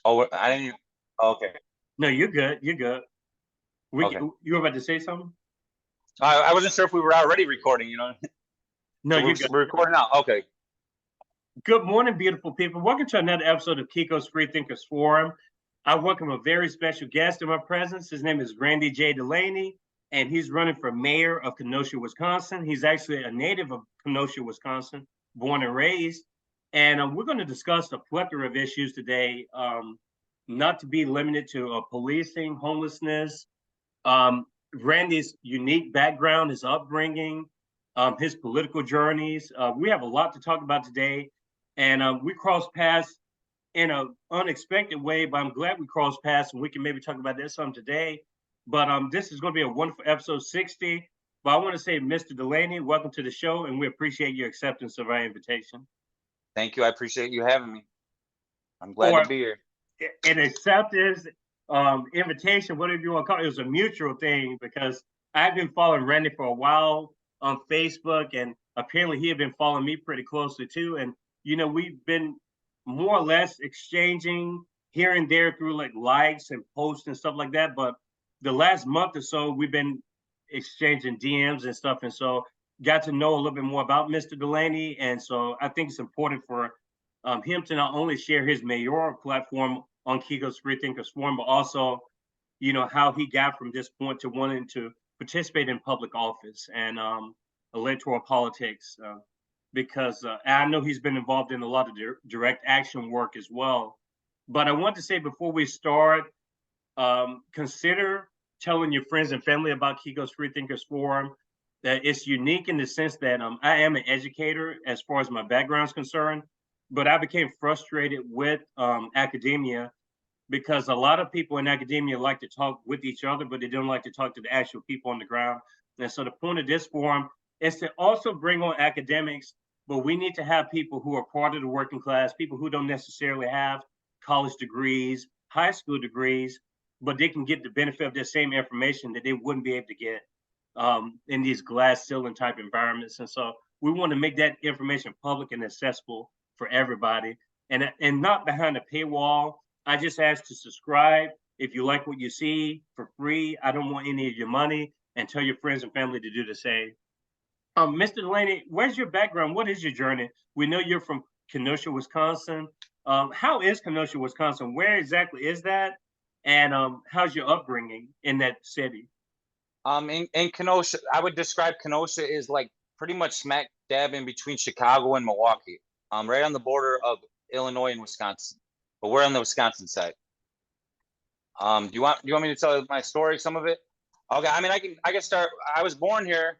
Oh, I didn't. Okay. No, you're good. You're good. Okay. You were about to say something? I wasn't sure if we were already recording, No, So we're, you're good. we're recording now. Okay. Good morning, beautiful people. Welcome to another episode of Kiko's Free Thinkers Forum. I welcome a very special guest in my presence. His name is Randy J. Delaney, and he's running for mayor of Kenosha, Wisconsin. He's actually a native of Kenosha, Wisconsin, born and raised. And we're going to discuss a plethora of issues today, not to be limited to policing, homelessness, um, Randy's unique background, his upbringing, his political journeys. We have a lot to talk about today, and we crossed paths in an unexpected way. But I'm glad we crossed paths, and we can maybe talk about this some today. But this is going to be a wonderful episode 60. But I want to say, Mr. Delaney, welcome to the show, and we appreciate your acceptance of our invitation. Thank you. I appreciate you having me. I'm glad to Or be here. an acceptance, invitation, whatever you want to call it. It was a mutual thing because I've been following Randy for a while on Facebook, and apparently he had been following me pretty closely too. And we've been more or less exchanging here and there through like likes and posts and stuff like that. But the last month or so, we've been exchanging DMs and stuff, and so got to know a little bit more about Mr. Delaney. And so I think it's important for him to not only share his mayoral platform on Kiko's Free Thinkers Forum, but also, how he got from this point to wanting to participate in public office and electoral politics. Because I know he's been involved in a lot of direct action work as well. But I want to say before we start, consider telling your friends and family about Kiko's Free Thinkers Forum. That it's unique in the sense that I am an educator as far as my background is concerned, but I became frustrated with academia because a lot of people in academia like to talk with each other, but they don't like to talk to the actual people on the ground. And so the point of this forum is to also bring on academics, but we need to have people who are part of the working class, people who don't necessarily have college degrees, high school degrees, but they can get the benefit of the same information that they wouldn't be able to get in these glass ceiling type environments. And so we want to make that information public and accessible for everybody, and not behind a paywall. I just ask to subscribe if you like what you see for free. I don't want any of your money, and tell your friends and family to do the same. Mr. Delaney, where's your background? What is your journey? We know you're from Kenosha, Wisconsin. How is Kenosha, Wisconsin? Where exactly is that? And how's your upbringing in that city? In Kenosha, I would describe Kenosha as like pretty much smack dab in between Chicago and Milwaukee. Right on the border of Illinois and Wisconsin. But we're on the Wisconsin side. Do you want me to tell my story, some of it? Okay, I mean I can start. I was born here.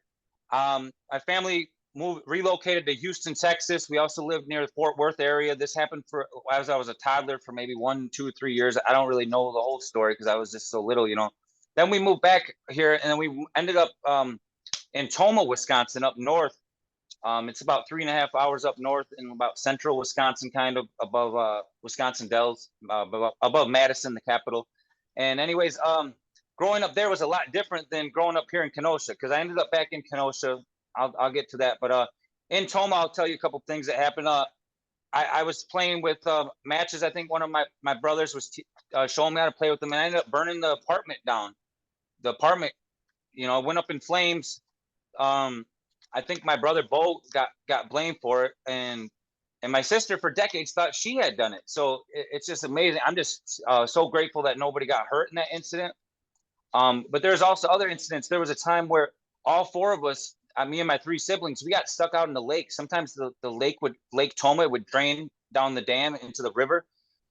My family relocated to Houston, Texas. We also lived near the Fort Worth area. This happened for as I was a toddler for maybe 1, 2, 3 years. I don't really know the whole story because I was just so little. Then we moved back here, and then we ended up in Toma, Wisconsin, up north. It's about 3.5 hours up north in about central Wisconsin, kind of above Wisconsin Dells, above Madison, the capital. And anyways, growing up there was a lot different than growing up here in Kenosha because I ended up back in Kenosha. I'll get to that, but in Toma, I'll tell you a couple things that happened. I was playing with matches. I think one of my brothers was showing me how to play with them, and I ended up burning the apartment down. The apartment, went up in flames. Um, I think my brother Bo got blamed for it, and my sister for decades thought she had done it. So it's just amazing. I'm just so grateful that nobody got hurt in that incident. But there's also other incidents. There was a time where all four of us, me and my three siblings, we got stuck out in the lake. Sometimes the Lake Toma would drain down the dam into the river.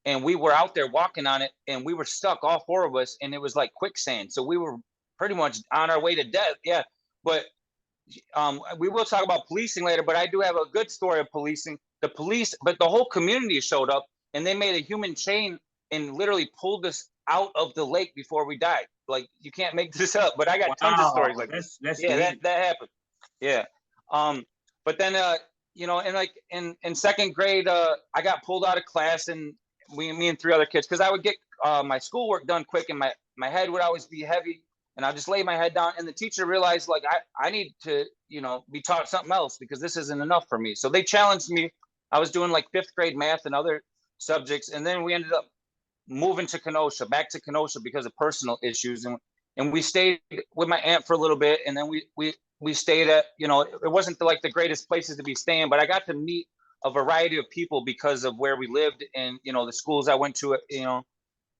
And we were out there walking on it, and we were stuck, all four of us, and it was like quicksand. So we were pretty much on our way to death. Yeah. But we will talk about policing later, but I do have a good story of policing. The police, but the whole community showed up, and they made a human chain and literally pulled us out of the lake before we died. Like, you can't make this up, but I got tons of stories Wow, like this. that's Yeah, neat. that happened. Yeah. But then and like in second grade, I got pulled out of class, and me and three other kids, because I would get my schoolwork done quick, and my head would always be heavy, and I just lay my head down, and the teacher realized, like, I need to be taught something else because this isn't enough for me. So they challenged me. I was doing like fifth grade math and other subjects, and then we ended up moving to Kenosha, back to Kenosha because of personal issues, and we stayed with my aunt for a little bit, and then we stayed at, you know, it wasn't like the greatest places to be staying, but I got to meet a variety of people because of where we lived and, you know, the schools I went to, you know,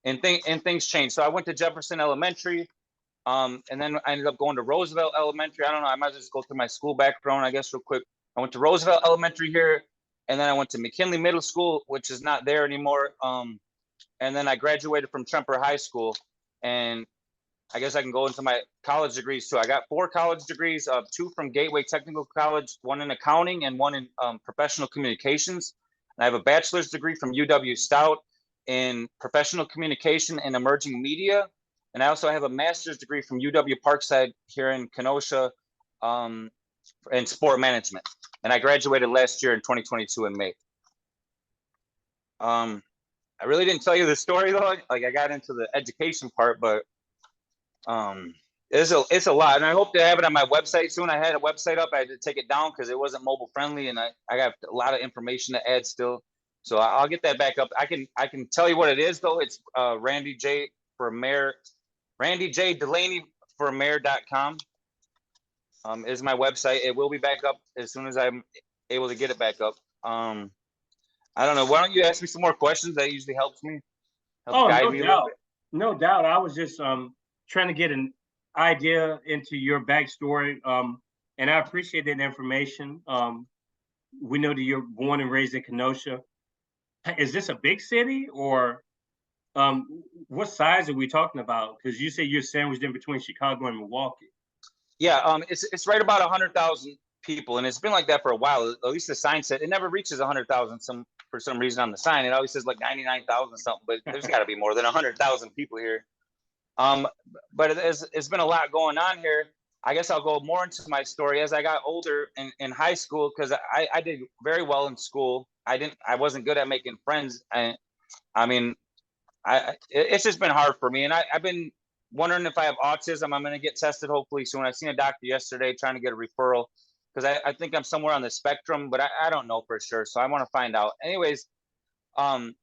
and things changed. So I went to Jefferson Elementary, and then I ended up going to Roosevelt Elementary. I don't know, I might just go through my school background, I guess, real quick. I went to Roosevelt Elementary here, and then I went to McKinley Middle School, which is not there anymore. And then I graduated from Tremper High School, and I guess I can go into my college degrees too. I got 4 college degrees, 2 from Gateway Technical College, 1 in accounting and 1 in professional communications. And I have a bachelor's degree from UW Stout in professional communication and emerging media. And I also have a master's degree from UW Parkside here in Kenosha in sport management. And I graduated last year in 2022 in May. I really didn't tell you the story though. Like, I got into the education part, but it's a lot, and I hope to have it on my website soon. I had a website up, I had to take it down because it wasn't mobile friendly, and I got a lot of information to add still. So I'll get that back up. I can tell you what it is though. It's Randy J for Mayor, Randy J Delaney for Mayor.com is my website. It will be back up as soon as I'm able to get it back up. I don't know. Why don't you ask me some more questions? That usually helps me. Oh, Guide no me a little doubt. bit. No doubt. I was just trying to get an idea into your backstory. And I appreciate that information. We know that you're born and raised in Kenosha. Is this a big city, or what size are we talking about? Because you say you're sandwiched in between Chicago and Milwaukee. Yeah, it's right about 100,000 people, and it's been like that for a while. At least the sign said it never reaches 100,000. For some reason on the sign, it always says like 99,000 something, but there's got to be more than 100,000 people here. But it's been a lot going on here. I guess I'll go more into my story as I got older in high school, because I did very well in school. I wasn't good at making friends. I mean, it's just been hard for me, and I've been wondering if I have autism. I'm going to get tested hopefully soon. I seen a doctor yesterday trying to get a referral because I think I'm somewhere on the spectrum, but I don't know for sure. So I want to find out. Anyways, when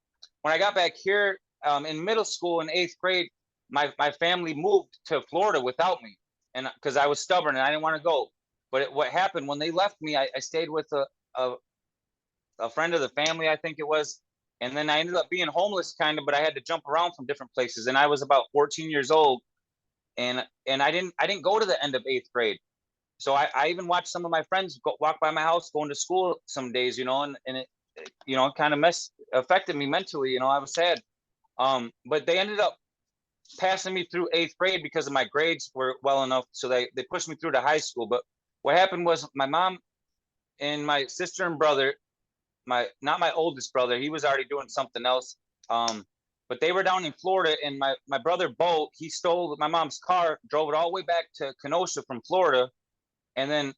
I got back here in middle school in 8th grade, my family moved to Florida without me, and because I was stubborn and I didn't want to go. But what happened when they left me, I stayed with a friend of the family, I think it was. And then I ended up being homeless kind of, but I had to jump around from different places. And I was about 14 years old, and I didn't go to the end of 8th grade. So I even watched some of my friends walk by my house going to school some days, you know, and it, you know, kind of affected me mentally. You know, I was sad. But they ended up passing me through 8th grade because of my grades were well enough. So they pushed me through to high school. But what happened was my mom and my sister and brother, not my oldest brother, he was already doing something else. But they were down in Florida, and my brother Bo, he stole my mom's car, drove it all the way back to Kenosha from Florida, and then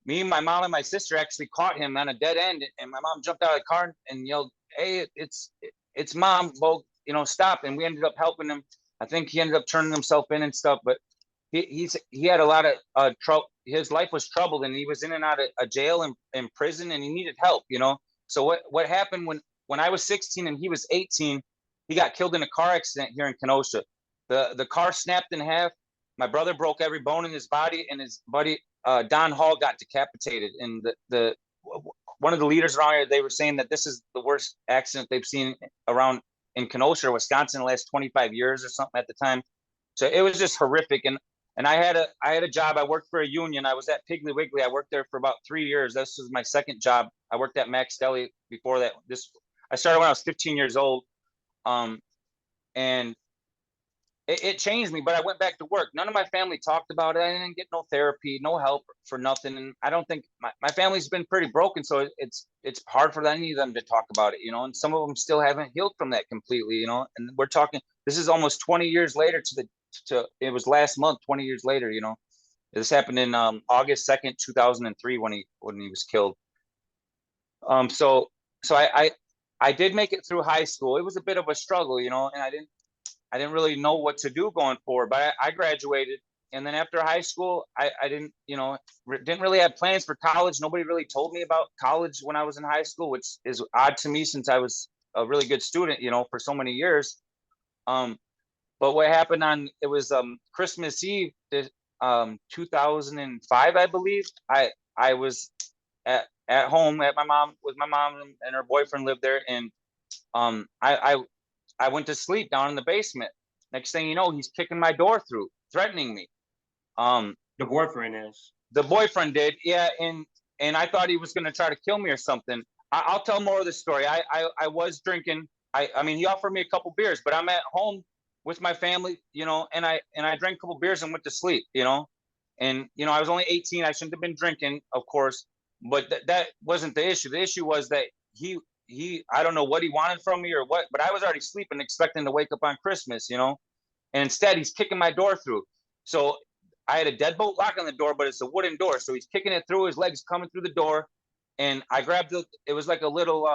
me, my mom, and my sister actually caught him on a dead end, and my mom jumped out of the car and yelled, "Hey, it's Mom, Bo, you know, stop!" And we ended up helping him. I think he ended up turning himself in and stuff, but he had a lot of trouble. His life was troubled, and he was in and out of jail and prison, and he needed help, you know. So what happened when I was 16 and he was 18, he got killed in a car accident here in Kenosha. The car snapped in half. My brother broke every bone in his body, and his buddy Don Hall got decapitated. And the one of the leaders around here, they were saying that this is the worst accident they've seen around in Kenosha or Wisconsin in the last 25 years or something at the time. So it was just horrific. And I had a job. I worked for a union. I was at Piggly Wiggly. I worked there for about 3 years. This was my second job. I worked at Max Deli before that. I started when I was 15 years old. And it changed me, but I went back to work. None of my family talked about it. I didn't get no therapy, no help for nothing. And I don't think my family's been pretty broken. So it's hard for any of them to talk about it, you know, and some of them still haven't healed from that completely, you know, and we're talking, this is almost 20 years later it was last month, 20 years later, you know. This happened in August 2nd, 2003 when he was killed. So I did make it through high school. It was a bit of a struggle, you know, and I didn't really know what to do going forward, but I graduated. And then after high school, I didn't, you know, didn't really have plans for college. Nobody really told me about college when I was in high school, which is odd to me since I was a really good student, you know, for so many years. But what happened it was Christmas Eve, 2005, I believe. I was at home at my mom with my mom, and her boyfriend lived there, and um I I went to sleep down in the basement. Next thing you know, he's kicking my door through, threatening me. Um, The boyfriend is. the boyfriend did, yeah, and I thought he was gonna try to kill me or something. I'll tell more of the story. I was drinking. I mean, he offered me a couple beers, but I'm at home with my family, and I drank a couple beers and went to sleep, and I was only 18. I shouldn't have been drinking, of course, but that wasn't the issue. The issue was that he I don't know what he wanted from me or what, but I was already sleeping, expecting to wake up on Christmas, and instead he's kicking my door through. So I had a deadbolt lock on the door, but it's a wooden door. So he's kicking it through, his legs coming through the door. And I grabbed it was like a little,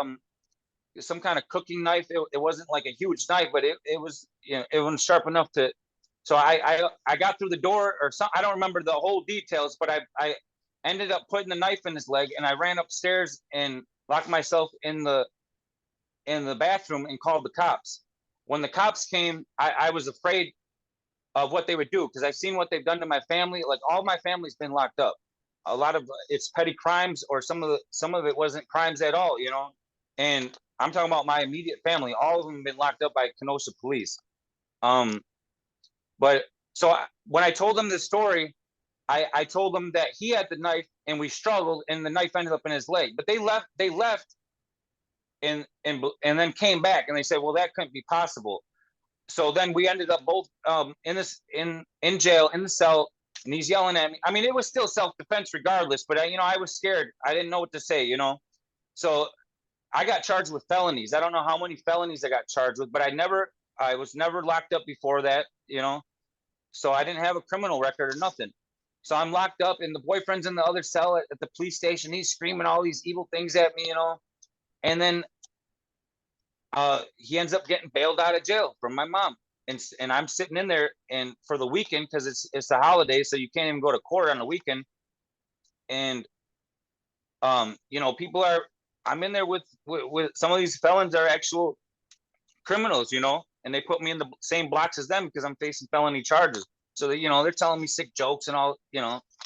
some kind of cooking knife. It wasn't like a huge knife, but it was, it wasn't sharp enough to, so I got through the door or something. I don't remember the whole details, but I ended up putting the knife in his leg, and I ran upstairs and locked myself in the bathroom and called the cops. When the cops came, I was afraid of what they would do, because I've seen what they've done to my family. Like, all my family's been locked up. A lot of it's petty crimes, or some of it wasn't crimes at all, And I'm talking about my immediate family. All of them have been locked up by Kenosha police. Um, but so when I told them this story, I told them that he had the knife and we struggled, and the knife ended up in his leg. But they left and then came back, and they said, well, that couldn't be possible. So then we ended up both in jail, in the cell, and he's yelling at me. I mean, it was still self-defense regardless, but I was scared. I didn't know what to say. So I got charged with felonies. I don't know how many felonies I got charged with, but I was never locked up before that. So I didn't have a criminal record or nothing. So I'm locked up, and the boyfriend's in the other cell at the police station. He's screaming all these evil things at me, and then he ends up getting bailed out of jail from my mom, and I'm sitting in there, and for the weekend, because it's the holiday, so you can't even go to court on the weekend. And people are, I'm in there with some of these felons are actual criminals, and they put me in the same blocks as them because I'm facing felony charges. So they're telling me sick jokes and all.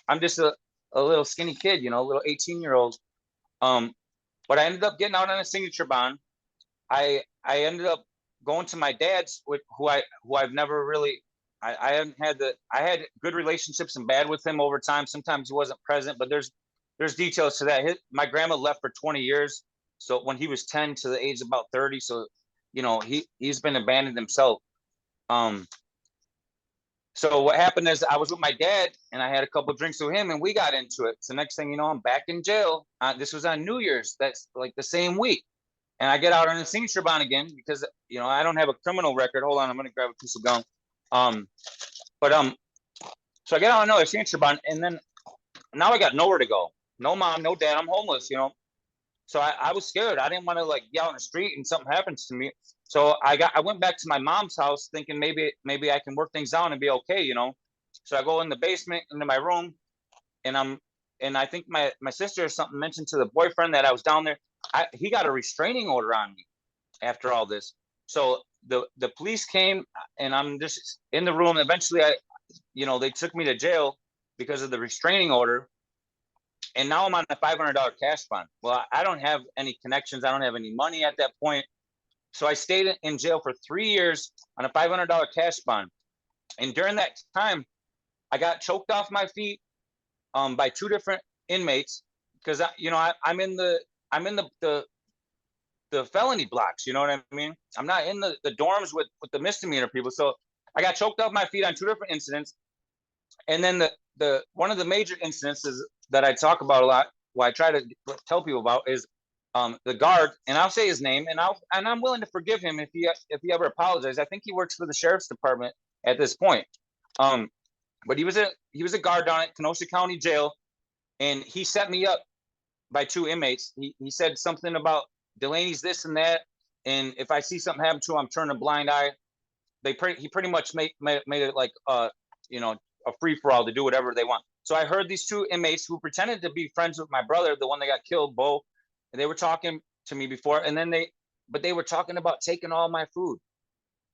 I'm just a little skinny kid, a little 18-year-old. But I ended up getting out on a signature bond. I ended up going to my dad's, who I've never really, I haven't had I had good relationships and bad with him over time. Sometimes he wasn't present, but there's details to that. My grandma left for 20 years. So when he was 10 to the age of about 30. So, he's been abandoned himself. So what happened is I was with my dad, and I had a couple of drinks with him, and we got into it. So next thing you know, I'm back in jail. This was on New Year's. That's like the same week. And I get out on a signature bond again because, I don't have a criminal record. Hold on, I'm going to grab a piece of gum. But so I get out on another signature bond, and then now I got nowhere to go. No mom, no dad. I'm homeless, So I was scared. I didn't want to be out on the street and something happens to me. So I went back to my mom's house thinking maybe I can work things out and be okay, So I go in the basement into my room, and I think my sister or something mentioned to the boyfriend that I was down there. He got a restraining order on me after all this. So the police came, and I'm just in the room. Eventually they took me to jail because of the restraining order. And now I'm on a $500 cash bond. Well, I don't have any connections. I don't have any money at that point. So I stayed in jail for 3 years on a $500 cash bond. And during that time, I got choked off my feet by two different inmates, because I'm in the felony blocks. You know what I mean? I'm not in the dorms with the misdemeanor people. So I got choked off my feet on two different incidents. And then the one of the major incidences that I talk about a lot, what I try to tell people about, is the guard, and I'll say his name, and I'm willing to forgive him if he ever apologizes. I think he works for the sheriff's department at this point. But he was a guard down at Kenosha County Jail, and he set me up by two inmates. He said something about Delaney's this and that, and if I see something happen to him, I'm turning a blind eye. He pretty much made it like a free for all to do whatever they want. So I heard these two inmates who pretended to be friends with my brother, the one that got killed, Bo, and they were talking to me before, and then they were talking about taking all my food.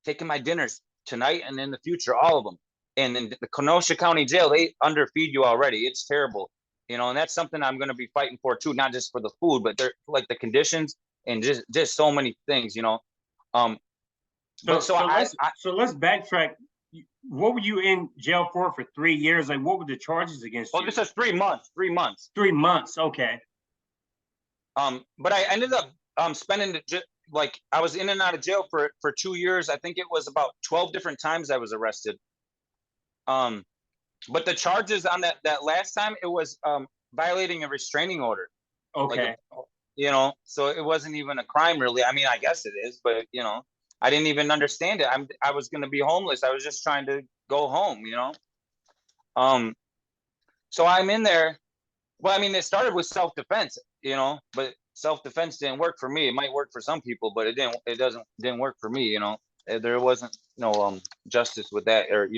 taking my dinners tonight and in the future, all of them. And in the Kenosha County Jail, they underfeed you already. It's terrible, and that's something I'm going to be fighting for too, not just for the food, but they're like the conditions and just so many things. Um, but So let's backtrack. What were you in jail for 3 years? Like, what were the charges against well, you? this was 3 months. 3 months. 3 months. Okay. But I ended up spending like I was in and out of jail for 2 years. I think it was about 12 different times I was arrested. But the charges on that last time, it was violating a restraining order. Okay. Like, so it wasn't even a crime really. I mean, I guess it is, but I didn't even understand it. I was going to be homeless. I was just trying to go home. So I'm in there. Well, I mean, it started with self-defense, but self-defense didn't work for me. It might work for some people, but didn't work for me. There wasn't no justice with that, or.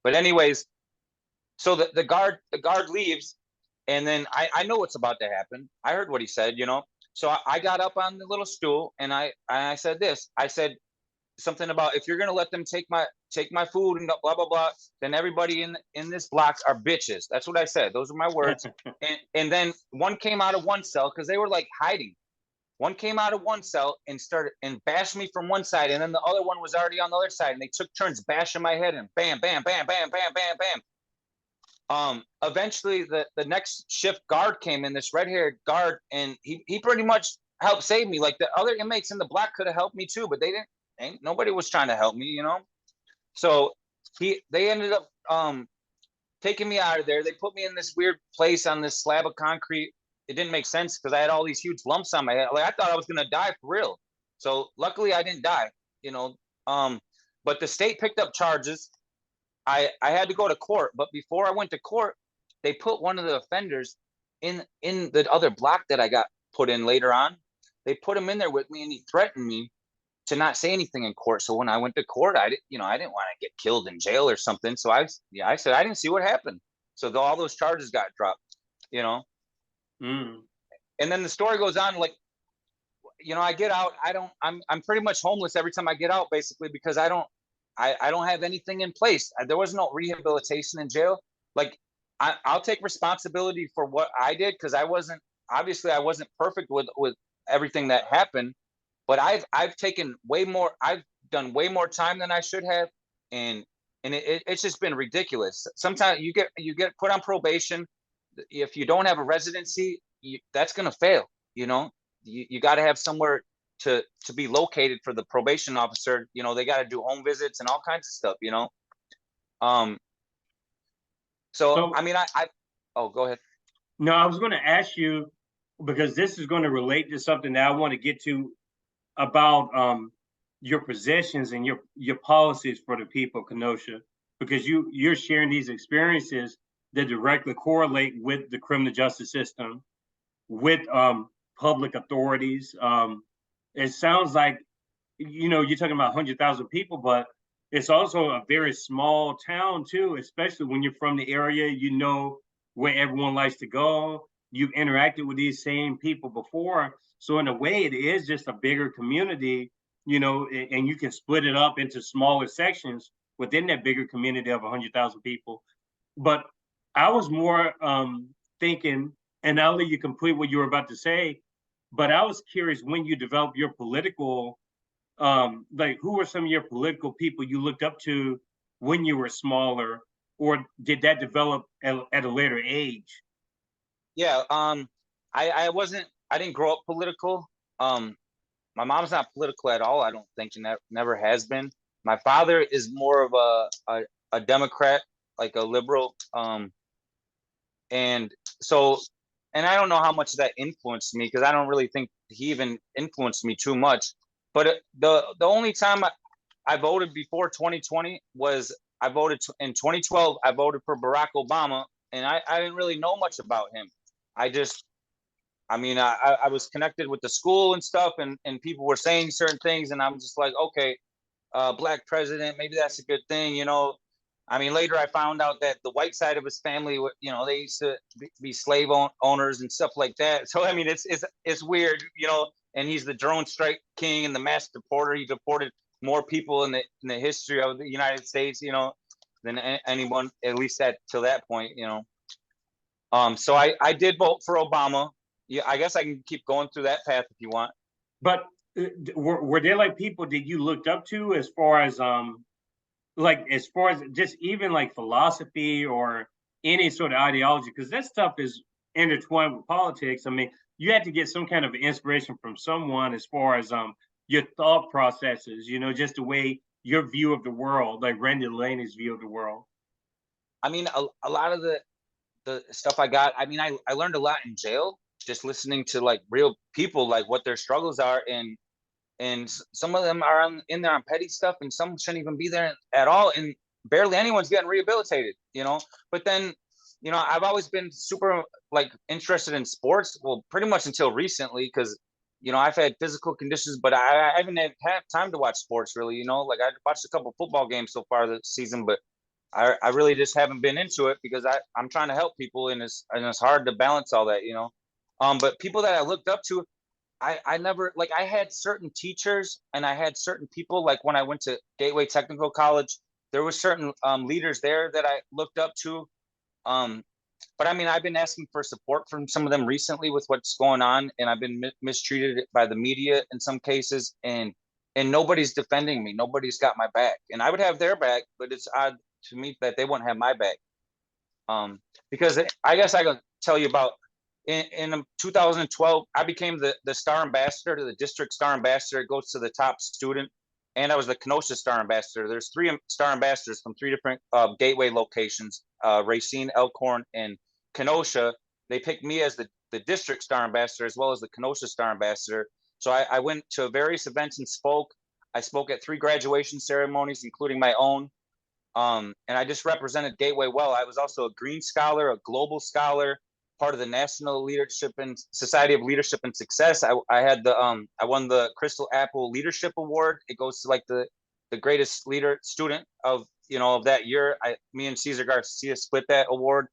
But anyways, so the guard leaves, and then I know what's about to happen. I heard what he said. So I got up on the little stool and I said this. I said something about, if you're gonna let them take my food and blah blah blah, then everybody in this block are bitches. That's what I said. Those are my words. and then one came out of one cell because they were like hiding. One came out of one cell and started and bashed me from one side, and then the other one was already on the other side, and they took turns bashing my head, and bam, bam, bam, bam, bam, bam, bam. Eventually the next shift guard came in, this red-haired guard, and he pretty much helped save me. Like, the other inmates in the block could have helped me too, but they didn't. Nobody was trying to help me. So they ended up taking me out of there. They put me in this weird place on this slab of concrete. It didn't make sense because I had all these huge lumps on my head. Like, I thought I was gonna die for real. So luckily I didn't die. But the state picked up charges. I had to go to court, but before I went to court, they put one of the offenders in the other block that I got put in later on. They put him in there with me, and he threatened me to not say anything in court. So when I went to court, I didn't want to get killed in jail or something. So I said I didn't see what happened. So all those charges got dropped. Mm. And then the story goes on, like, I get out. I'm pretty much homeless every time I get out, basically, because I don't have anything in place. There was no rehabilitation in jail. Like, I'll take responsibility for what I did, because I wasn't perfect with everything that happened, but I've taken way more. I've done way more time than I should have, and it's just been ridiculous. Sometimes you get put on probation. If you don't have a residency, that's gonna fail. You got to have somewhere to be located for the probation officer. They got to do home visits and all kinds of stuff. So I mean, oh, go ahead. No, I was going to ask you, because this is going to relate to something that I want to get to about your positions and your policies for the people of Kenosha, because you're sharing these experiences that directly correlate with the criminal justice system, with public authorities. It sounds like, you're talking about 100,000 people, but it's also a very small town too, especially when you're from the area. Where everyone likes to go. You've interacted with these same people before. So in a way, it is just a bigger community, and you can split it up into smaller sections within that bigger community of 100,000 people. But I was more thinking, and I'll let you complete what you were about to say, but I was curious, when you developed your political, like, who were some of your political people you looked up to when you were smaller, or did that develop at a later age? Yeah. I didn't grow up political. My mom's not political at all. I don't think, and never has been. My father is more of a Democrat, like a liberal. And so, and I don't know how much that influenced me, because I don't really think he even influenced me too much. But the only time I voted before 2020 was I voted in 2012. I voted for Barack Obama, and I didn't really know much about him. I was connected with the school and stuff, and people were saying certain things, and I'm just like, okay, black president, maybe that's a good thing. I mean, later I found out that the white side of his family, they used to be slave owners and stuff like that. So I mean, it's weird. And he's the drone strike king and the mass deporter. He deported more people in the history of the United States, than anyone, at least till that point, So I did vote for Obama. Yeah, I guess I can keep going through that path if you want. But were there like people that you looked up to as far as just even like philosophy or any sort of ideology? Because that stuff is intertwined with politics. I mean, you had to get some kind of inspiration from someone as far as your thought processes, just the way your view of the world, like Randy Delaney's view of the world. I mean, a lot of the stuff I got, I mean, I learned a lot in jail, just listening to like real people, like what their struggles are. And some of them are in there on petty stuff, and some shouldn't even be there at all. And barely anyone's getting rehabilitated, But then, I've always been super like interested in sports. Well, pretty much until recently, because I've had physical conditions, but I haven't had time to watch sports really. Like I watched a couple football games so far this season, but I really just haven't been into it because I'm trying to help people, and it's hard to balance all that. But people that I looked up to, I never, like, I had certain teachers and I had certain people, like when I went to Gateway Technical College, there were certain leaders there that I looked up to. But I mean, I've been asking for support from some of them recently with what's going on, and I've been mistreated by the media in some cases, and nobody's defending me. Nobody's got my back, and I would have their back, but it's odd to me that they wouldn't have my back. Because I guess I can tell you about in 2012, I became the star ambassador to the district star ambassador. It goes to the top student, and I was the Kenosha star ambassador. There's 3 star ambassadors from 3 different Gateway locations, Racine, Elkhorn, and Kenosha. They picked me as the district star ambassador as well as the Kenosha star ambassador. So I went to various events and spoke. I spoke at 3 graduation ceremonies, including my own. And I just represented Gateway well. I was also a Green Scholar, a Global Scholar, part of the National Leadership and Society of Leadership and Success. I had I won the Crystal Apple Leadership Award. It goes to like the greatest student of of that year. Me and Cesar Garcia split that award.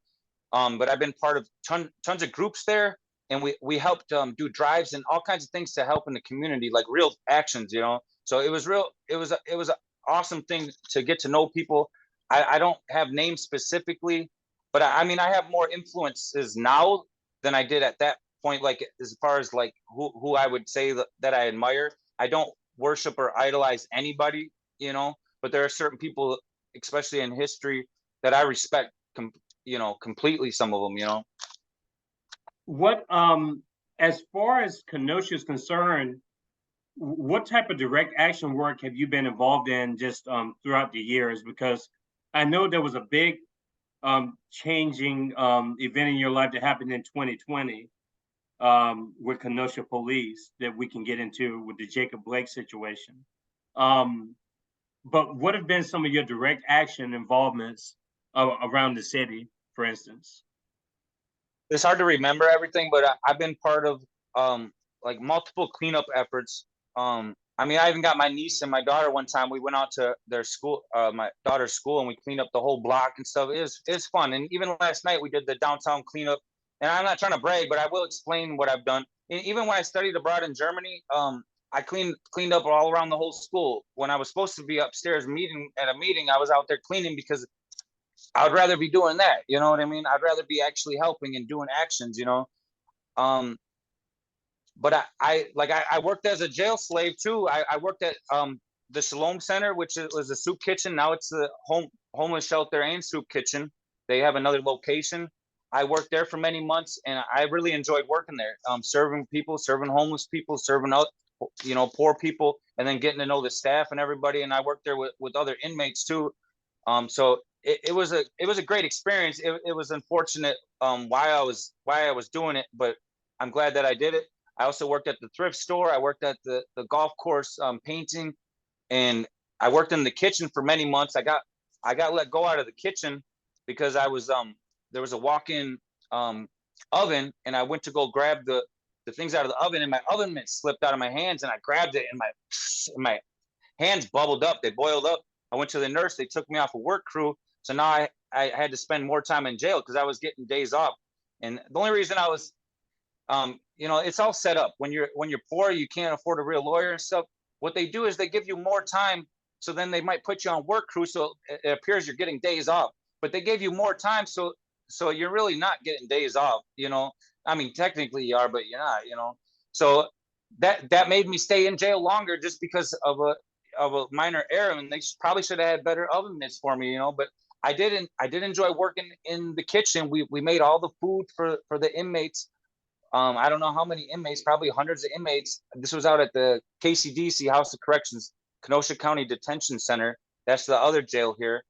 But I've been part of tons of groups there, and we helped do drives and all kinds of things to help in the community, like real actions. So it was real. It was an awesome thing to get to know people. I don't have names specifically, but I mean, I have more influences now than I did at that point. Like as far as like who I would say that I admire. I don't worship or idolize anybody, but there are certain people, especially in history, that I respect, completely. Some of them. What as far as Kenosha is concerned, what type of direct action work have you been involved in just throughout the years? Because I know there was a big changing event in your life that happened in 2020 with Kenosha police that we can get into with the Jacob Blake situation. But what have been some of your direct action involvements around the city, for instance? It's hard to remember everything, but I've been part of like multiple cleanup efforts. I mean, I even got my niece and my daughter one time. We went out to their school, my daughter's school, and we cleaned up the whole block and stuff. It's fun. And even last night we did the downtown cleanup. And I'm not trying to brag, but I will explain what I've done. And even when I studied abroad in Germany, I cleaned up all around the whole school. When I was supposed to be upstairs at a meeting, I was out there cleaning because I'd rather be doing that. You know what I mean? I'd rather be actually helping and doing actions. Um, but I worked as a jail slave too. I worked at the Shalom Center, which was a soup kitchen. Now it's the homeless shelter and soup kitchen. They have another location. I worked there for many months, and I really enjoyed working there, serving people, serving homeless people, serving out, poor people, and then getting to know the staff and everybody. And I worked there with other inmates too. So it was a great experience. It was unfortunate why I was doing it, but I'm glad that I did it. I also worked at the thrift store. I worked at the golf course painting, and I worked in the kitchen for many months. I got let go out of the kitchen because there was a walk-in oven, and I went to go grab the things out of the oven, and my oven mitt slipped out of my hands, and I grabbed it, and my hands bubbled up. They boiled up. I went to the nurse. They took me off a work crew. So now I had to spend more time in jail because I was getting days off. And the only reason I was, it's all set up. When you're poor, you can't afford a real lawyer and stuff. what they do is they give you more time. So then they might put you on work crew. So it appears you're getting days off, but they gave you more time. So you're really not getting days off, I mean, technically you are, but you're not. So that made me stay in jail longer just because of a minor error. And they probably should have had better oven mitts for me, but I did enjoy working in the kitchen. We made all the food for the inmates. I don't know how many inmates, probably hundreds of inmates. This was out at the KCDC, House of Corrections, Kenosha County Detention Center. That's the other jail here.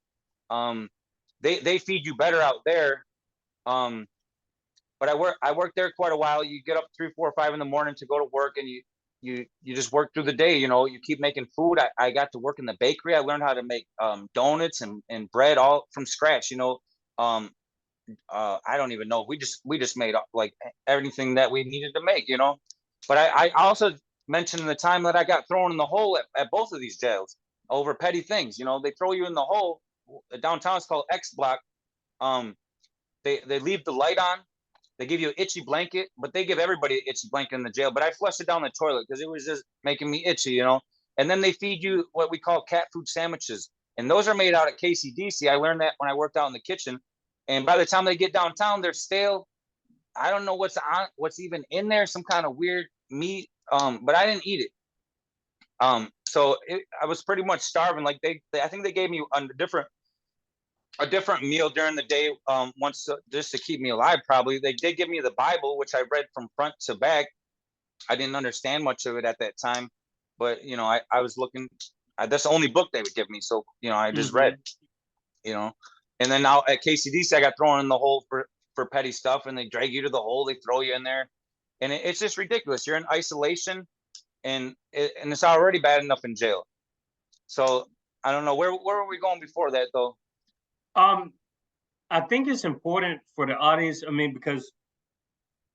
They feed you better out there. But I worked there quite a while. You get up 3, 4, 5 in the morning to go to work, and you just work through the day. You keep making food. I got to work in the bakery. I learned how to make donuts and bread all from scratch. I don't even know. We just made like everything that we needed to make. But I also mentioned the time that I got thrown in the hole at both of these jails over petty things. They throw you in the hole. Downtown is called X Block. They leave the light on. They give you an itchy blanket, but they give everybody an itchy blanket in the jail. But I flushed it down the toilet because it was just making me itchy. And then they feed you what we call cat food sandwiches, and those are made out at KCDC. I learned that when I worked out in the kitchen. And by the time they get downtown, they're stale. I don't know what's even in there, some kind of weird meat. But I didn't eat it. So I was pretty much starving. Like I think they gave me a different meal during the day. Once just to keep me alive, probably. They did give me the Bible, which I read from front to back. I didn't understand much of it at that time, but I was looking. That's the only book they would give me, so I just read. And then now at KCDC, I got thrown in the hole for petty stuff, and they drag you to the hole. They throw you in there, and it's just ridiculous. You're in isolation, and it's already bad enough in jail. So I don't know where were we going before that though. I think it's important for the audience. I mean, because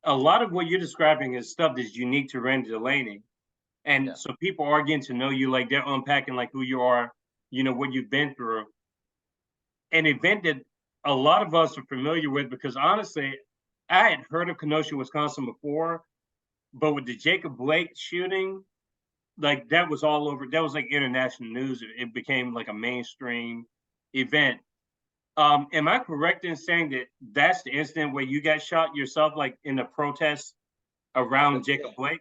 a lot of what you're describing is stuff that's unique to Randy Delaney, and so people are getting to know you, like they're unpacking like who you are, what you've been through. An event that a lot of us are familiar with, because honestly, I had heard of Kenosha, Wisconsin before, but with the Jacob Blake shooting, like that was all over. That was like international news. It became like a mainstream event. Am I correct in saying that that's the incident where you got shot yourself, like in the protest around Jacob Blake?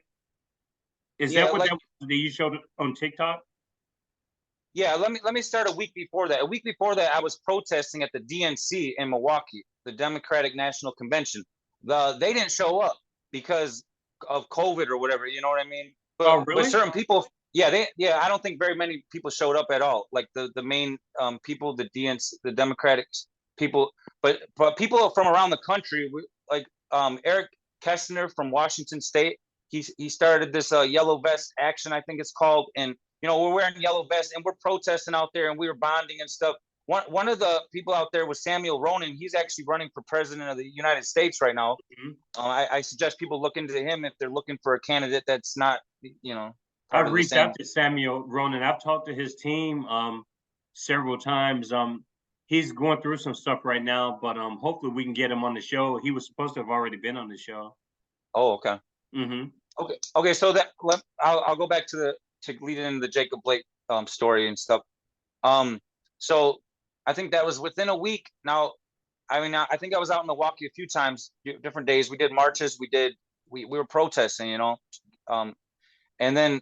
Is that what that you showed on TikTok? Yeah, let me start a week before that. A week before that, I was protesting at the DNC in Milwaukee, the Democratic National Convention. They didn't show up because of COVID or whatever. You know what I mean? But really? But certain people, I don't think very many people showed up at all. Like the main people, the DNC, the Democratic people, but people from around the country, like Eric Kestner from Washington State. He started this yellow vest action, I think it's called, and we're wearing yellow vests and we're protesting out there and we were bonding and stuff. One of the people out there was Samuel Ronan. He's actually running for president of the United States right now. Mm-hmm. I suggest people look into him if they're looking for a candidate that's not, I've reached out to Samuel Ronan. I've talked to his team several times. He's going through some stuff right now, but hopefully we can get him on the show. He was supposed to have already been on the show. Oh, okay. Mm-hmm. Okay. So I'll go back to lead into the Jacob Blake story and stuff. So I think that was within a week. Now, I mean, I think I was out in Milwaukee a few times, different days. We did marches. We were protesting, and then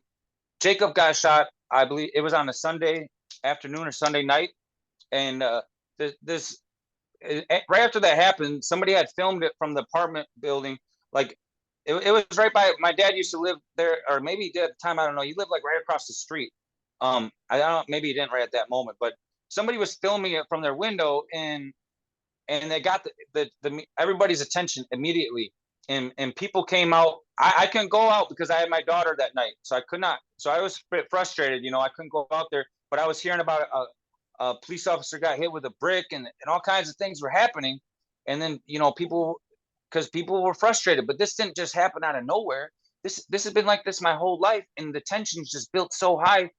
Jacob got shot. I believe it was on a Sunday afternoon or Sunday night. And right after that happened, somebody had filmed it from the apartment building. Like it was right by, my dad used to live there, or maybe he did at the time. I don't know. He lived like right across the street. I don't, maybe he didn't right at that moment, but somebody was filming it from their window, and they got the everybody's attention immediately. And people came out. I couldn't go out because I had my daughter that night, so I could not. So I was a bit frustrated, I couldn't go out there. But I was hearing about a police officer got hit with a brick, and all kinds of things were happening. And then people were frustrated. But this didn't just happen out of nowhere. This has been like this my whole life, and the tension's just built so high,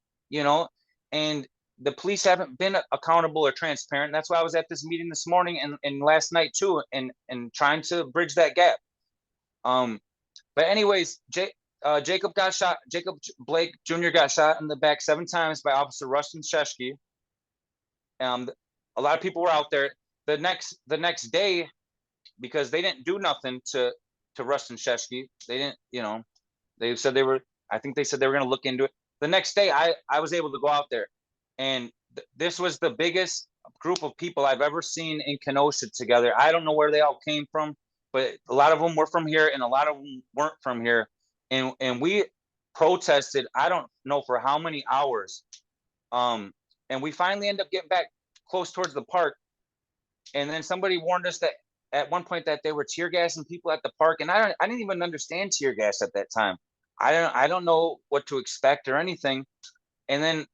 and the police haven't been accountable or transparent. That's why I was at this meeting this morning and last night too, and trying to bridge that gap. But anyways, Jacob got shot. Jacob Blake Jr. got shot in the back 7 times by Officer Rustin Sheshki. A lot of people were out there. The next day, because they didn't do nothing to Rustin Sheshki. They didn't, they said they were. I think they said they were going to look into it. The next day, I was able to go out there, and this was the biggest group of people I've ever seen in Kenosha together. I don't know where they all came from, but a lot of them were from here, and a lot of them weren't from here. And we protested. I don't know for how many hours. And we finally ended up getting back close towards the park. And then somebody warned us that at one point that they were tear gassing people at the park, and I didn't even understand tear gas at that time. I don't know what to expect or anything. And then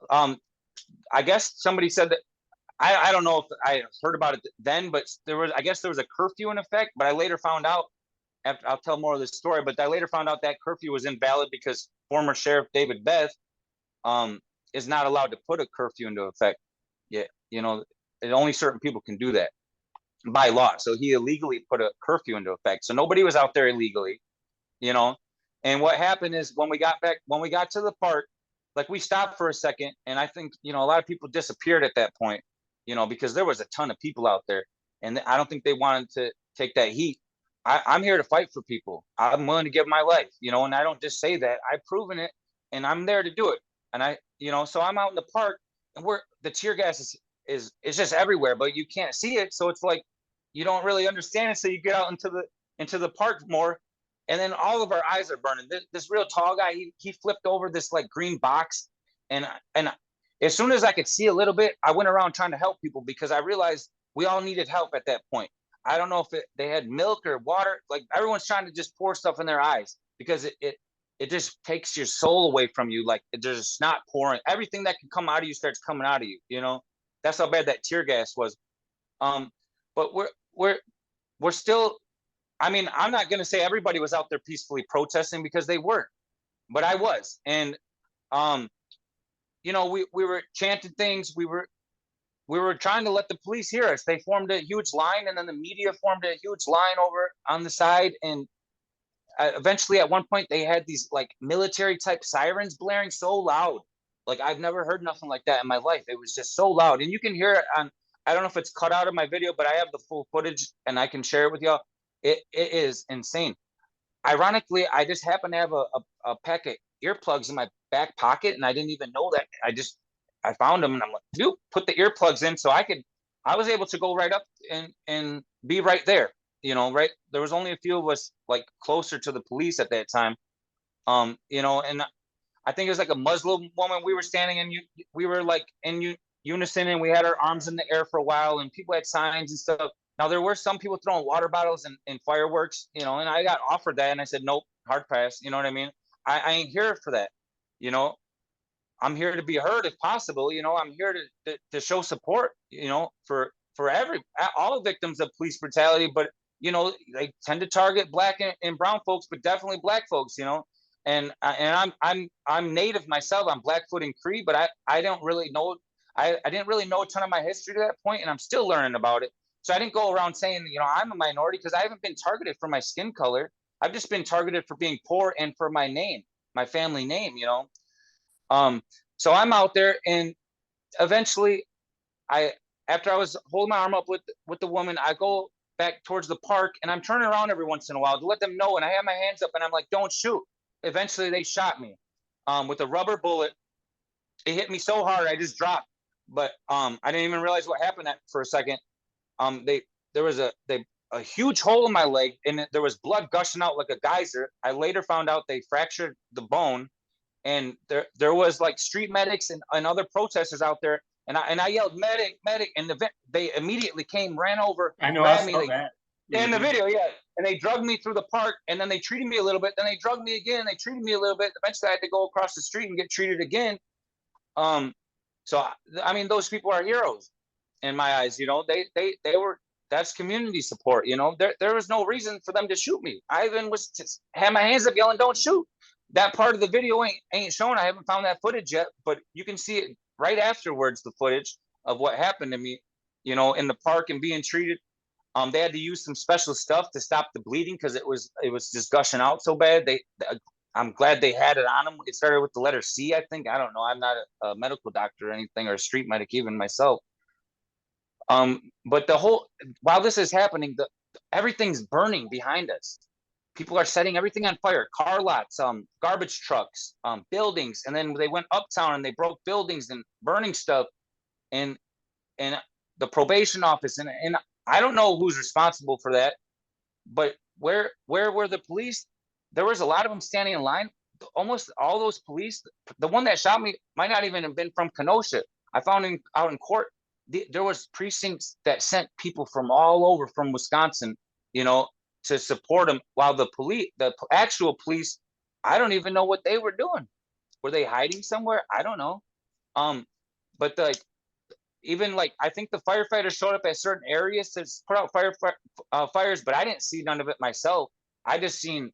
I guess somebody said that I don't know if I heard about it then, but I guess there was a curfew in effect, but I later found out after I'll tell more of this story, but I later found out that curfew was invalid because former Sheriff David Beth is not allowed to put a curfew into effect. Yeah, only certain people can do that by law. So he illegally put a curfew into effect. So nobody was out there illegally, And what happened is when we got to the park, like we stopped for a second, and I think, a lot of people disappeared at that point, because there was a ton of people out there, and I don't think they wanted to take that heat. I'm here to fight for people. I'm willing to give my life, and I don't just say that. I've proven it, and I'm there to do it. And so I'm out in the park, and the tear gas is just everywhere, but you can't see it. So it's like, you don't really understand it. So you get out into the park more, and then all of our eyes are burning. This real tall guy, he flipped over this like green box, and as soon as I could see a little bit, I went around trying to help people because I realized we all needed help at that point. I don't know if they had milk or water. Like everyone's trying to just pour stuff in their eyes because it just takes your soul away from you. Like there's snot pouring. Everything that can come out of you starts coming out of you. That's how bad that tear gas was. But we're still. I mean, I'm not going to say everybody was out there peacefully protesting because they weren't, but I was. And, we were chanting things. We were trying to let the police hear us. They formed a huge line, and then the media formed a huge line over on the side. And eventually at one point they had these like military type sirens blaring so loud. Like I've never heard nothing like that in my life. It was just so loud. And you can hear it on, I don't know if it's cut out of my video, but I have the full footage and I can share it with y'all. It is insane. Ironically, I just happen to have a pack of earplugs in my back pocket, and I didn't even know that. I found them, and I'm like, dude, put the earplugs in, so I was able to go right up and be right there. Right. There was only a few of us like closer to the police at that time. And I think it was like a Muslim woman. We were standing and we were like in unison, and we had our arms in the air for a while, and people had signs and stuff. Now, there were some people throwing water bottles and fireworks, and I got offered that, and I said, nope, hard pass. You know what I mean? I ain't here for that. I'm here to be heard if possible. I'm here to show support, for all victims of police brutality. But, they tend to target black and brown folks, but definitely black folks, And I'm Native myself. I'm Blackfoot and Cree, but I don't really know. I didn't really know a ton of my history to that point, and I'm still learning about it. So I didn't go around saying, I'm a minority, because I haven't been targeted for my skin color. I've just been targeted for being poor and for my name, my family name, So I'm out there, and eventually after I was holding my arm up with the woman, I go back towards the park, and I'm turning around every once in a while to let them know. And I have my hands up, and I'm like, don't shoot. Eventually they shot me with a rubber bullet. It hit me so hard, I just dropped. But I didn't even realize what happened for a second. There was a huge hole in my leg, and there was blood gushing out like a geyser. I later found out they fractured the bone, and there was like street medics and other protesters out there, and I yelled medic, and they immediately came, ran over, I know, grabbed I me. saw that. In the video, yeah. And they drugged me through the park, and then they treated me a little bit. Then they drugged me again. They treated me a little bit. Eventually, I had to go across the street and get treated again. So I mean, those people are heroes in my eyes. They were. That's community support. There was no reason for them to shoot me. I even was just had my hands up yelling, "Don't shoot!" That part of the video ain't shown. I haven't found that footage yet, but you can see it right afterwards. The footage of what happened to me, in the park and being treated. They had to use some special stuff to stop the bleeding because it was just gushing out so bad. I'm glad they had it on them. It started with the letter C, I think. I don't know. I'm not a medical doctor or anything, or a street medic even myself. But while this is happening, everything's burning behind us. People are setting everything on fire, car lots, garbage trucks, buildings, and then they went uptown and they broke buildings and burning stuff, and and the probation office, and I don't know who's responsible for that, but where were the police? There was a lot of them standing in line. Almost all those police, the one that shot me might not even have been from Kenosha. I found out in court, there was precincts that sent people from all over from Wisconsin, you know, to support them, while the actual police, I don't even know what they were doing. Were they hiding somewhere? I don't know. Um, but even like, I think the firefighters showed up at certain areas to put out fires, but I didn't see none of it myself. I just seen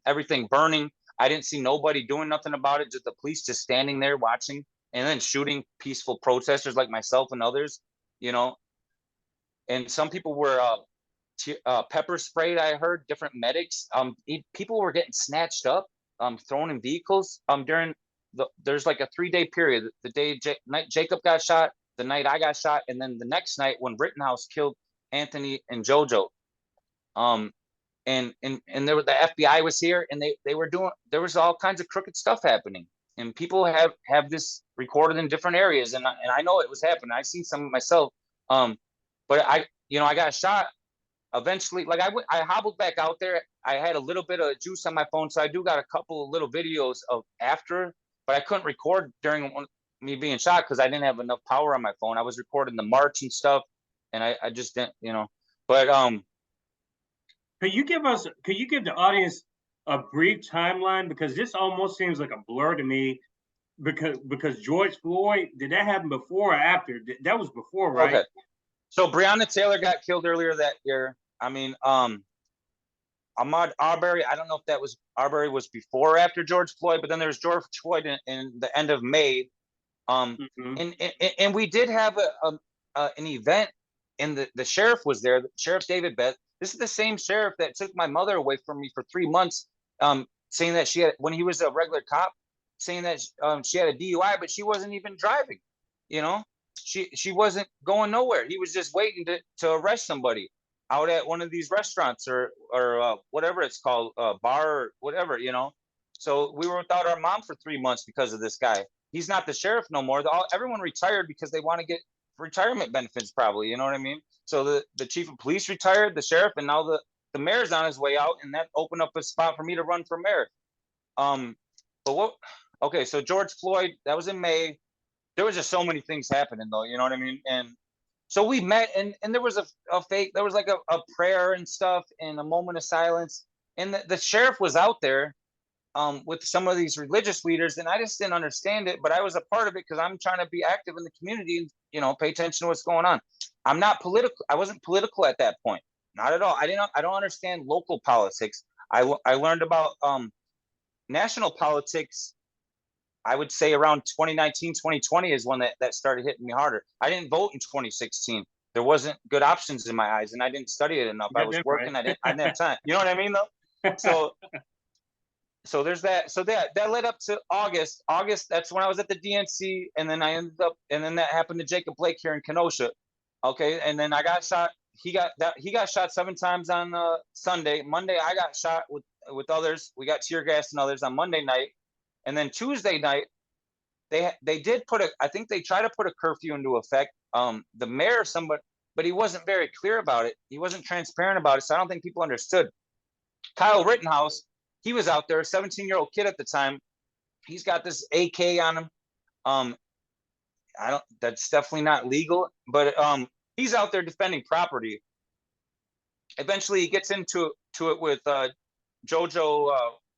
everything burning. I didn't see nobody doing nothing about it. Just the police just standing there watching, and then shooting peaceful protesters like myself and others. You know, and some people were pepper sprayed. I heard different medics. People were getting snatched up, thrown in vehicles. During there's like a 3-day period. The day night Jacob got shot, the night I got shot, and then the next night when Rittenhouse killed Anthony and JoJo. And there were, the FBI was here, and they were doing, there was all kinds of crooked stuff happening, and people have this recorded in different areas, and I know it was happening. I've seen some of myself. But I got shot eventually. Like I hobbled back out there. I had a little bit of juice on my phone, so I do got a couple of little videos of after, but I couldn't record during me being shot because I didn't have enough power on my phone. I was recording the march and stuff, and I just didn't, but Could you give the audience a brief timeline, because this almost seems like a blur to me, because George Floyd, did that happen before or after? That was before, right? okay. So Breonna Taylor got killed earlier that year. I mean, Ahmaud Arbery, I don't know if that was Arbery was before or after George Floyd, but then there's George Floyd in the end of May. Mm-hmm. And we did have an event, and the sheriff was there, Sheriff David Beth. This is the same sheriff that took my mother away from me for 3 months, saying that she had, when he was a regular cop, saying that she had a DUI, but she wasn't even driving. You know, she wasn't going nowhere. He was just waiting to arrest somebody out at one of these restaurants or whatever it's called, bar or whatever. So we were without our mom for 3 months because of this guy. He's not the sheriff no more. Everyone retired because they want to get retirement benefits, probably. You know what I mean? So the chief of police retired, the sheriff, and now the mayor's on his way out, and that opened up a spot for me to run for mayor. But what? Okay, so George Floyd, that was in May. There was just so many things happening, though. You know what I mean? And so we met, and there was a fake, there was like a prayer and stuff, and a moment of silence, and the sheriff was out there with some of these religious leaders, and I just didn't understand it, but I was a part of it because I'm trying to be active in the community and pay attention to what's going on. I'm not political. I wasn't political at that point, not at all. I don't understand local politics. I learned about national politics, I would say around 2019, 2020 is when that started hitting me harder. I didn't vote in 2016. There wasn't good options in my eyes, and I didn't study it enough. I was working. Right. I didn't have time. You know what I mean, though? So there's that. So that led up to August. That's when I was at the DNC, and then I ended up, and then that happened to Jacob Blake here in Kenosha. Okay, and then I got shot. He got shot 7 times on Sunday. Monday I got shot with others. We got tear gas and others on Monday night, and then Tuesday night they did I think they tried to put a curfew into effect. The mayor, but he wasn't very clear about it. He wasn't transparent about it, so I don't think people understood. Kyle Rittenhouse, he was out there, a 17-year-old kid at the time. He's got this AK on him. That's definitely not legal, but he's out there defending property. Eventually he gets into it with JoJo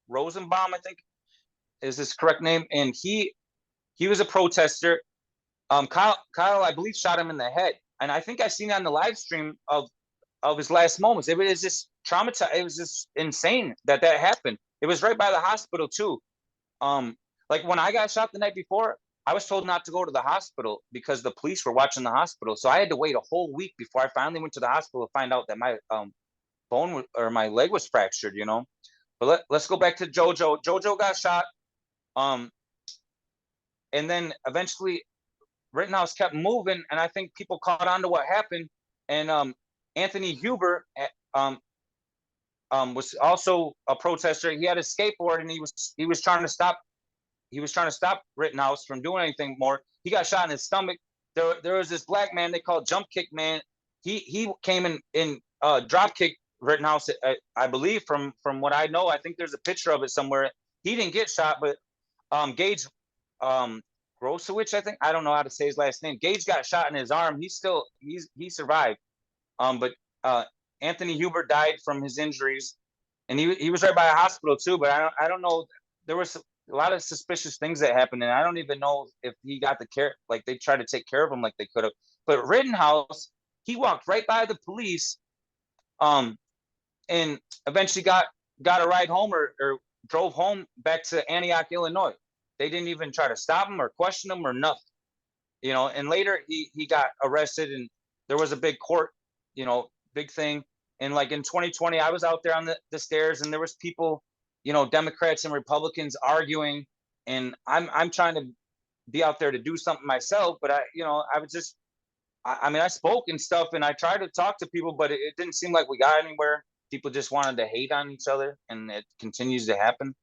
Rosenbaum, I think is his correct name. And he was a protester. Kyle, I believe, shot him in the head. And I think I seen on the live stream of his last moments. It was just traumatized. It was just insane that happened. It was right by the hospital too. Like when I got shot the night before, I was told not to go to the hospital because the police were watching the hospital. So I had to wait a whole week before I finally went to the hospital to find out that my bone or my leg was fractured. But let's go back to JoJo. JoJo got shot. Um, and then eventually Rittenhouse kept moving, and I think people caught on to what happened. And Anthony Huber was also a protester. He had a skateboard, and he was trying to stop Rittenhouse from doing anything more. He got shot in his stomach. There was this black man they called Jump Kick Man. He came in drop kick Rittenhouse, I believe, from what I know. I think there's a picture of it somewhere. He didn't get shot, but Gage Grosowicz, I think, I don't know how to say his last name. Gage got shot in his arm. He survived. But Anthony Huber died from his injuries, and he was right by a hospital too. But I don't know. There was a lot of suspicious things that happened, and I don't even know if he got the care. Like they tried to take care of him like they could have. But Rittenhouse, he walked right by the police, and eventually got a ride home or drove home back to Antioch, Illinois. They didn't even try to stop him or question him or nothing, And later he got arrested, and there was a big court, big thing. And like in 2020, I was out there on the stairs, and there was people, Democrats and Republicans arguing, and I'm trying to be out there to do something myself, but I was just, I mean, I spoke and stuff, and I tried to talk to people, but it didn't seem like we got anywhere. People just wanted to hate on each other, and it continues to happen.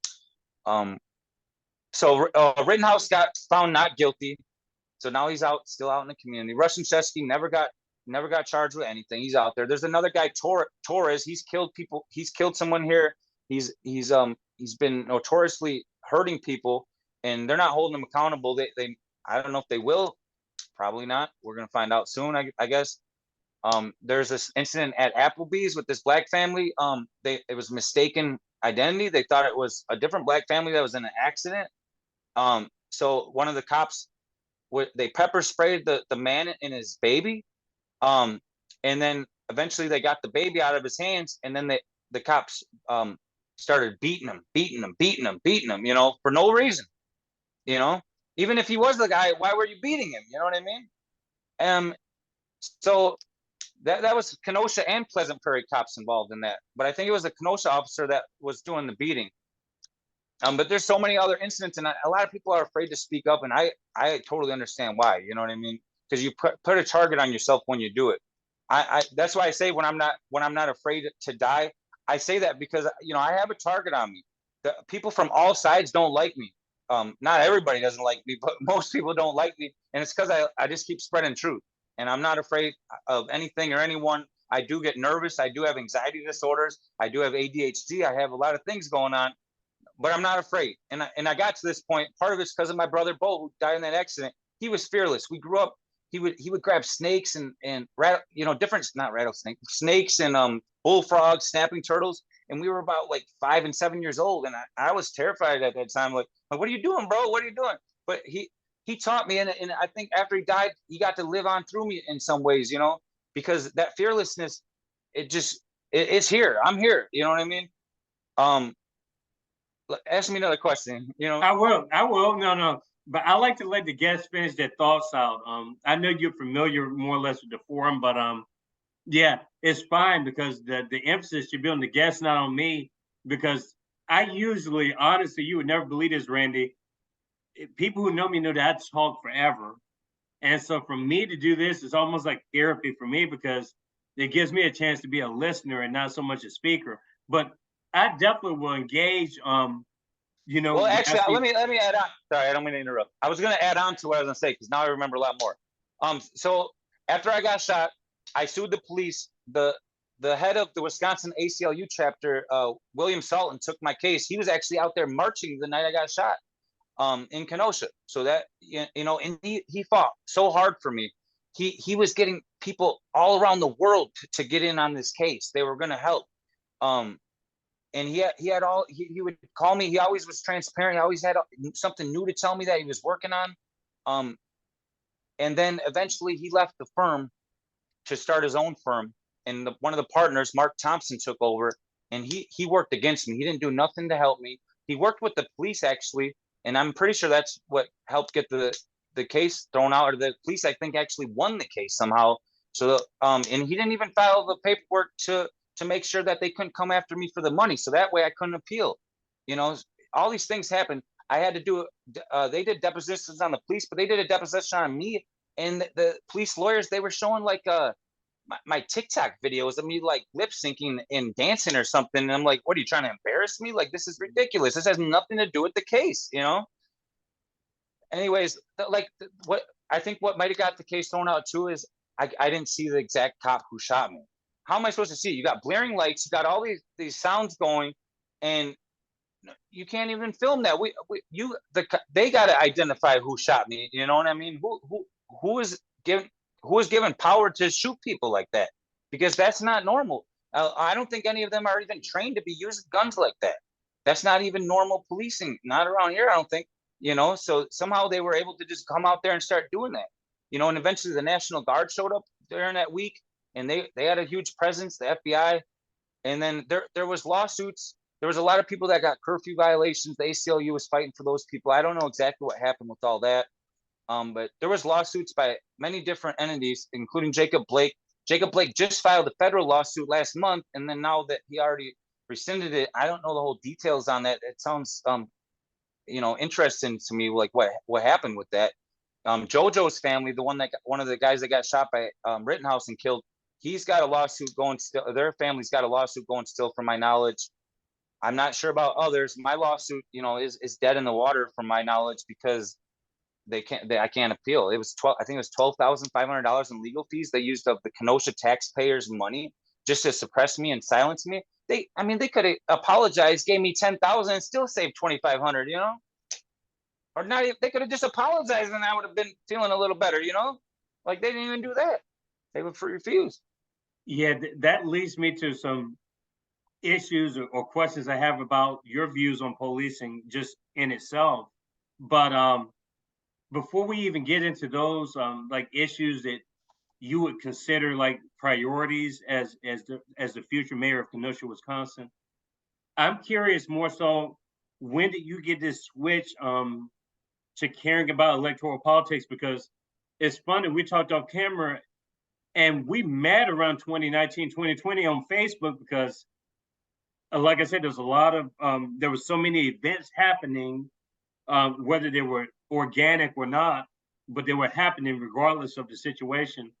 So Rittenhouse got found not guilty, so now he's still out in the community. Russian Chesky never got charged with anything. He's out there. There's another guy, Torres. He's killed people. He's killed someone here. He's been notoriously hurting people, and they're not holding him accountable. They I don't know if they will. Probably not. We're gonna find out soon, I guess. There's this incident at Applebee's with this black family. It was mistaken identity. They thought it was a different black family that was in an accident. So one of the cops, they pepper sprayed the man and his baby. And then eventually they got the baby out of his hands, and then the cops started beating him, for no reason. Even if he was the guy, why were you beating him? You know what I mean? So that was Kenosha and Pleasant Prairie cops involved in that, but I think it was the Kenosha officer that was doing the beating. But there's so many other incidents, and a lot of people are afraid to speak up, and I totally understand why. You know what I mean? Because you put a target on yourself when you do it. That's why I say when I'm not afraid to die, I say that because I have a target on me. The people from all sides don't like me. Not everybody doesn't like me, but most people don't like me, and it's because I just keep spreading truth, and I'm not afraid of anything or anyone. I do get nervous. I do have anxiety disorders. I do have ADHD. I have a lot of things going on, but I'm not afraid. And I got to this point. Part of it's because of my brother Bo, who died in that accident. He was fearless. We grew up. He would grab snakes and different, not rattlesnakes, snakes and bullfrogs, snapping turtles. And we were about like 5 and 7 years old, and I was terrified at that time. Like, what are you doing, bro? What are you doing? But he taught me, and I think after he died, he got to live on through me in some ways, because that fearlessness, it's here. I'm here. You know what I mean? Ask me another question. I will. No. But I like to let the guests finish their thoughts out. I know you're familiar more or less with the forum, but yeah, it's fine because the emphasis should be on the guests, not on me. Because I usually, honestly, you would never believe this, Randy. People who know me know that I talk forever, and so for me to do this is almost like therapy for me because it gives me a chance to be a listener and not so much a speaker. But I definitely will engage. Well, actually, let me add on. Sorry, I don't mean to interrupt. I was going to add on to what I was going to say because now I remember a lot more. So after I got shot, I sued the police. The head of the Wisconsin ACLU chapter, William Salton, took my case. He was actually out there marching the night I got shot, in Kenosha. So that and he fought so hard for me. He was getting people all around the world to get in on this case. They were going to help. And he would call me. He always was transparent. He always had something new to tell me that he was working on. And then eventually he left the firm to start his own firm. And one of the partners, Mark Thompson, took over, and he worked against me. He didn't do nothing to help me. He worked with the police actually, and I'm pretty sure that's what helped get the case thrown out. Or the police, I think, actually won the case somehow. So and he didn't even file the paperwork to to make sure that they couldn't come after me for the money. So that way I couldn't appeal. You know, all these things happened. I had to do, they did depositions on the police, but they did a deposition on me. And the police lawyers, they were showing like my TikTok videos of me like lip syncing and dancing or something. And I'm like, what are you trying to embarrass me? Like, this is ridiculous. This has nothing to do with the case, you know? Anyways, what I think what might have got the case thrown out too is I didn't see the exact cop who shot me. How am I supposed to see? You got blaring lights, you got all these sounds going, and you can't even film that. They got to identify who shot me. You know what I mean? Who is given power to shoot people like that? Because that's not normal. I don't think any of them are even trained to be using guns like that. That's not even normal policing. Not around here, I don't think. You know, so somehow they were able to just come out there and start doing that. You know, and eventually the National Guard showed up during that week, and they had a huge presence, the FBI, and then there was lawsuits. There was a lot of people that got curfew violations. The ACLU was fighting for those people. I don't know exactly what happened with all that. But there was lawsuits by many different entities, including Jacob Blake. Jacob Blake just filed a federal lawsuit last month, and then now that he already rescinded it, I don't know the whole details on that. It sounds you know, interesting to me, like what happened with that. JoJo's family, one of the guys that got shot by Rittenhouse and killed, he's got a lawsuit going still. Their family's got a lawsuit going still, from my knowledge. I'm not sure about others. My lawsuit, you know, is dead in the water from my knowledge, because I can't appeal. It was I think it was $12,500 in legal fees. They used of the Kenosha taxpayers' money just to suppress me and silence me. They could have apologized, gave me 10,000 and still saved 2,500, you know? Or not even, they could have just apologized and I would have been feeling a little better, you know? Like, they didn't even do that. They would refuse. Yeah, that leads me to some issues or questions I have about your views on policing just in itself. But before we even get into those like issues that you would consider like priorities as the future mayor of Kenosha, Wisconsin, I'm curious more so, when did you get this switch to caring about electoral politics? Because it's funny, we talked off camera and we met around 2019, 2020 on Facebook, because like I said, there's a lot of there was so many events happening, whether they were organic or not, but they were happening regardless of the situation.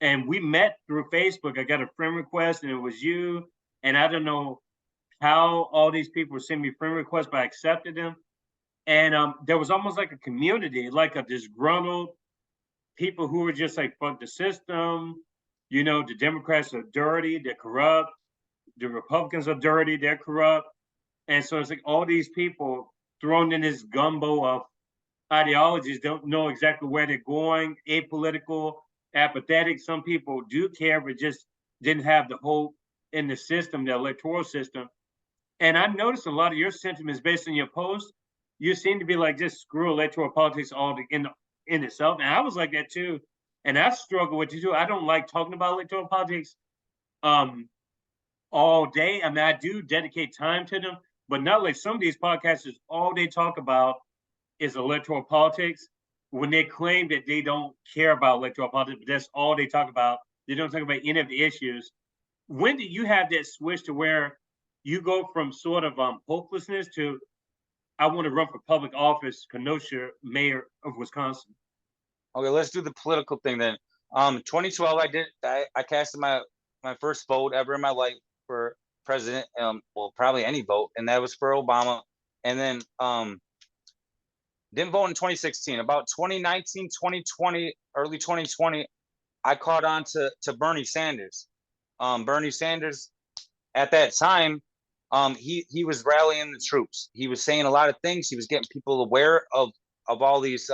And we met through Facebook. I got a friend request, and it was you. And I don't know how all these people were sending me friend requests, but I accepted them. And there was almost like a community, like a disgruntled people who were just like, fuck the system. You know, the Democrats are dirty, they're corrupt. The Republicans are dirty, they're corrupt. And so it's like all these people thrown in this gumbo of ideologies, don't know exactly where they're going, apolitical, apathetic. Some people do care, but just didn't have the hope in the system, the electoral system. And I noticed a lot of your sentiments based on your post. You seem to be like, just screw electoral politics all in itself. And I was like that too. And I struggle with it too. I don't like talking about electoral politics all day. I mean, I do dedicate time to them, but not like some of these podcasters, all they talk about is electoral politics, when they claim that they don't care about electoral politics, but that's all they talk about. They don't talk about any of the issues. When did you have that switch to where you go from sort of hopelessness to, I want to run for public office, Kenosha mayor of Wisconsin? Okay, let's do the political thing then. 2012, I casted my first vote ever in my life for president. Well, probably any vote, and that was for Obama. And then didn't vote in 2016. About 2019, 2020, early 2020, I caught on to Bernie Sanders. Bernie Sanders, at that time, he was rallying the troops. He was saying a lot of things. He was getting people aware of all these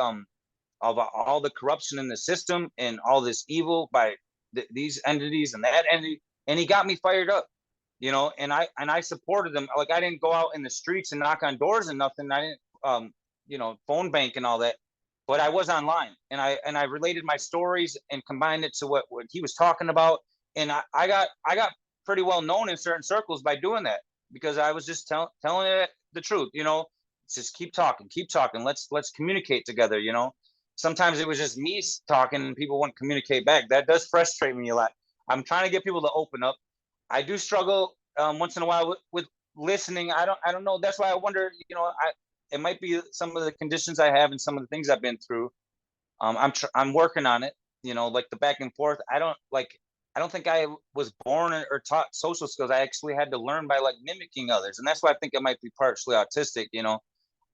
of all the corruption in the system and all this evil by these entities and that entity, and he got me fired up, you know. And I supported them. Like, I didn't go out in the streets and knock on doors and nothing. I didn't you know, phone bank and all that, but I was online, and I related my stories and combined it to what he was talking about, and I got pretty well known in certain circles by doing that, because I was just telling it the truth, you know. Just keep talking, let's communicate together, you know. Sometimes it was just me talking and people wouldn't communicate back. That does frustrate me a lot. I'm trying to get people to open up. I do struggle once in a while with listening. I don't know. That's why I wonder. It might be some of the conditions I have and some of the things I've been through. I'm working on it. Like the back and forth. I don't think I was born or taught social skills. I actually had to learn by like mimicking others, and that's why I think I might be partially autistic.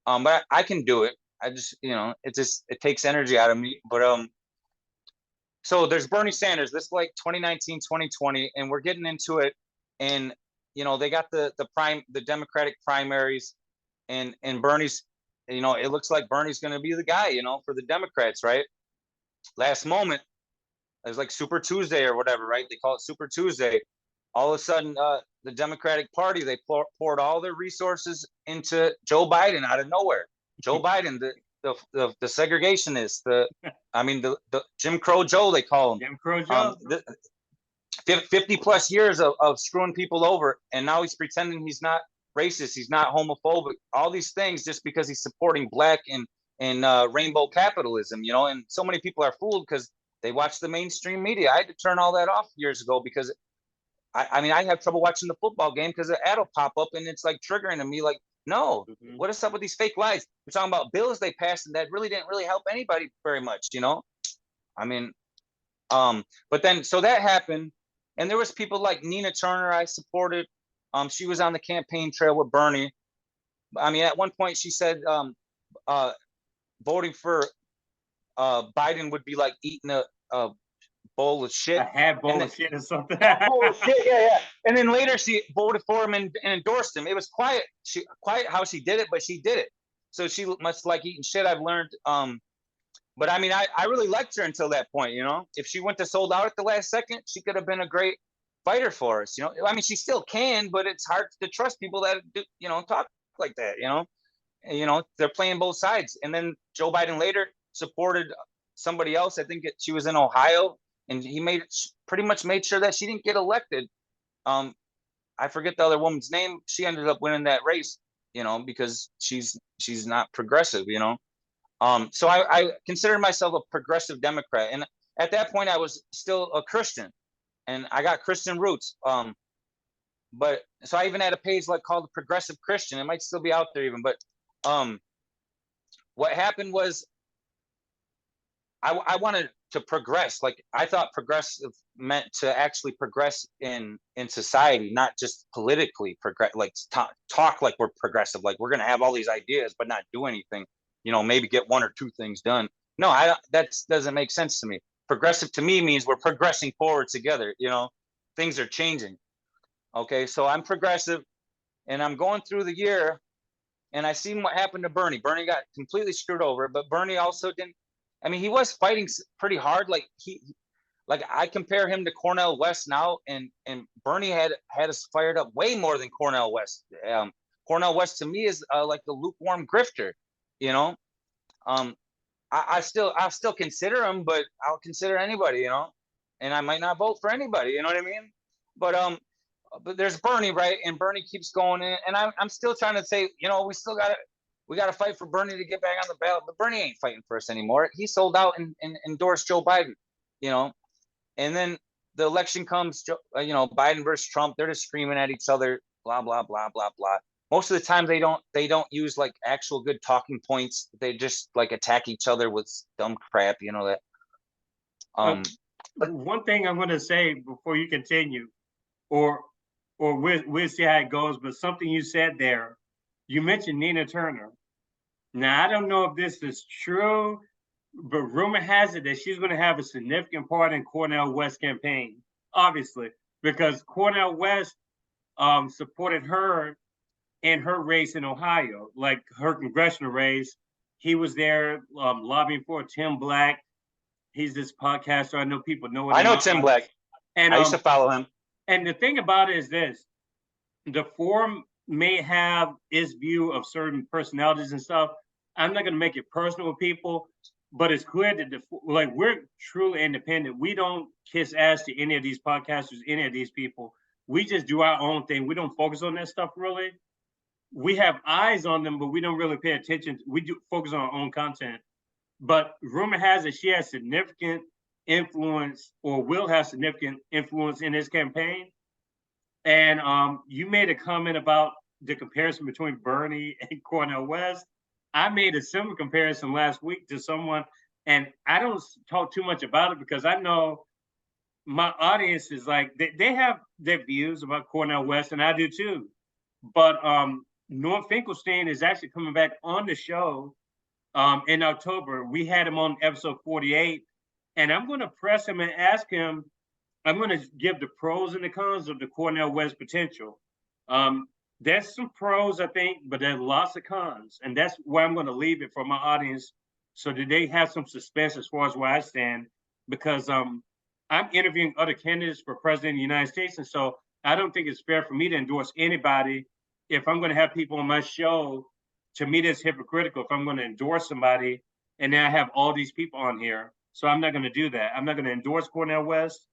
But I can do it. I just, it takes energy out of me. But so there's Bernie Sanders. This is like 2019, 2020, and we're getting into it. And they got the Democratic primaries, and Bernie's, it looks like Bernie's going to be the guy, for the Democrats, right? Last moment, it was like Super Tuesday or whatever, right? They call it Super Tuesday. All of a sudden, the Democratic Party, they poured all their resources into Joe Biden out of nowhere. Joe Biden, the segregationist, the Jim Crow Joe, they call him. Jim Crow Joe. 50 plus years of screwing people over, and now he's pretending he's not racist, he's not homophobic, all these things just because he's supporting black and rainbow capitalism, and so many people are fooled because they watch the mainstream media. I had to turn all that off years ago because I have trouble watching the football game because an ad will pop up and it's like triggering to me, like, no, what is up with these fake lies? We're talking about bills they passed and that really didn't really help anybody very much, I mean, but then so that happened, and there was people like Nina Turner I supported. She was on the campaign trail with Bernie. I mean, at one point she said voting for Biden would be like eating a bowl of shit. A half bowl of shit or something. Bowl of shit, yeah. And then later she voted for him and endorsed him. It was quiet how she did it, but she did it. So she must like eating shit, I've learned. But I mean, I really liked her until that point, If she went to sold out at the last second, she could have been a great fighter for us, I mean, she still can, but it's hard to trust people that do, talk like that, they're playing both sides. And then Joe Biden later supported somebody else. I think she was in Ohio, and he pretty much made sure that she didn't get elected. I forget the other woman's name. She ended up winning that race, because she's not progressive, So I consider myself a progressive Democrat. And at that point, I was still a Christian, and I got Christian roots. But so I even had a page like called the Progressive Christian. It might still be out there even. But what happened was I wanted to progress. Like, I thought progressive meant to actually progress in society, not just politically progress, like talk like we're progressive, like we're going to have all these ideas, but not do anything, maybe get one or two things done. No, that doesn't make sense to me. Progressive to me means we're progressing forward together. Things are changing. Okay. So I'm progressive, and I'm going through the year, and I seen what happened to Bernie. Bernie got completely screwed over, but Bernie also didn't. I mean, he was fighting pretty hard. Like I compare him to Cornel West now, and Bernie had us fired up way more than Cornel West. Cornel West to me is like the lukewarm grifter. I still consider him, but I'll consider anybody. And I might not vote for anybody. You know what I mean? But there's Bernie, right? And Bernie keeps going in, and I'm still trying to say, we got to fight for Bernie to get back on the ballot. But Bernie ain't fighting for us anymore. He sold out and endorsed Joe Biden, And then the election comes, Biden versus Trump. They're just screaming at each other, blah, blah, blah, blah, blah. Most of the time they don't use like actual good talking points. They just like attack each other with dumb crap, that. But one thing I'm going to say before you continue, or we'll see how it goes, but something you said there, you mentioned Nina Turner. Now, I don't know if this is true, but rumor has it that she's going to have a significant part in Cornel West's campaign, obviously, because Cornel West supported her in her race in Ohio, like her congressional race. He was there lobbying for Tim Black. He's this podcaster. I know people know him. I know Tim Black. And I used to follow him. And the thing about it is this: the forum may have its view of certain personalities and stuff. I'm not going to make it personal with people, but it's clear that we're truly independent. We don't kiss ass to any of these podcasters, any of these people. We just do our own thing. We don't focus on that stuff really. We have eyes on them, but we don't really pay attention. We do focus on our own content. But rumor has it she has significant influence, or will have significant influence in his campaign. And you made a comment about the comparison between Bernie and Cornel West. I made a similar comparison last week to someone, and I don't talk too much about it because I know my audience is like they have their views about Cornel West, and I do too. But Norm Finkelstein is actually coming back on the show in October. We had him on episode 48, and I'm going to press him and ask him. I'm going to give the pros and the cons of the Cornel West potential. There's some pros, I think, but there's lots of cons, and that's where I'm going to leave it for my audience, so that they have some suspense as far as where I stand. Because I'm interviewing other candidates for president of the United States, and so I don't think it's fair for me to endorse anybody if I'm going to have people on my show. To me, that's hypocritical if I'm going to endorse somebody and then I have all these people on here. So I'm not going to do that. I'm not going to endorse Cornel West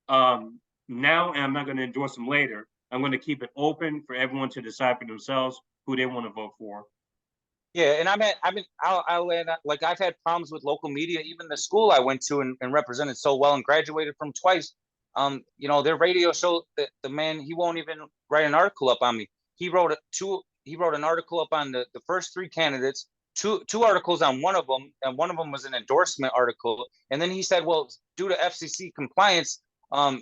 now, and I'm not going to endorse them later. I'm going to keep it open for everyone to decide for themselves who they want to vote for. Yeah, and I'll add, like, I've had problems with local media, even the school I went to and represented so well and graduated from twice. You know, their radio show, the man, he won't even write an article up on me. He wrote an article up on the first three candidates, two articles on one of them, and one of them was an endorsement article. And then he said, well, due to FCC compliance,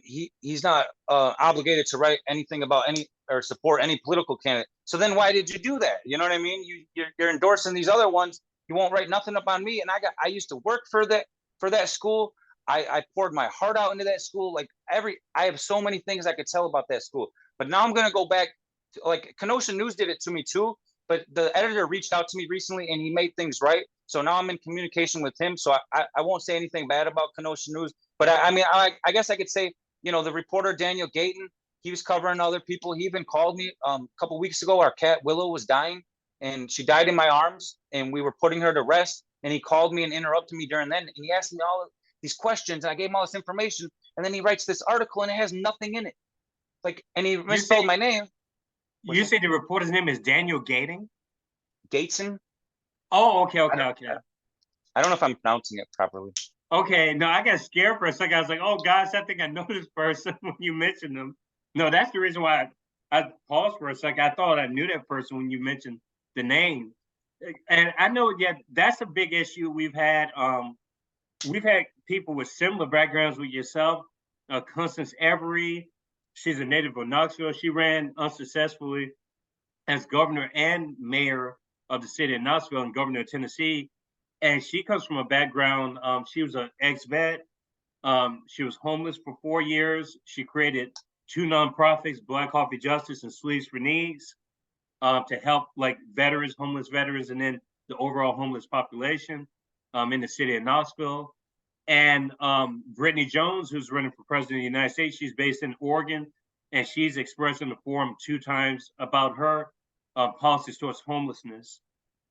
he's not obligated to write anything about any or support any political candidate. So then why did you do that? You know what I mean? You're endorsing these other ones. You won't write nothing up on me. And I used to work for that school. I poured my heart out into that school. Like I have so many things I could tell about that school. But now I'm gonna go back to, like, Kenosha News did it to me too. But the editor reached out to me recently and he made things right. So now I'm in communication with him. So I won't say anything bad about Kenosha News. But I mean, I guess I could say, you know, the reporter Daniel Gayton, he was covering other people. He even called me a couple weeks ago. Our cat Willow was dying, and she died in my arms, and we were putting her to rest. And he called me and interrupted me during then, and he asked me all of these questions, and I gave him all this information. And then he writes this article, and it has nothing in it. Like, and he misspelled my name. You say the reporter's name is Daniel Gating? Gateson. Oh, okay. I don't know if I'm pronouncing it properly. Okay, no, I got scared for a second. I was like, oh gosh, I think I know this person when you mentioned them. No, that's the reason why I paused for a second. I thought I knew that person when you mentioned the name. And I know, yeah, that's a big issue we've had. We've had people with similar backgrounds with yourself. Constance Every, she's a native of Knoxville. She ran unsuccessfully as governor and mayor of the city of Knoxville and governor of Tennessee. And she comes from a background, she was an ex-vet. She was homeless for 4 years. She created two nonprofits, Black Coffee Justice and Sleeves for Needs, to help like veterans, homeless veterans, and then the overall homeless population in the city of Knoxville. And Brittany Jones, who's running for president of the United States, she's based in Oregon, and she's expressed in the forum 2 times about her policies towards homelessness.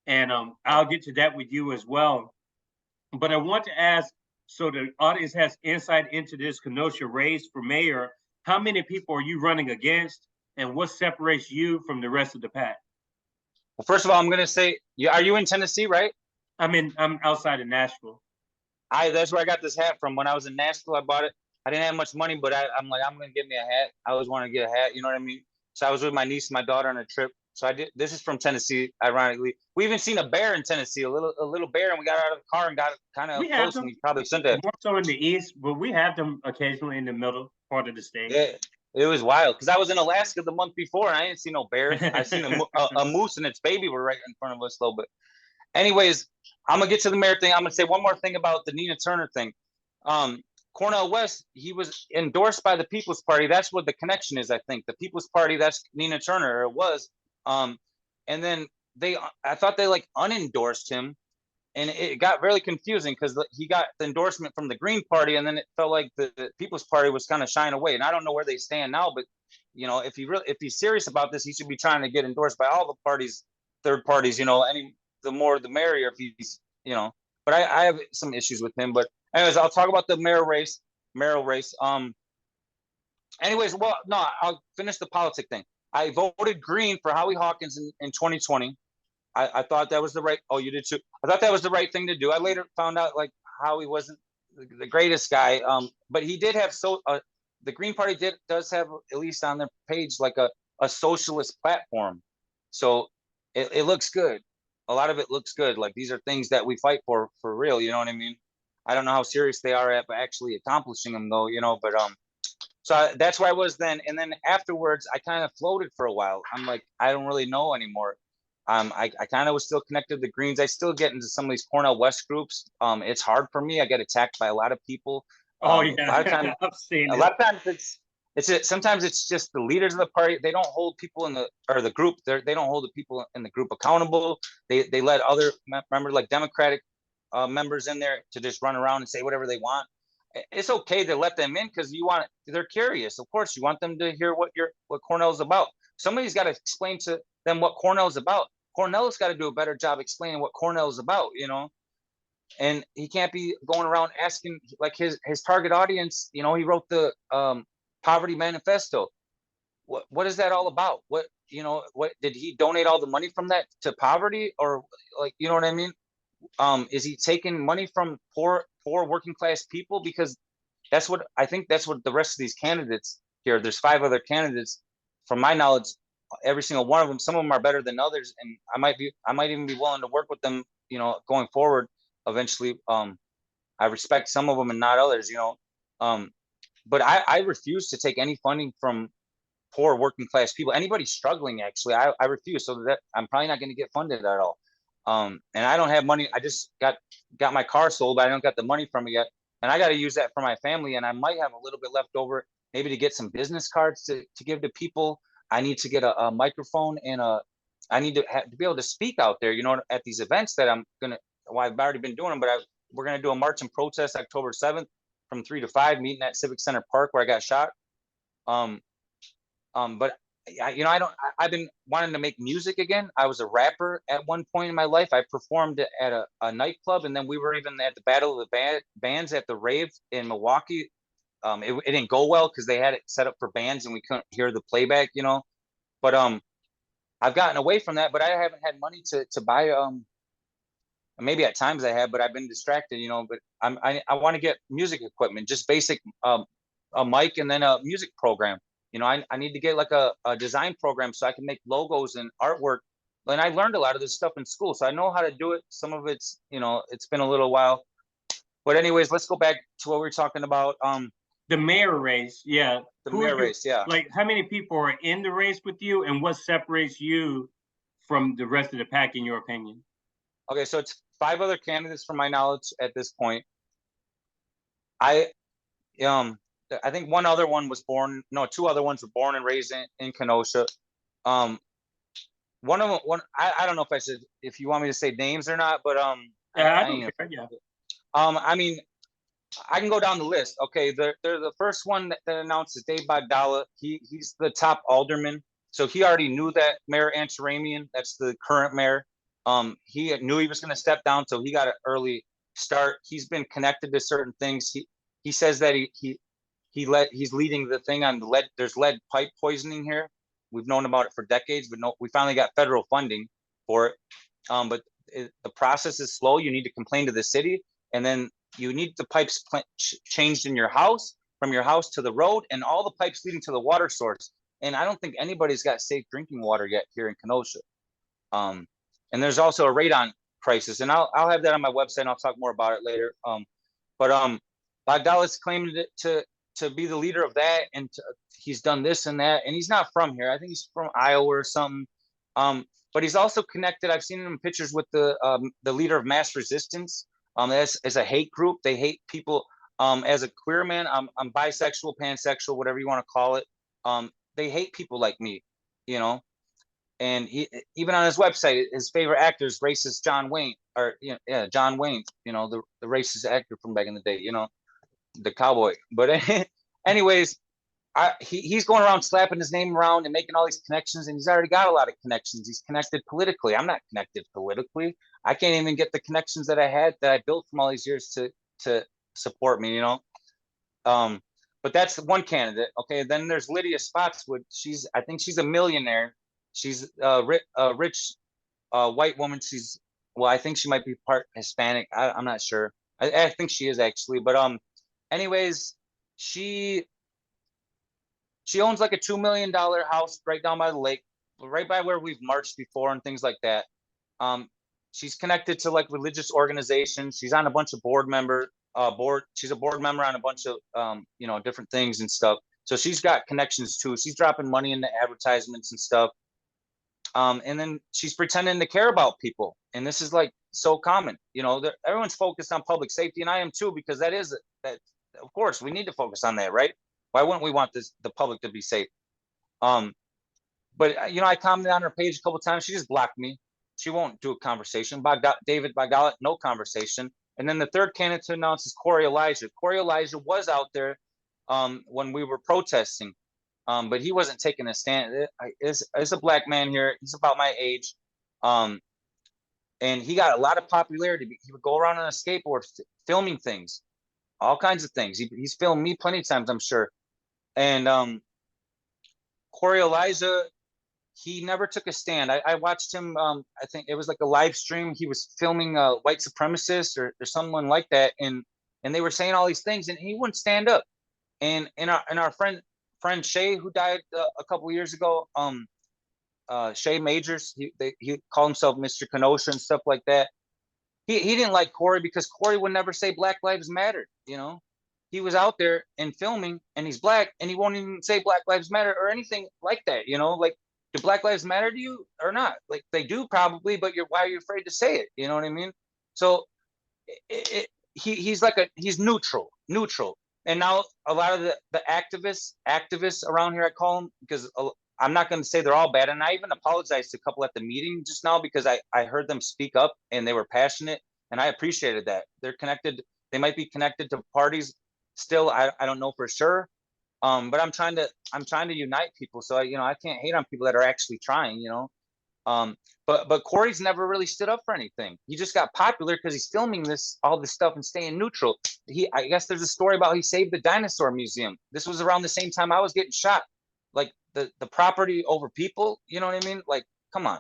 And I'll get to that with you as well. But I want to ask, so the audience has insight into this Kenosha race for mayor, how many people are you running against, and what separates you from the rest of the pack? Well, first of all, I'm going to say, are you in Tennessee, right? I'm outside of Nashville. That's where I got this hat from. When I was in Nashville, I bought it. I didn't have much money, but I'm like, I'm going to get me a hat. I always want to get a hat. You know what I mean? So I was with my niece and my daughter on a trip. So I did. This is from Tennessee, ironically. We even seen a bear in Tennessee, a little bear, and we got out of the car and got kind of close. And we probably shouldn't have. More so in the east, but we have them occasionally in the middle part of the state. Yeah, it was wild because I was in Alaska the month before and I didn't see no bears. I seen a moose and its baby were right in front of us, though. But anyways, I'm gonna get to the mayor thing. I'm gonna say one more thing about the Nina Turner thing. Cornel West, he was endorsed by the People's Party. That's what the connection is, I think. The People's Party, that's Nina Turner, or it was. And then I thought they like unendorsed him, and it got really confusing because he got the endorsement from the Green Party, and then it felt like the People's Party was kind of shying away. And I don't know where they stand now, but you know, if he's serious about this, he should be trying to get endorsed by all the parties, third parties. You know, the more the merrier. If he's, you know, but I have some issues with him. But anyways, I'll talk about the mayoral race. Anyways, well, no, I'll finish the politic thing. I voted Green for Howie Hawkins in 2020. I thought that was the right. Oh, you did too. I thought that was the right thing to do. I later found out like Howie wasn't the greatest guy, but he did have the Green Party does have, at least on their page, like a socialist platform. So it looks good. A lot of it looks good. Like these are things that we fight for real. You know what I mean? I don't know how serious they are at actually accomplishing them though, you know, but so that's where I was then. And then afterwards, I kind of floated for a while. I'm like, I don't really know anymore. I kind of was still connected to the Greens. I still get into some of these Cornell West groups. It's hard for me. I get attacked by a lot of people. Oh A lot of yeah, times, I've seen a it. lot of times sometimes it's just the leaders of the party. They don't hold people in the group. They don't hold the people in the group accountable. They let other members, like Democratic members, in there to just run around and say whatever they want. It's okay to let them in because they're curious. Of course, you want them to hear what Cornell's about. Somebody's got to explain to them what Cornell's about. Cornell's got to do a better job explaining what Cornell's about, you know. And he can't be going around asking, like, his target audience. You know, he wrote the poverty manifesto. What is that all about? What, you know, what did he donate all the money from that to poverty, or, like, you know what I mean? Is he taking money from poor working class people? Because that's what I think, that's what the rest of these candidates here, there's 5 other candidates, from my knowledge, every single one of them, some of them are better than others, and I might even be willing to work with them, you know, going forward eventually. I respect some of them and not others, you know. But I refuse to take any funding from poor working class people. Anybody struggling, actually, I refuse. So that I'm probably not going to get funded at all. And I don't have money. I just got my car sold, but I don't got the money from it yet. And I got to use that for my family. And I might have a little bit left over, maybe to get some business cards to give to people. I need to get a microphone and I need to be able to speak out there, you know, at these events that well, I've already been doing them, but we're going to do a march and protest October 7th from 3 to 5, meeting at Civic Center Park where I got shot. Um, but you know, I've been wanting to make music again. I was a rapper at one point in my life. I performed at a nightclub, and then we were even at the Battle of the Bands at the rave in Milwaukee. It didn't go well because they had it set up for bands and we couldn't hear the playback, you know. But I've gotten away from that, but I haven't had money to buy maybe at times I have, but I've been distracted, you know. But I want to get music equipment, just basic a mic and then a music program. You know, I need to get like a design program so I can make logos and artwork. And I learned a lot of this stuff in school, so I know how to do it. Some of it's, you know, it's been a little while. But anyways, let's go back to what we were talking about. The mayor race, yeah. The Who are mayor you, race, yeah. like, how many people are in the race with you, and what separates you from the rest of the pack, in your opinion? Okay, so it's 5 other candidates from my knowledge at this point. I um I think one other one was born. No, 2 other ones were born and raised in Kenosha. Um, I don't know if I should, if you want me to say names or not, but Yeah, I I don't ain't. care. Yeah. I mean, I can go down the list. Okay, they're the first one that announced is Dave Bogdala. He's the top alderman, so he already knew that Mayor Antaramian, that's the current mayor. He knew he was going to step down, so he got an early start. He's been connected to certain things. He says that he's leading the thing on the lead. There's lead pipe poisoning here. We've known about it for decades, but we finally got federal funding for it. But the process is slow. You need to complain to the city, and then you need the pipes changed in your house, from your house to the road, and all the pipes leading to the water source. And I don't think anybody's got safe drinking water yet here in Kenosha. And there's also a radon crisis, and I'll have that on my website, and I'll talk more about it later. But Bogdala's claiming to be the leader of that, and he's done this and that, and he's not from here. I think he's from Iowa or something. But he's also connected. I've seen him in pictures with the leader of Mass Resistance. As a hate group, they hate people. As a queer man, I'm bisexual, pansexual, whatever you want to call it. They hate people like me, you know. And even on his website, his favorite actor is racist John Wayne, or yeah, John Wayne, you know, the racist actor from back in the day, you know, the cowboy. But anyways, he's going around slapping his name around and making all these connections, and he's already got a lot of connections. He's connected politically. I'm not connected politically. I can't even get the connections that I built from all these years to support me, you know. But that's one candidate. Okay, then there's Lydia Spotswood. I think she's a millionaire. She's a rich white woman. Well, I think she might be part Hispanic. I'm not sure. I think she is actually. But anyways, she She owns like a $2 million house right down by the lake, right by where we've marched before and things like that. She's connected to like religious organizations. She's on a bunch of board. She's a board member on a bunch of different things and stuff. So she's got connections too. She's dropping money into advertisements and stuff. And then she's pretending to care about people. And this is like so common, everyone's focused on public safety, and I am too, because that of course we need to focus on that, right? Why wouldn't we want the public to be safe? But I commented on her page a couple of times. She just blocked me. She won't do a conversation. David Bagala, no conversation. And then the third candidate to announce is Corey Elijah. Corey Elijah was out there when we were protesting, but he wasn't taking a stand. It's a black man here. He's about my age. And he got a lot of popularity. He would go around on a skateboard filming things, all kinds of things. He's filmed me plenty of times, I'm sure. And Corey Elijah, he never took a stand. I watched him. I think it was like a live stream. He was filming white supremacists or someone like that, and they were saying all these things, and he wouldn't stand up. And our friend Shay, who died a couple of years ago, Shay Majors, he called himself Mr. Kenosha and stuff like that. He didn't like Corey because Corey would never say Black Lives Matter. He was out there and filming, and he's black, and he won't even say Black Lives Matter or anything like that. Like, do Black Lives Matter to you or not? Like, they do probably, but why are you afraid to say it? You know what I mean? So he's neutral. And now a lot of the activists around here, I call them, because I'm not going to say they're all bad. And I even apologized to a couple at the meeting just now, because I heard them speak up and they were passionate, and I appreciated that. They're connected. They might be connected to parties still. I don't know for sure. But I'm trying to unite people. So I can't hate on people that are actually trying, but Corey's never really stood up for anything. He just got popular because he's filming all this stuff and staying neutral. I guess there's a story about he saved the dinosaur museum. This was around the same time I was getting shot. Like, the property over people, you know what I mean? Like, come on.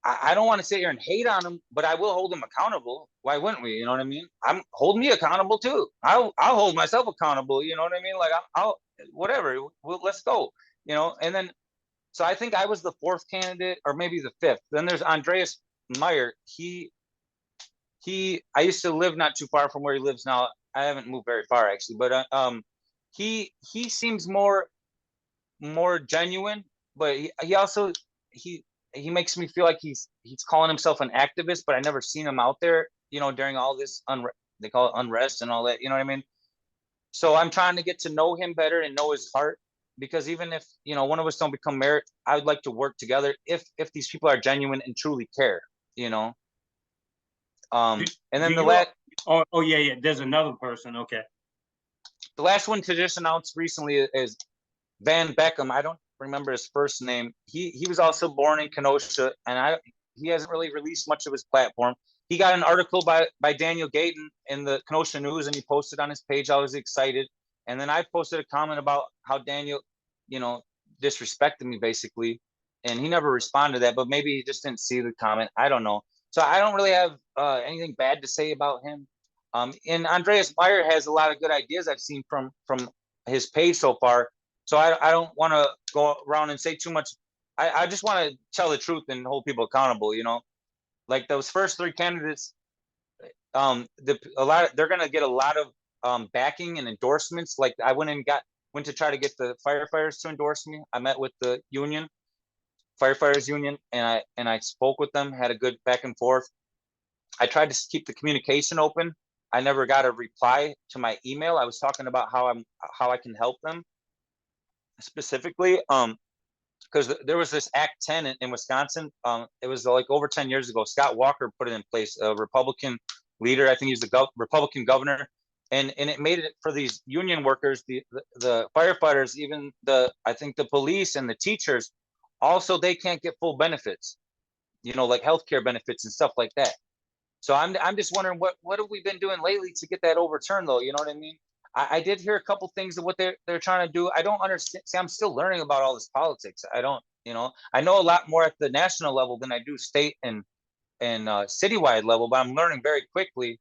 I don't want to sit here and hate on him, but I will hold him accountable. Why wouldn't we? You know what I mean? Hold me accountable too. I'll hold myself accountable. You know what I mean? Like, I'll whatever. Let's go. And then, so I think I was the fourth candidate, or maybe the fifth. Then there's Andreas Meyer. I used to live not too far from where he lives now. I haven't moved very far actually, but he seems more genuine, but he also he makes me feel like he's calling himself an activist, but I never seen him out there, during all this they call it unrest and all that, you know what I mean? So I'm trying to get to know him better and know his heart, because even if, one of us don't become mayor, I would like to work together if these people are genuine and truly care, And then yeah, there's another person. Okay. The last one to just announce recently is Van Beckham. I don't remember his first name. He was also born in Kenosha, and he hasn't really released much of his platform. He got an article by Daniel Gayton in the Kenosha News, and he posted on his page. I was excited. And then I posted a comment about how Daniel, disrespected me basically. And he never responded to that, but maybe he just didn't see the comment. I don't know. So I don't really have anything bad to say about him. And Andreas Meyer has a lot of good ideas I've seen from his page so far. So I don't want to go around and say too much. I just want to tell the truth and hold people accountable, Like those first three candidates, they're gonna get a lot of backing and endorsements. Like, I went to try to get the firefighters to endorse me. I met with the union, firefighters union, and I spoke with them, had a good back and forth. I tried to keep the communication open. I never got a reply to my email. I was talking about how I can help them specifically, because there was this Act 10 in Wisconsin. It was like over 10 years ago. Scott Walker put it in place, a Republican leader. I think he's the Republican governor, and it made it for these union workers, the firefighters, even I think the police and the teachers. Also, they can't get full benefits, like healthcare benefits and stuff like that. So I'm just wondering what have we been doing lately to get that overturned, though? You know what I mean? I did hear a couple things of what they're trying to do. I don't understand. See, I'm still learning about all this politics. I don't, I know a lot more at the national level than I do state and citywide level, but I'm learning very quickly.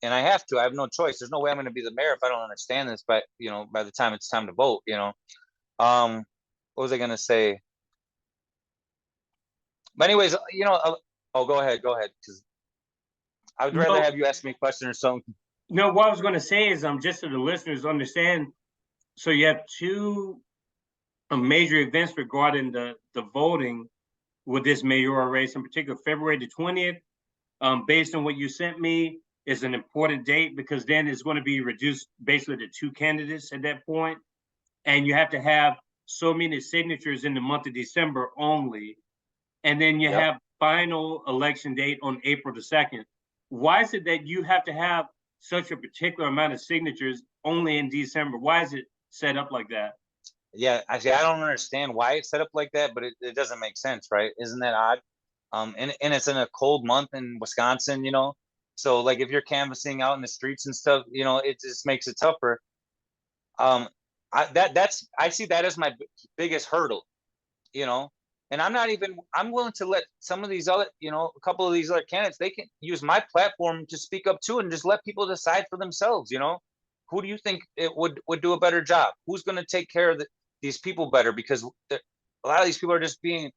and I have to. I have no choice. There's no way I'm going to be the mayor if I don't understand this. But by the time it's time to vote, what was I going to say? But anyways, oh, go ahead, because I would rather No, have you ask me a question or something. no. What I was going to say is, just so the listeners understand. So you have two major events regarding the voting with this mayoral race, in particular, February the 20th. Based on what you sent me, is an important date because then it's going to be reduced basically to two candidates at that point, and you have to have so many signatures in the month of December only, and then you Yep. have final election date on April the 2nd. Why is it that you have to have such a particular amount of signatures only in December? Why is it set up like that? Yeah, actually, I don't understand why it's set up like that, but it doesn't make sense, right? Isn't that odd? And it's in a cold month in Wisconsin, so like if you're canvassing out in the streets and stuff, it just makes it tougher. I see that as my biggest hurdle, you know. And I'm willing to let some of these other, a couple of these other candidates, they can use my platform to speak up too and just let people decide for themselves, Who do you think it would do a better job? Who's going to take care of these people better? Because a lot of these people are just being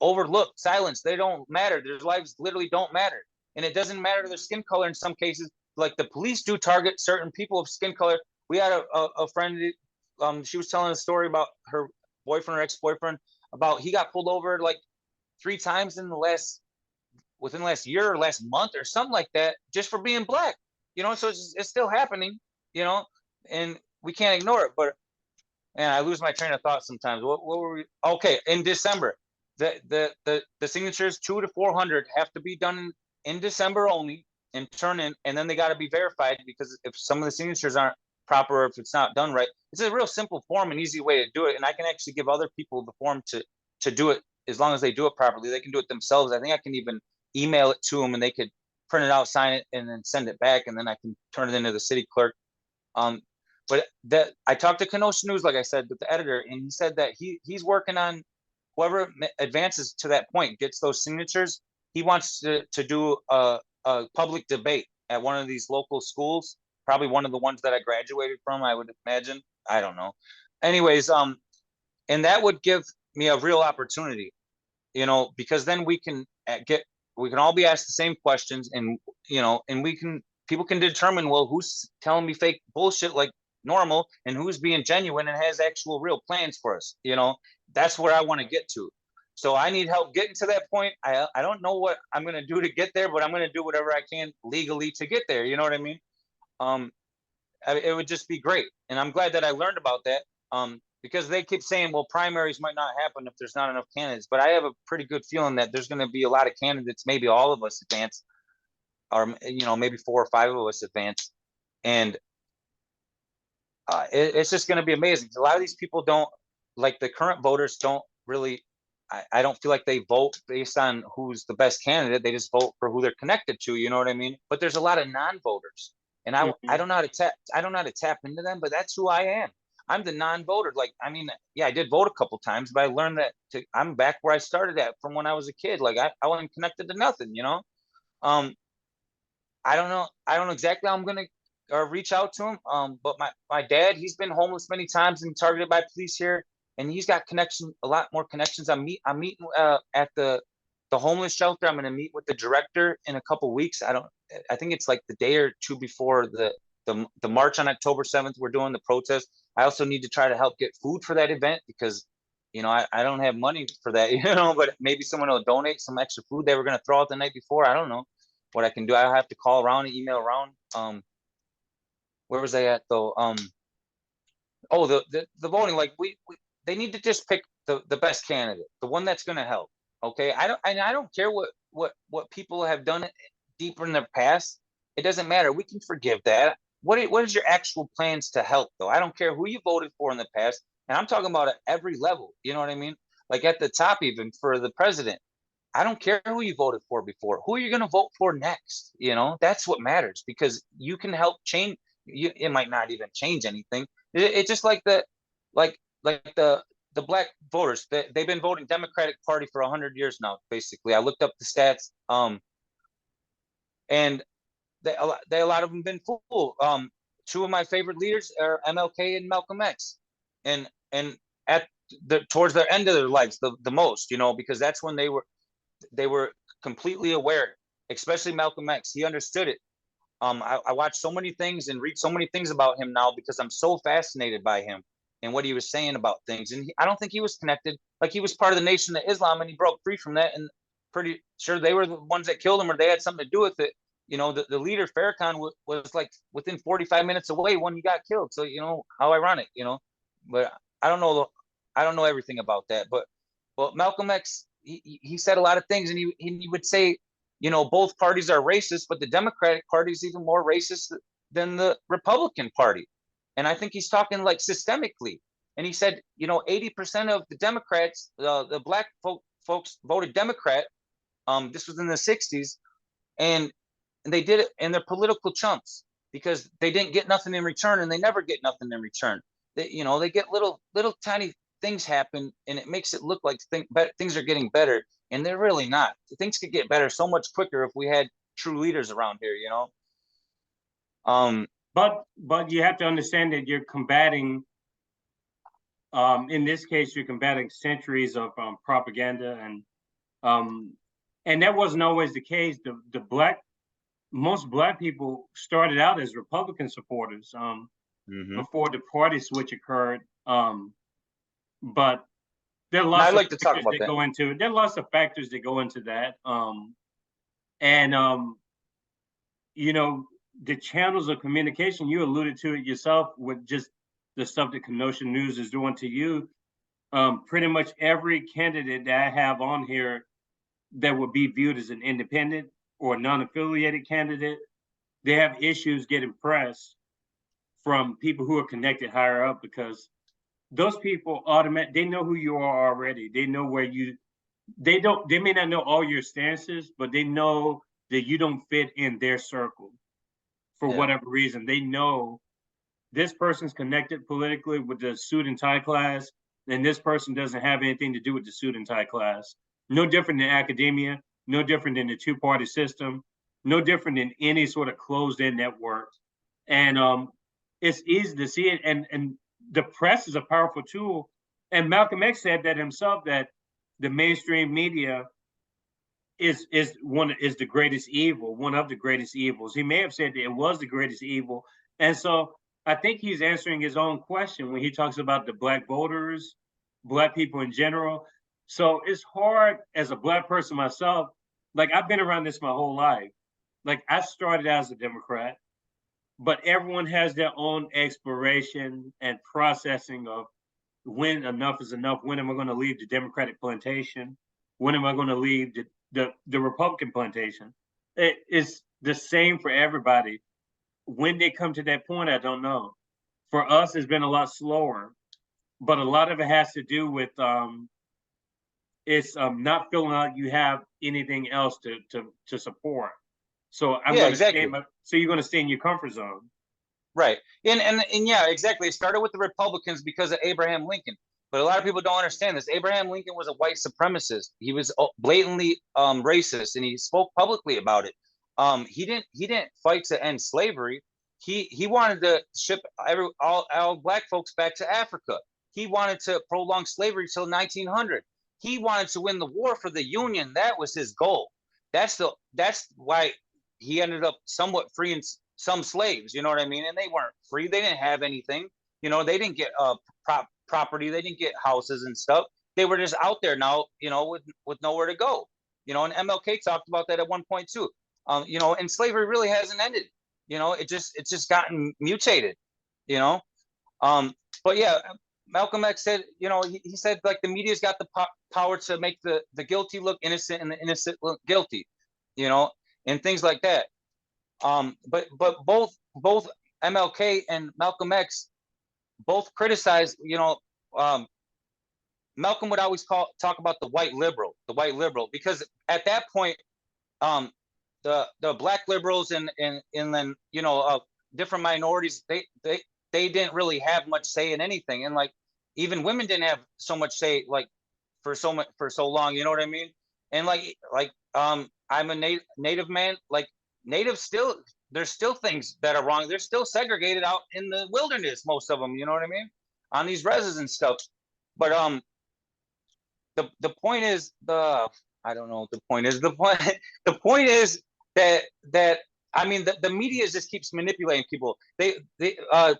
overlooked, silenced. They don't matter. Their lives literally don't matter. And it doesn't matter their skin color in some cases. Like the police do target certain people of skin color. We had a friend, she was telling a story about her boyfriend or ex-boyfriend, about he got pulled over like 3 times within the last year or last month or something like that, just for being black. So it's still happening, and we can't ignore it. But man, I lose my train of thought sometimes. What were we? Okay, in December, the signatures 200 to 400 have to be done in December only and turn in, and then they got to be verified, because if some of the signatures aren't proper, or if it's not done right, it's a real simple form and easy way to do it. And I can actually give other people the form to do it, as long as they do it properly. They can do it themselves. I think I can even email it to them and they could print it out, sign it, and then send it back, and then I can turn it into the city clerk. But that I talked to Kenosha News, like I said, with the editor, and he said that he's working on whoever advances to that point, gets those signatures. He wants to do a public debate at one of these local schools, probably one of the ones that I graduated from, I would imagine. I don't know. Anyways, and that would give me a real opportunity, because then we can all be asked the same questions, and and people can determine, well, who's telling me fake bullshit like normal, and who's being genuine and has actual real plans for us. That's where I want to get to. So I need help getting to that point. I don't know what I'm going to do to get there, but I'm going to do whatever I can legally to get there. You know what I mean? It would just be great. And I'm glad that I learned about that. Because they keep saying, well, primaries might not happen if there's not enough candidates, but I have a pretty good feeling that there's going to be a lot of candidates, maybe all of us advance, or maybe 4 or 5 of us advance, and it's just going to be amazing. A lot of these people don't, like the current voters, don't really. I don't feel like they vote based on who's the best candidate. They just vote for who they're connected to. You know what I mean? But there's a lot of non-voters, and I don't know how to tap into them. But that's who I am. I'm the non-voter. Like, I mean, yeah, I did vote a couple times, but I learned that I'm back where I started at from when I was a kid. Like I wasn't connected to nothing. Um, I don't know. I don't know exactly how I'm gonna reach out to him. But my dad, he's been homeless many times and targeted by police here, and he's got a lot more connections. I'm meeting at the homeless shelter. I'm gonna meet with the director in a couple weeks. I think it's like the day or two before the march on October 7th. We're doing the protest. I also need to try to help get food for that event, because I don't have money for that, but maybe someone will donate some extra food they were gonna throw out the night before. I don't know what I can do. I have to call around and email around. Where was I at though? Oh, the voting. Like they need to just pick the best candidate, the one that's going to help. Okay, I don't care what people have done deeper in their past. It doesn't matter. We can forgive that. What is your actual plans to help though? I don't care who you voted for in the past, and I'm talking about at every level. You know what I mean? Like at the top, even for the president. I don't care who you voted for before. Who are you going to vote for next? That's what matters, because you can help change. It might not even change anything. It's just like the black voters. They've been voting Democratic Party for 100 years now. Basically, I looked up the stats. And a lot of them been fooled. Two of my favorite leaders are MLK and Malcolm X, and at towards the end of their lives, the most, because that's when they were completely aware, especially Malcolm X. He understood it. I watch so many things and read so many things about him now because I'm so fascinated by him and what he was saying about things. And I don't think he was connected. Like, he was part of the Nation of Islam and he broke free from that. And pretty sure they were the ones that killed him, or they had something to do with it. The leader Farrakhan was like within 45 minutes away when he got killed. So, how ironic, but I don't know. I don't know everything about that, but Malcolm X, he said a lot of things, and he would say, both parties are racist, but the Democratic Party is even more racist than the Republican Party. And I think he's talking like systemically. And he said, 80% of the Democrats, the black folks voted Democrat. This was in the 60s. And they did it, and they're political chumps because they didn't get nothing in return, and they never get nothing in return. They get little tiny things happen, and it makes it look like things are getting better, and they're really not. Things could get better so much quicker if we had true leaders around here. But you have to understand that you're combating. In this case, you're combating centuries of propaganda, and that wasn't always the case. Most black people started out as Republican supporters before the party switch occurred. But there are lots I'd of like to talk factors about that that. go into it. There are lots of factors that go into that. And the channels of communication, you alluded to it yourself with just the stuff that Kenosha News is doing to you. Pretty much every candidate that I have on here that would be viewed as an independent or non-affiliated candidate, they have issues getting press from people who are connected higher up, because those people they know who you are already. They know they may not know all your stances, but they know that you don't fit in their circle for whatever reason. They know this person's connected politically with the suit and tie class, and this person doesn't have anything to do with the suit and tie class. No different than academia, no different than the two-party system, no different than any sort of closed-in network. And it's easy to see it. And the press is a powerful tool. And Malcolm X said that himself, that the mainstream media is the greatest evil, one of the greatest evils. He may have said that it was the greatest evil. And so I think he's answering his own question when he talks about the black voters, black people in general. So it's hard as a black person myself. Like, I've been around this my whole life. Like, I started as a Democrat, but everyone has their own exploration and processing of when enough is enough. When am I going to leave the Democratic plantation? When am I going to leave the Republican plantation? It's the same for everybody. When they come to that point, I don't know. For us, it's been a lot slower, but a lot of it has to do with it's not feeling like you have anything else to support. So I'm going to Exactly. so you're going to stay in your comfort zone. Right. And yeah, exactly. It started with the Republicans because of Abraham Lincoln. But a lot of people don't understand this. Abraham Lincoln was a white supremacist. He was blatantly racist, and he spoke publicly about it. He didn't fight to end slavery. He wanted to ship all black folks back to Africa. He wanted to prolong slavery till 1900. He wanted to win the war for the Union. That was his goal. That's why he ended up somewhat freeing some slaves. You know what I mean? And they weren't free. They didn't have anything. They didn't get property. They didn't get houses and stuff. They were just out there now, with nowhere to go. And MLK talked about that at one point too. And slavery really hasn't ended. It's just gotten mutated. But yeah, Malcolm X said, he said, like, the media's got the power to make the guilty look innocent and the innocent look guilty, and things like that. But both MLK and Malcolm X both criticized, Malcolm would always talk about the white liberal, because at that point, the black liberals and then, different minorities, they didn't really have much say in anything. And, like, even women didn't have so much say, like, for so long, you know what I mean? And like I'm a native man, like, natives still there's still things that are wrong. They're still segregated out in the wilderness, most of them, you know what I mean? On these reses and stuff. But the point is I don't know what the point is. The point is that I mean the media just keeps manipulating people. They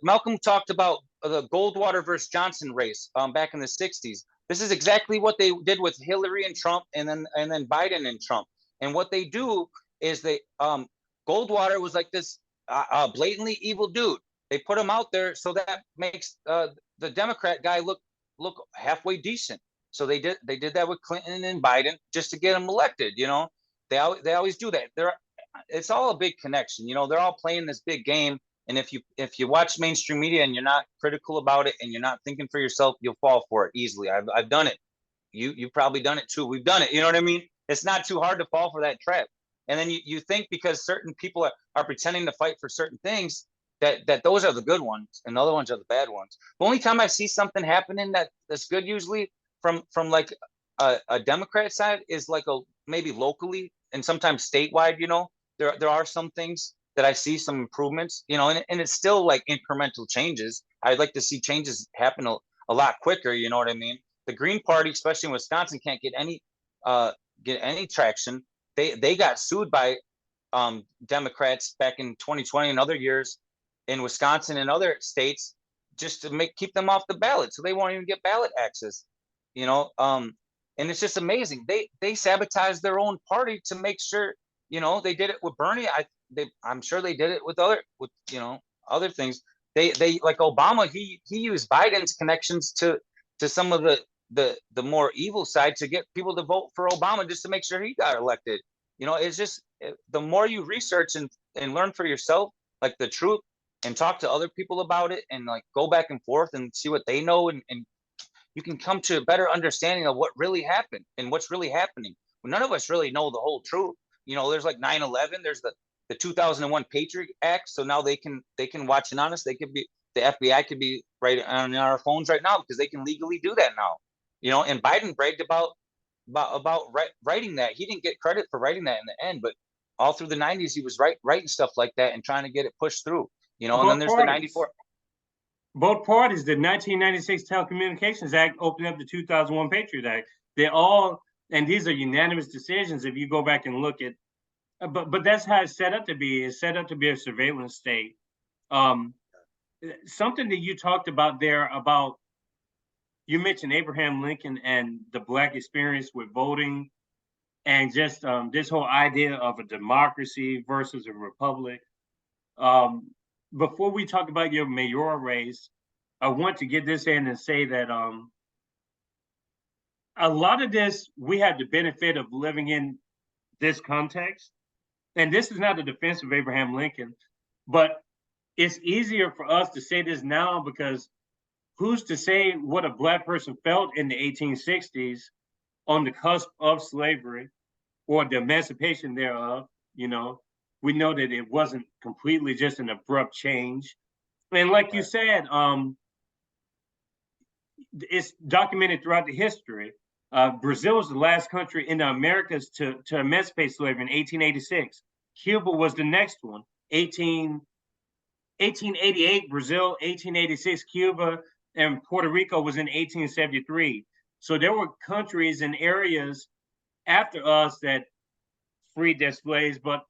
Malcolm talked about the Goldwater versus Johnson race back in the 60s. This is exactly what they did with Hillary and Trump, and then Biden and Trump. And what they do is they Goldwater was like this blatantly evil dude. They put him out there so that makes the Democrat guy look halfway decent. So they did that with Clinton and Biden just to get them elected. You know, they always do that. It's all a big connection. You know, they're all playing this big game. And if you watch mainstream media and you're not critical about it and you're not thinking for yourself, you'll fall for it easily. I've done it. You've probably done it too. We've done it. You know what I mean? It's not too hard to fall for that trap. And then you think because certain people are pretending to fight for certain things that those are the good ones and the other ones are the bad ones. The only time I see something happening that's good usually from like a Democrat side is like maybe locally and sometimes statewide. You know, there are some things that I see some improvements. You know, and it's still like incremental changes. I'd like to see changes happen a lot quicker. You know what I mean? The Green Party, especially in Wisconsin, can't get any traction. They got sued by Democrats back in 2020 and other years in Wisconsin and other states just to keep them off the ballot, so they won't even get ballot access. You know, and it's just amazing. They sabotage their own party to make sure. You know, they did it with Bernie. I'm sure they did it with other things. They like Obama. He used Biden's connections to some of the more evil side to get people to vote for Obama just to make sure he got elected. You know, it's just the more you research and learn for yourself, like the truth, and talk to other people about it, and like go back and forth and see what they know, and you can come to a better understanding of what really happened and what's really happening. Well, none of us really know the whole truth. You know, there's like 9/11. There's the 2001 Patriot Act. So now they can watch in on us. The FBI could be right on our phones right now because they can legally do that now. You know, and Biden bragged about writing that. He didn't get credit for writing that in the end, but all through the 90s he was writing stuff like that and trying to get it pushed through. You know, and then there's the 94. Both parties, the 1996 Telecommunications Act opened up the 2001 Patriot Act. They all, and these are unanimous decisions if you go back and look at, but that's how it's set up to be. It's set up to be a surveillance state. Something that you talked about there about, you mentioned Abraham Lincoln and the Black experience with voting and just this whole idea of a democracy versus a republic. Before we talk about your mayoral race, I want to get this in and say that a lot of this, we have the benefit of living in this context. And this is not a defense of Abraham Lincoln, but it's easier for us to say this now because who's to say what a Black person felt in the 1860s on the cusp of slavery or the emancipation thereof? You know, we know that it wasn't completely just an abrupt change. And like you said, it's documented throughout the history. Brazil was the last country in the Americas to emancipate slavery in 1886. Cuba was the next one, 1888, Brazil, 1886, Cuba, and Puerto Rico was in 1873. So there were countries and areas after us that freed their slaves. But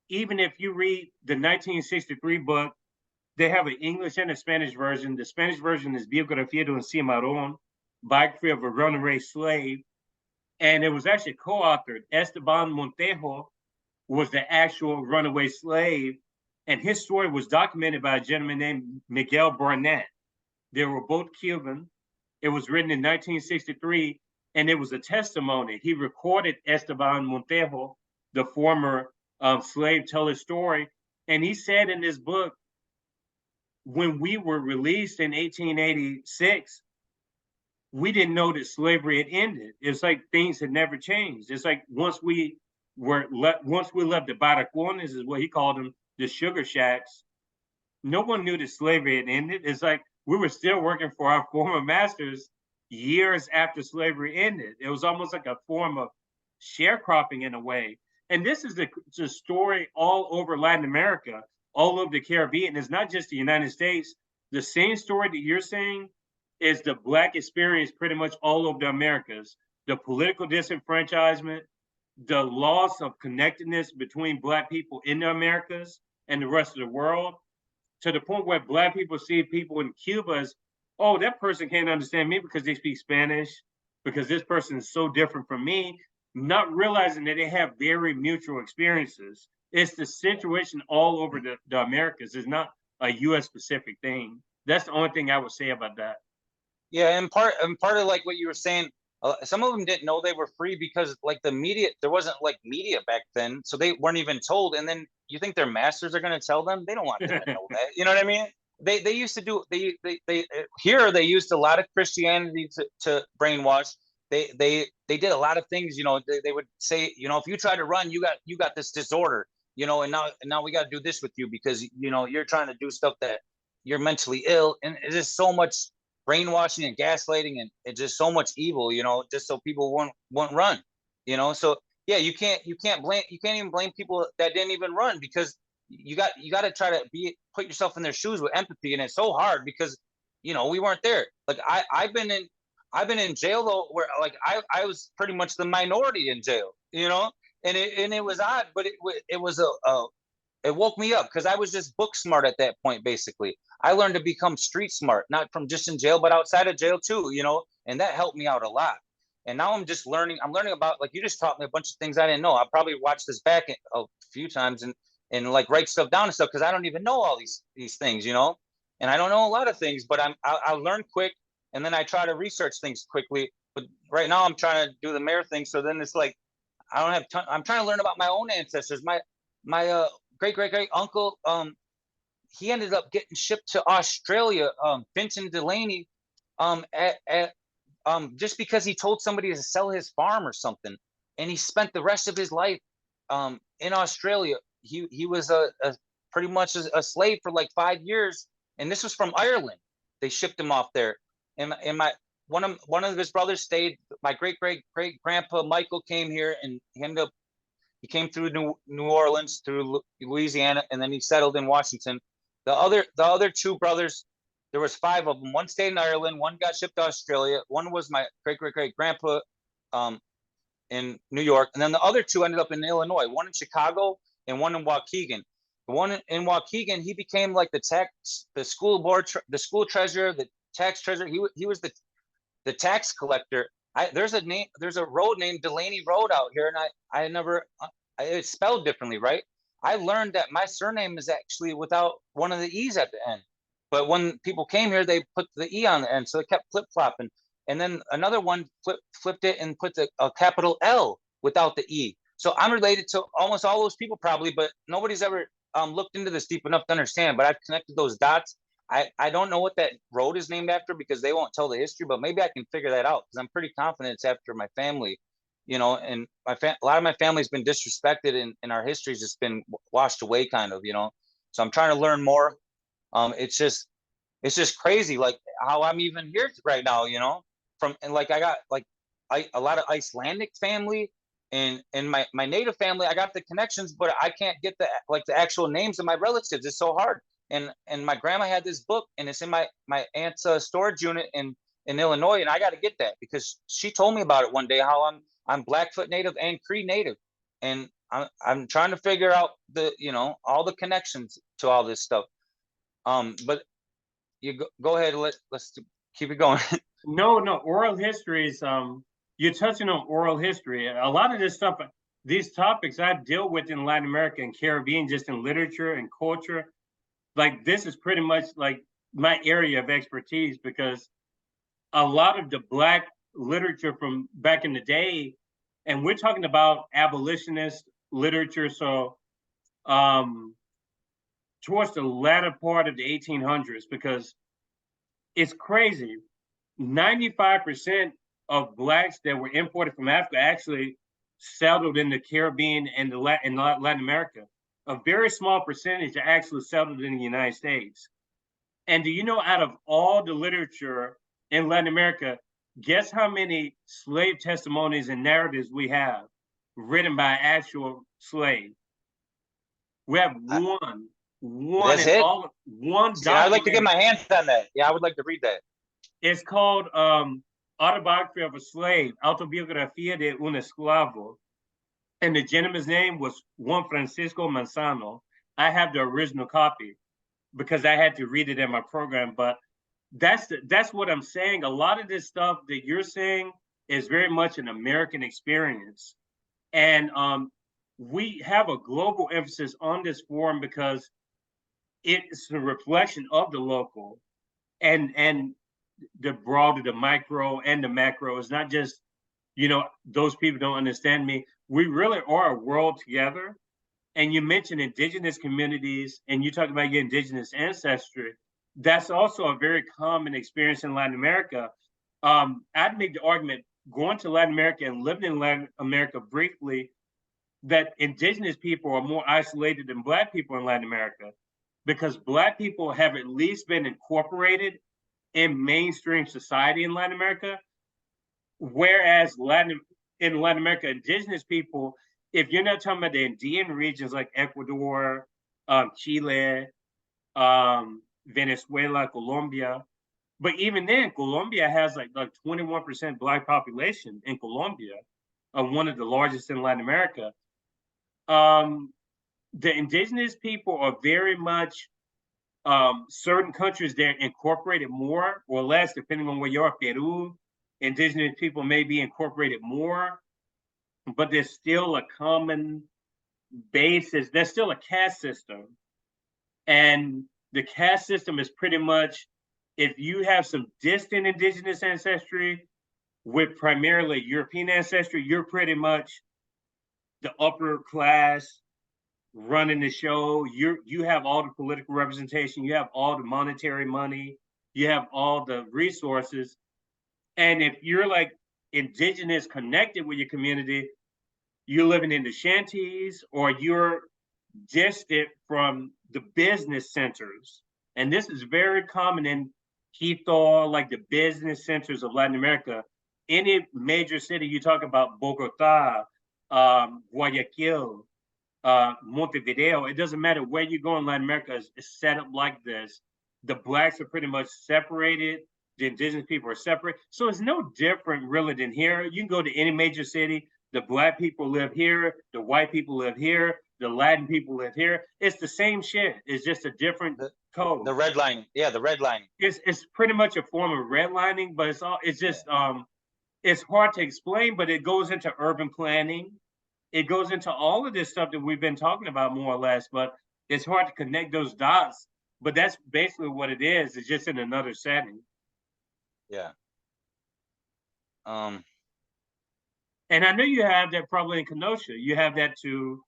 even if you read the 1963 book, they have an English and a Spanish version. The Spanish version is Biografía de un Cimarrón, Biography of a Runaway Slave. And it was actually co-authored. Esteban Montejo was the actual runaway slave. And his story was documented by a gentleman named Miguel Barnett. They were both Cuban. It was written in 1963, and it was a testimony. He recorded Esteban Montejo, the former slave, tell his story. And he said in this book, when we were released in 1886, we didn't know that slavery had ended. It's like things had never changed. It's like once we left the barracones, is what he called them, the sugar shacks, no one knew that slavery had ended. It's like we were still working for our former masters years after slavery ended. It was almost like a form of sharecropping in a way. And this is the story all over Latin America. all over the Caribbean. It's not just the United States. The same story that you're saying is the Black experience pretty much all over the Americas. The political disenfranchisement, the loss of connectedness between Black people in the Americas and the rest of the world, to the point where Black people see people in Cuba as, oh, that person can't understand me because they speak Spanish, because this person is so different from me, not realizing that they have very mutual experiences. It's the situation all over the Americas. It's not a US specific thing. That's the only thing I would say about that. Yeah, and part of like what you were saying, some of them didn't know they were free because like the media, there wasn't like media back then, so they weren't even told. And then you think their masters are going to tell them? They don't want them to know that. You know what I mean? They used to do they here they used a lot of Christianity to brainwash. They did a lot of things. You know, they would say, you know, if you try to run, you got this disorder. You know, and now we got to do this with you because you know you're trying to do stuff that you're mentally ill, and it's just so much brainwashing and gaslighting and it's just so much evil, you know, just so people won't run, you know. So yeah, you can't even blame people that didn't even run because you got to try to put yourself in their shoes with empathy, and it's so hard because you know we weren't there. Like I've been in jail though, where like I was pretty much the minority in jail, you know, and it was odd, but it was it woke me up because I was just book smart at that point. Basically, I learned to become street smart, not from just in jail, but outside of jail too, you know, and that helped me out a lot. And now I'm just learning. I'm learning about, like, you just taught me a bunch of things I didn't know. I'll probably watch this back a few times and like write stuff down and stuff because I don't even know all these things, you know. And I don't know a lot of things, but I learn quick, and then I try to research things quickly. But right now I'm trying to do the mayor thing, so then it's like I don't have time. I'm trying to learn about my own ancestors. My great uncle, he ended up getting shipped to Australia, Vincent Delaney, at just because he told somebody to sell his farm or something, and he spent the rest of his life in Australia. He was a pretty much a slave for like 5 years, and this was from Ireland. They shipped him off there, and my one of his brothers stayed. My great grandpa Michael came here, and he came through New Orleans, through Louisiana, and then he settled in Washington. The other two brothers, there was five of them. One stayed in Ireland. One got shipped to Australia. One was my great grandpa in New York, and then the other two ended up in Illinois. One in Chicago and one in Waukegan. The one in Waukegan, he became like the school board, the school treasurer, the tax treasurer. He was the tax collector. There's a road named Delaney Road out here, and I never, it's spelled differently, right? I learned that my surname is actually without one of the E's at the end. But when people came here, they put the E on the end, so it kept flip flopping. And then another one flipped it and put a capital L without the E. So I'm related to almost all those people probably, but nobody's ever looked into this deep enough to understand. But I've connected those dots. I don't know what that road is named after because they won't tell the history, but maybe I can figure that out because I'm pretty confident it's after my family, you know, and a lot of my family's been disrespected and our history's just been washed away kind of, you know. So I'm trying to learn more. It's just crazy, like how I'm even here right now, you know, and like I got like a lot of Icelandic family and my native family. I got the connections, but I can't get the actual names of my relatives. It's so hard. And my grandma had this book, and it's in my aunt's storage unit in Illinois, and I got to get that because she told me about it one day. How I'm Blackfoot Native and Cree Native, and I'm trying to figure out all the connections to all this stuff. But you go ahead. Let's keep it going. No, oral histories. You're touching on oral history. A lot of this stuff, these topics I deal with in Latin America and Caribbean, just in literature and culture. Like this is pretty much like my area of expertise because a lot of the Black literature from back in the day, and we're talking about abolitionist literature. So towards the latter part of the 1800s, because it's crazy. 95% of Blacks that were imported from Africa actually settled in the Caribbean and in Latin America. A very small percentage actually settled in the United States. And do you know, out of all the literature in Latin America, guess how many slave testimonies and narratives we have written by actual slave? We have one. One That's and it. all, one See, I'd like to get document. my hands on that. Yeah, I would like to read that. It's called Autobiography of a Slave, Autobiografía de un Esclavo. And the gentleman's name was Juan Francisco Manzano. I have the original copy because I had to read it in my program. But that's what I'm saying. A lot of this stuff that you're saying is very much an American experience, and we have a global emphasis on this forum because it's a reflection of the local and the broader, the micro and the macro. It's not just, those people don't understand me. We really are a world together. And you mentioned indigenous communities and you talk about your indigenous ancestry. That's also a very common experience in Latin America. I'd make the argument going to Latin America and living in Latin America briefly that indigenous people are more isolated than Black people in Latin America because Black people have at least been incorporated in mainstream society in Latin America, whereas in Latin America, indigenous people, if you're not talking about the Andean regions like Ecuador, Chile, Venezuela, Colombia, but even then, Colombia has like 21% Black population in Colombia, one of the largest in Latin America. The indigenous people are very much certain countries they're incorporated more or less, depending on where you are. Peru, indigenous people may be incorporated more, but there's still a common basis. There's still a caste system. And the caste system is pretty much if you have some distant indigenous ancestry with primarily European ancestry, you're pretty much the upper class running the show. You have all the political representation, you have all the monetary money, you have all the resources. And if you're like indigenous connected with your community, you're living in the shanties or you're distant from the business centers. And this is very common in Quito, like the business centers of Latin America. Any major city, you talk about Bogota, Guayaquil, Montevideo, it doesn't matter where you go in Latin America, it's set up like this. The Blacks are pretty much separated, the indigenous people are separate. So it's no different really than here. You can go to any major city, the Black people live here, the white people live here, the Latin people live here. It's the same shit. It's just a different code. The redlining. Yeah, the redlining. It's pretty much a form of redlining, but it's just it's hard to explain, but it goes into urban planning. It goes into all of this stuff that we've been talking about more or less, but it's hard to connect those dots. But that's basically what it is. It's just in another setting. Yeah. And I know you have that probably in Kenosha. You have that too.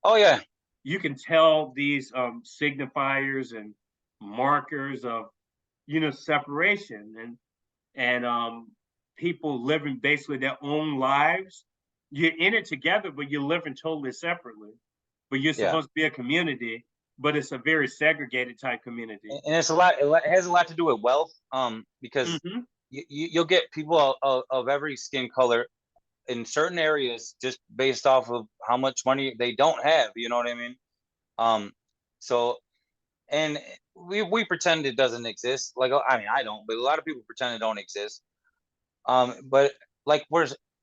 Oh yeah. You can tell these signifiers and markers of separation and people living basically their own lives. You're in it together, but you're living totally separately. But you're supposed to be a community, but it's a very segregated type community. And it's a lot. It has a lot to do with wealth. Because you'll get people of every skin color in certain areas just based off of how much money they don't have. You know what I mean? So, and we pretend it doesn't exist. Like, I mean, I don't, but a lot of people pretend it don't exist. But like,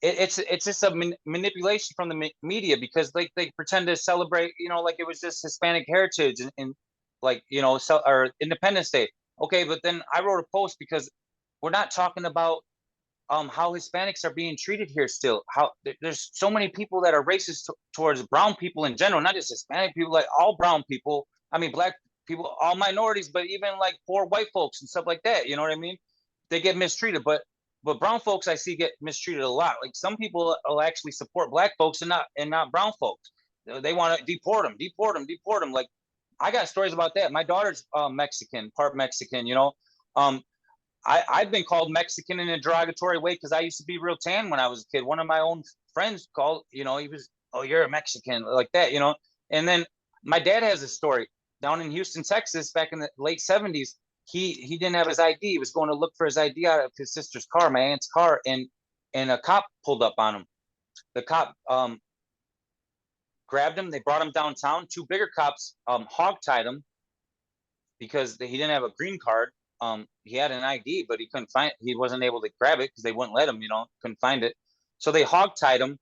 it's just a manipulation from the media because like they pretend to celebrate, like it was just Hispanic heritage and like, or Independence Day. Okay, but then I wrote a post because we're not talking about how Hispanics are being treated here still. How there's so many people that are racist towards brown people in general, not just Hispanic people, like all brown people. I mean, Black people, all minorities, but even like poor white folks and stuff like that. You know what I mean? They get mistreated, but brown folks I see get mistreated a lot. Like some people will actually support Black folks and not brown folks. They want to deport them, deport them, deport them. Like I got stories about that. My daughter's Mexican, part Mexican. I've been called Mexican in a derogatory way because I used to be real tan when I was a kid. One of my own friends called, he was, oh, you're a Mexican, like that, And then my dad has a story down in Houston, Texas, back in the late 70s. He didn't have his ID. He was going to look for his ID out of his sister's car, my aunt's car, and a cop pulled up on him. The cop grabbed him. They brought him downtown. Two bigger cops hogtied him. because he didn't have a green card. He had an ID, but he wasn't able to grab it because they wouldn't let him, couldn't find it. So they hogtied him.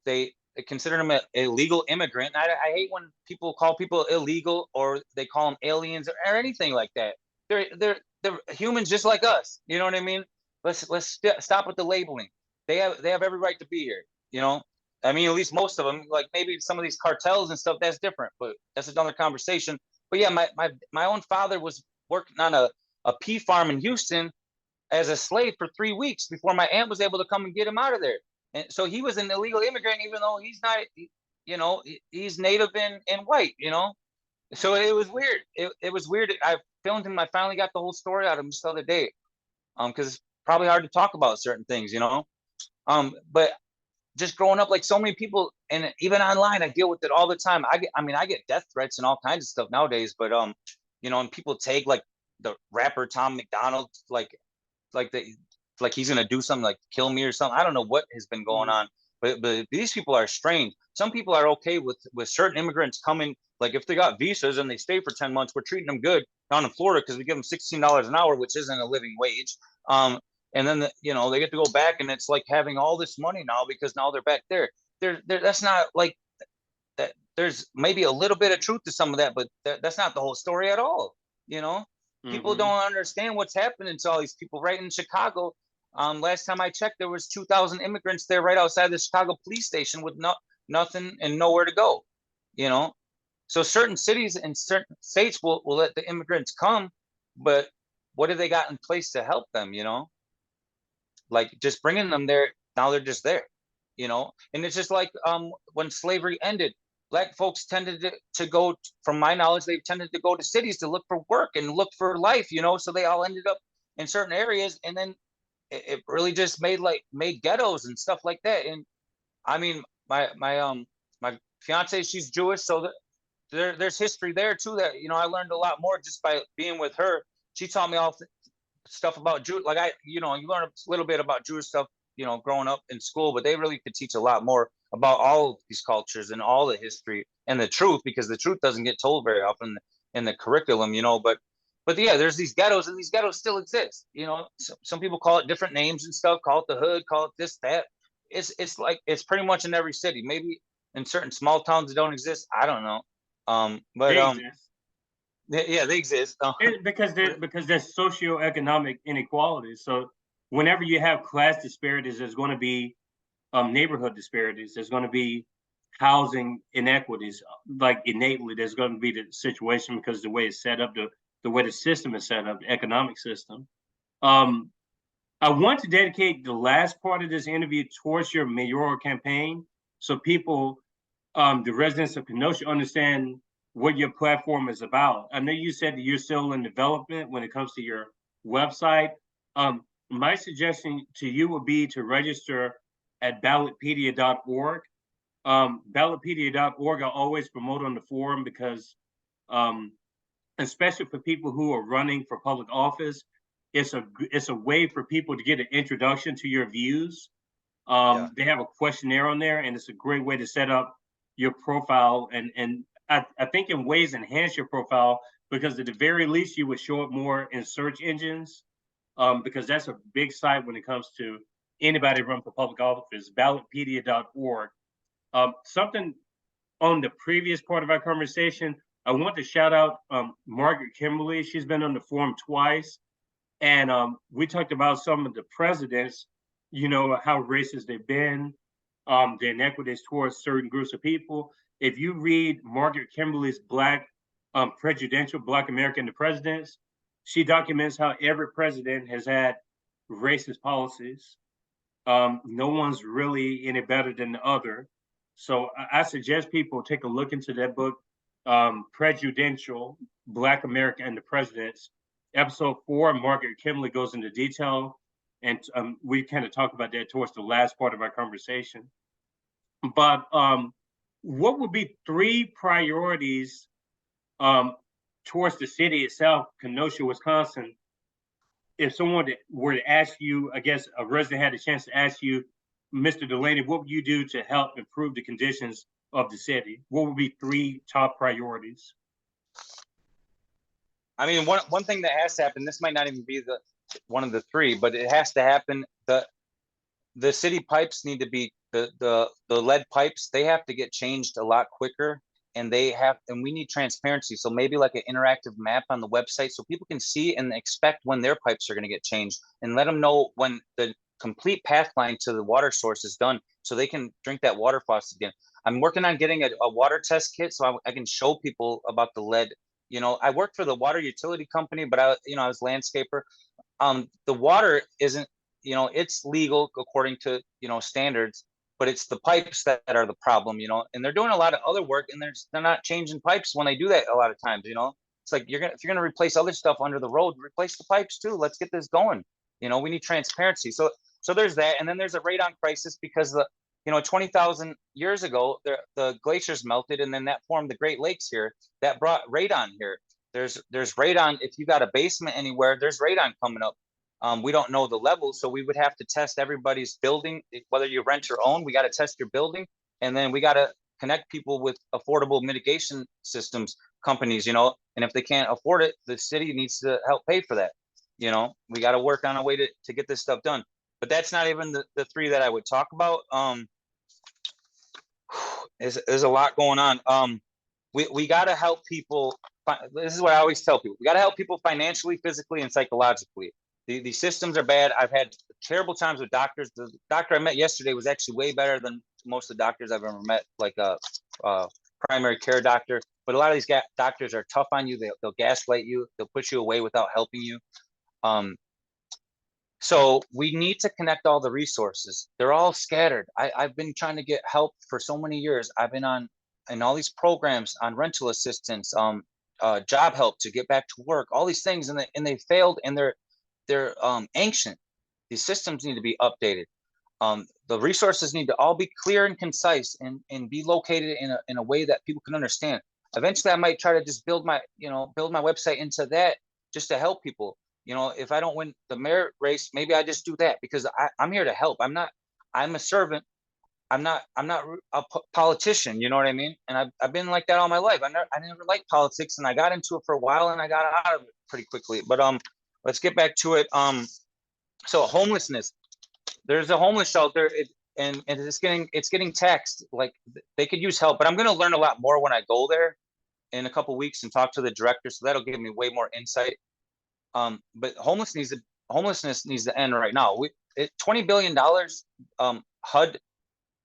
They considered him an illegal immigrant. I hate when people call people illegal or they call them aliens or anything like that. They're humans just like us. You know what I mean? Let's stop with the labeling. They have every right to be here. I mean, at least most of them. Like maybe some of these cartels and stuff, that's different, but that's another conversation. But yeah, my own father was working on a pea farm in Houston as a slave for 3 weeks before my aunt was able to come and get him out of there. And so he was an illegal immigrant, even though he's not, he's native and white, So it was weird. It was weird. I filmed him. I finally got the whole story out of him just the other day. Because it's probably hard to talk about certain things, But just growing up, like so many people, and even online, I deal with it all the time. I get death threats and all kinds of stuff nowadays. But and people take like the rapper Tom McDonald, like he's gonna do something like kill me or something. I don't know what has been going on, but these people are strange. Some people are okay with certain immigrants coming, like if they got visas and they stay for 10 months, we're treating them good down in Florida because we give them $16 an hour, which isn't a living wage. And then they get to go back, and it's like having all this money now because now they're back there. That's not like that. There's maybe a little bit of truth to some of that, but that's not the whole story at all. People don't understand what's happening to all these people right in Chicago. Last time I checked, there was 2,000 immigrants there right outside the Chicago police station with nothing and nowhere to go. So certain cities and certain states will let the immigrants come, but what have they got in place to help them? Like just bringing them there. Now they're just there, and it's just like when slavery ended, Black folks tended to go, from my knowledge, they tended to go to cities to look for work and look for life, so they all ended up in certain areas, and then it really just made ghettos and stuff like that. And I mean, my fiance, she's Jewish, so there's history there too that I learned a lot more just by being with her. She taught me all stuff about Jew, like you learn a little bit about Jewish stuff, growing up in school, but they really could teach a lot more about all of these cultures and all the history and the truth, because the truth doesn't get told very often in the curriculum, but yeah, there's these ghettos, and these ghettos still exist. Some people call it different names and stuff, call it the hood, call it this, that. It's like it's pretty much in every city. Maybe in certain small towns that don't exist. I don't know. But They exist. yeah, they exist. Because there's socioeconomic inequalities. So whenever you have class disparities, there's going to be neighborhood disparities. There's going to be housing inequities. Like innately, there's going to be the situation because the way it's set up, the way the system is set up, the economic system. I want to dedicate the last part of this interview towards your mayoral campaign, so people, the residents of Kenosha, understand what your platform is about. I know you said that you're still in development when it comes to your website. My suggestion to you would be to register at ballotpedia.org. Ballotpedia.org I always promote on the forum because, especially for people who are running for public office, it's a way for people to get an introduction to your views. They have a questionnaire on there, and it's a great way to set up your profile, and I think in ways enhance your profile, because at the very least you would show up more in search engines, because that's a big site when it comes to anybody run for public office. Ballotpedia.org. Something on the previous part of our conversation, I want to shout out Margaret Kimberly. She's been on the forum twice. And we talked about some of the presidents, how racist they've been, the inequities towards certain groups of people. If you read Margaret Kimberly's Black Prejudicial Black America and the Presidents, she documents how every president has had racist policies. No one's really any better than the other. So I suggest people take a look into that book, Prejudicial Black America and the Presidents. Episode 4, Margaret Kimberly goes into detail, and we kind of talk about that towards the last part of our conversation. But what would be 3 priorities towards the city itself, Kenosha, Wisconsin, if someone were to ask you, I guess a resident had a chance to ask you, Mr. Delaney, what would you do to help improve the conditions of the city? What would be 3 top priorities? I mean, one thing that has to happen, this might not even be one of the three, but it has to happen. The city pipes need to be the lead pipes. They have to get changed a lot quicker, and we need transparency. So maybe like an interactive map on the website, so people can see and expect when their pipes are going to get changed, and let them know when the complete path line to the water source is done, so they can drink that water faucet again. I'm working on getting a water test kit so I can show people about the lead. I worked for the water utility company, but I was landscaper. The water isn't, it's legal according to, standards, but it's the pipes that are the problem, and they're doing a lot of other work, and they're not changing pipes when they do that a lot of times, it's like, if you're going to replace other stuff under the road, replace the pipes too. Let's get this going. We need transparency. So there's that. And then there's a radon crisis because 20,000 years ago, the glaciers melted, and then that formed the Great Lakes here. That brought radon here. There's radon. If you got a basement anywhere, there's radon coming up. We don't know the level, so we would have to test everybody's building, whether you rent or own. We got to test your building, and then we got to connect people with affordable mitigation systems companies, and if they can't afford it, the city needs to help pay for that. We got to work on a way to get this stuff done. But that's not even the three that I would talk about. There's a lot going on. We got to help people. This is what I always tell people. We got to help people financially, physically, and psychologically. The systems are bad. I've had terrible times with doctors. The doctor I met yesterday was actually way better than most of the doctors I've ever met, like a primary care doctor. But a lot of these doctors are tough on you. They'll gaslight you. They'll push you away without helping you. So we need to connect all the resources. They're all scattered. I've been trying to get help for so many years. I've been in all these programs on rental assistance, job help to get back to work, all these things, and they failed, and they're ancient. These systems need to be updated. The resources need to all be clear and concise, and be located in a way that people can understand. Eventually, I might try to just build my website into that, just to help people. If I don't win the merit race, maybe I just do that, because I'm here to help. I'm a servant. I'm not a politician. You know what I mean? And I've been like that all my life. I never liked politics, and I got into it for a while, and I got out of it pretty quickly. But let's get back to it. So homelessness. There's a homeless shelter, and it's getting taxed. Like, they could use help, but I'm going to learn a lot more when I go there in a couple weeks and talk to the director. So that'll give me way more insight. But homelessness needs to end right now. $20 billion. HUD,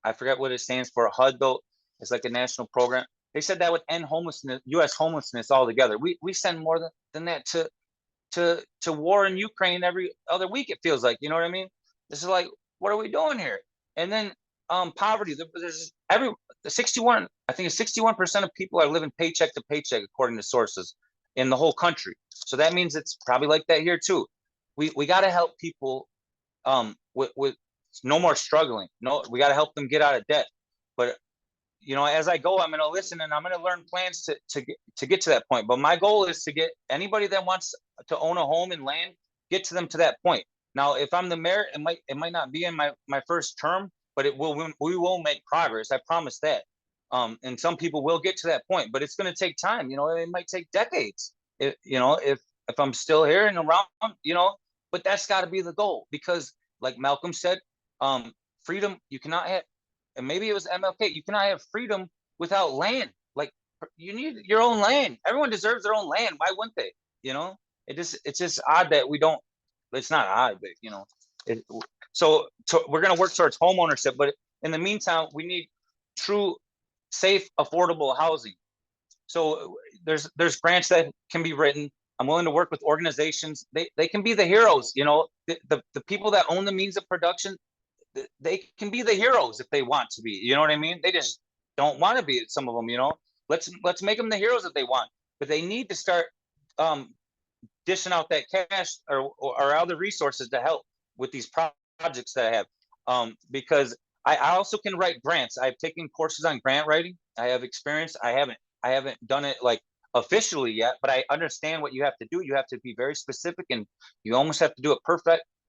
I forget what it stands for. HUD, though, it's like a national program. They said that would end homelessness, U.S. homelessness altogether. We send more than that to war in Ukraine every other week. It feels like, you know what I mean? This is like, what are we doing here? And then poverty. There's 61. I think it's 61% of people are living paycheck to paycheck, according to sources, in the whole country. So that means it's probably like that here too. We got to help people with no more struggling. No, we got to help them get out of debt. But as I go, I'm going to listen, and I'm going to learn plans to get to that point. But my goal is to get anybody that wants to own a home and land, get to them to that point. Now, if I'm the mayor, it might not be in my first term, but we will make progress. I promise that. And some people will get to that point, but it's going to take time. It might take decades. If I'm still here and around, but that's got to be the goal, because, like Malcolm said, freedom, you cannot have, and maybe it was MLK, you cannot have freedom without land. Like, you need your own land. Everyone deserves their own land. Why wouldn't they? It's just odd that we don't. It's not odd, but so we're going to work towards home ownership, but in the meantime, we need true, safe, affordable housing. So there's grants that can be written. I'm willing to work with organizations. They can be the heroes. The people that own the means of production, they can be the heroes if they want to be. You know what I mean? They just don't want to be. Some of them, let's make them the heroes that they want. But they need to start dishing out that cash or other resources to help with these projects that I have. Because I also can write grants. I've taken courses on grant writing. I have experience. I haven't done it like officially yet, but I understand what you have to do. You have to be very specific, and you almost have to do it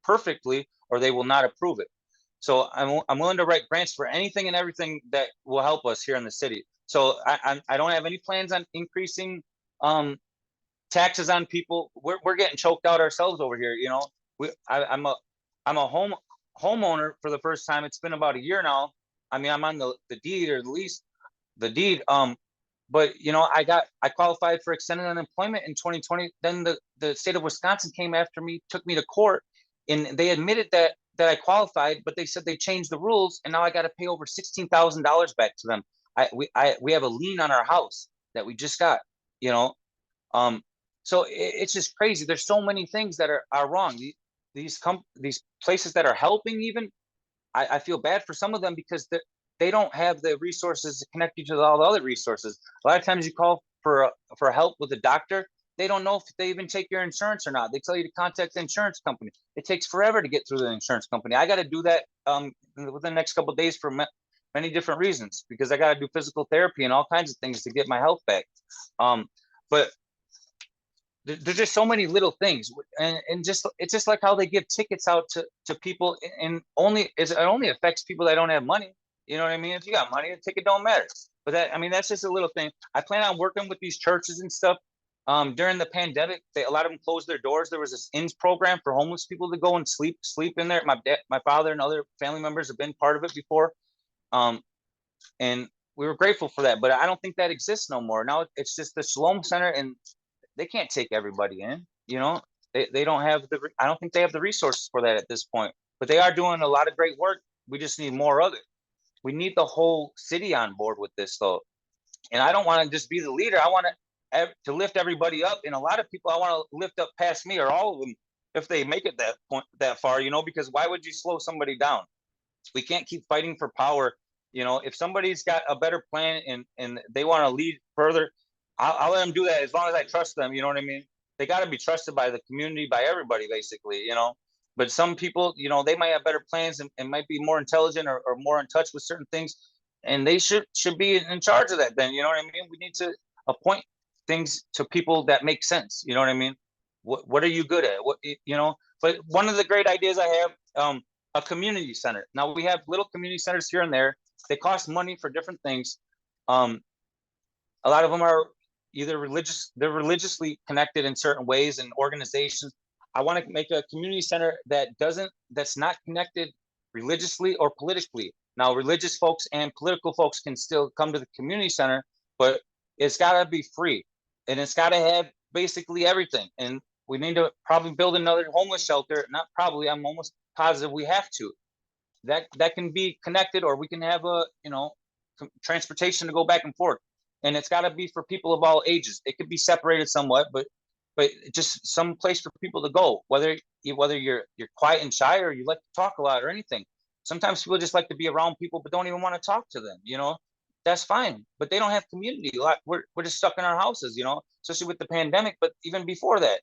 perfectly, or they will not approve it. So I'm willing to write grants for anything and everything that will help us here in the city. So I don't have any plans on increasing taxes on people. We're getting choked out ourselves over here. You know, I'm a homeowner for the first time. It's been about a year now. I mean, I'm on the deed or the lease, the deed. But you know, I qualified for extended unemployment in 2020. Then the state of Wisconsin came after me, took me to court, and they admitted that I qualified, but they said they changed the rules, and now I got to pay over $16,000 back to them. We have a lien on our house that we just got. You know, so it's just crazy. There's so many things that are wrong. These places that are helping, even I feel bad for some of them because they don't have the resources to connect you to all the other resources. A lot of times you call for help with a doctor, they don't know if they even take your insurance or not. They tell you to contact the insurance company. It takes forever to get through the insurance company. I got to do that within the next couple of days for many different reasons, because I got to do physical therapy and all kinds of things to get my health back. But there's just so many little things, and just it's just like how they give tickets out to people, and it only affects people that don't have money. You know what I mean? If you got money, the ticket don't matter. But that's just a little thing. I plan on working with these churches and stuff. During the pandemic, a lot of them closed their doors. There was this INS program for homeless people to go and sleep in there. My father and other family members have been part of it before, and we were grateful for that. But I don't think that exists no more. Now it's just the Shalom Center, and they can't take everybody in. You know, they don't have I don't think they have the resources for that at this point. But they are doing a lot of great work. We just need more of it. We need the whole city on board with this, though. And I don't want to just be the leader. I want to lift everybody up. And a lot of people I want to lift up past me, or all of them, if they make it that far, you know, because why would you slow somebody down? We can't keep fighting for power. You know, if somebody's got a better plan and they want to lead further, I'll let them do that as long as I trust them. You know what I mean? They got to be trusted by the community, by everybody, basically, you know. But some people, you know, they might have better plans and might be more intelligent or more in touch with certain things, and they should be in charge of that. Then, you know what I mean? We need to appoint things to people that make sense. You know what I mean? What are you good at? What, you know? But one of the great ideas I have, a community center. Now we have little community centers here and there. They cost money for different things. A lot of them are either they're religiously connected in certain ways and organizations. I want to make a community center that's not connected religiously or politically. Now, religious folks and political folks can still come to the community center, but it's got to be free, and it's got to have basically everything. And we need to probably build another homeless shelter. Not probably, I'm almost positive we have to. That can be connected, or we can have transportation to go back and forth. And it's got to be for people of all ages. It could be separated somewhat, but just some place for people to go, whether you're quiet and shy, or you like to talk a lot, or anything. Sometimes people just like to be around people but don't even want to talk to them, you know. That's fine, but they don't have community. We're just stuck in our houses, you know, especially with the pandemic, but even before that.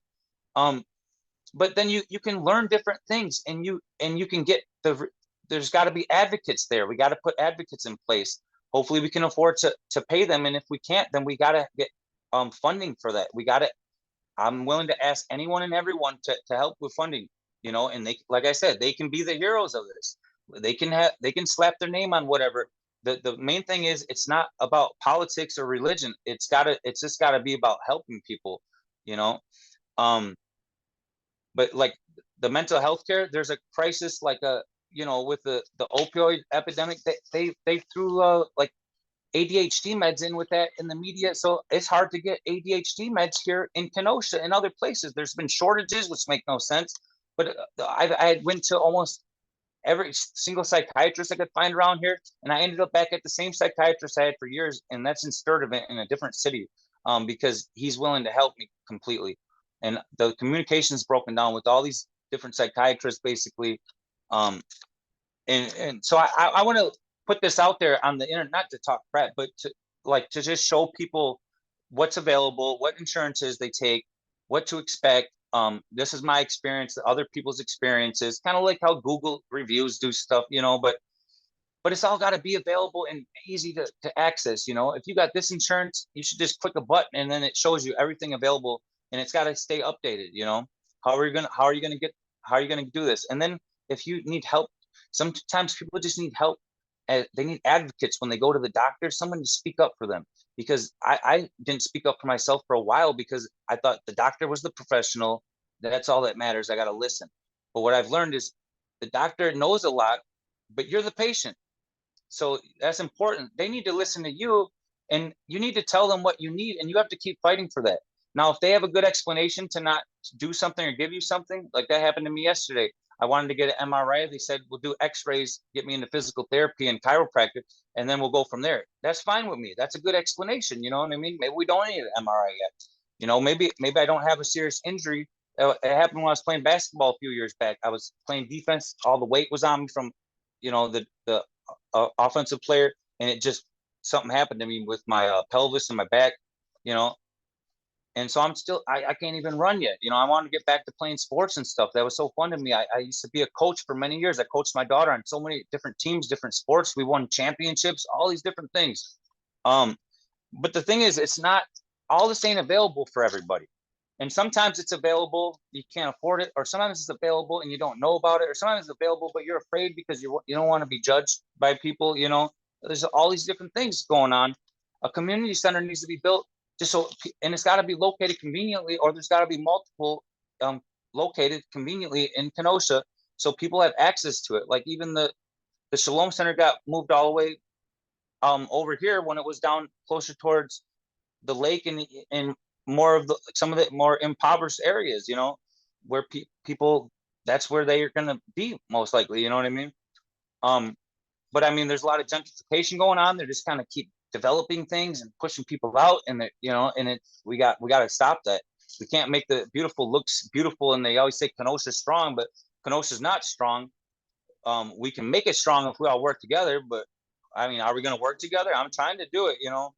But then you can learn different things, and you can get there's got to be advocates there. We got to put advocates in place. Hopefully we can afford to pay them, and if we can't, then we got to get funding for that. I'm willing to ask anyone and everyone to help with funding, you know, and they, like I said, they can be the heroes of this. They can slap their name on whatever. The main thing is, it's not about politics or religion. It's just gotta be about helping people, you know. But like the mental health care, there's a crisis, like with the opioid epidemic. They threw like ADHD meds in with that in the media. So it's hard to get ADHD meds here in Kenosha and other places. There's been shortages, which make no sense. But I went to almost every single psychiatrist I could find around here, and I ended up back at the same psychiatrist I had for years, and that's in Sturtevant in a different city, because he's willing to help me completely. And the communication's broken down with all these different psychiatrists, basically. And so I want to put this out there on the internet, not to talk crap, but to just show people what's available, what insurances they take, what to expect. This is my experience, other people's experiences, kind of like how Google reviews do stuff, you know, but it's all got to be available and easy to access. You know, if you got this insurance, you should just click a button and then it shows you everything available, and it's got to stay updated. You know, how are you going to do this? And then if you need help, sometimes people just need help they need advocates when they go to the doctor, someone to speak up for them. Because I didn't speak up for myself for a while because I thought the doctor was the professional. That's all that matters. I got to listen. But what I've learned is the doctor knows a lot, but you're the patient. So that's important. They need to listen to you, and you need to tell them what you need, and you have to keep fighting for that. Now, if they have a good explanation to not do something or give you something, like that happened to me yesterday. I wanted to get an MRI. They said, we'll do x-rays, get me into physical therapy and chiropractic, and then we'll go from there. That's fine with me. That's a good explanation. You know what I mean? Maybe we don't need an MRI yet. You know, maybe I don't have a serious injury. It happened when I was playing basketball a few years back. I was playing defense. All the weight was on me from, the offensive player, and it just, something happened to me with my pelvis and my back, you know. And so I'm still, I can't even run yet. You know, I want to get back to playing sports and stuff. That was so fun to me. I used to be a coach for many years. I coached my daughter on so many different teams, different sports. We won championships, all these different things. But the thing is, it's not, all this ain't available for everybody. And sometimes it's available, you can't afford it, or sometimes it's available and you don't know about it, or sometimes it's available, but you're afraid because you don't want to be judged by people, you know. There's all these different things going on. A community center needs to be built just so, and it's got to be located conveniently, or there's got to be multiple located conveniently in Kenosha so people have access to it. Like even the Shalom Center got moved all the way over here when it was down closer towards the lake and more of the, some of the more impoverished areas, you know, where people, that's where they are going to be most likely, you know what I mean? But I mean, there's a lot of gentrification going on. They're just kind of keep developing things and pushing people out, and you know, and we got to stop that. We can't make the beautiful looks beautiful, and they always say Kenosha's strong, but Kenosha's not strong. We can make it strong if we all work together, but I mean, are we going to work together? I'm trying to do it, you know.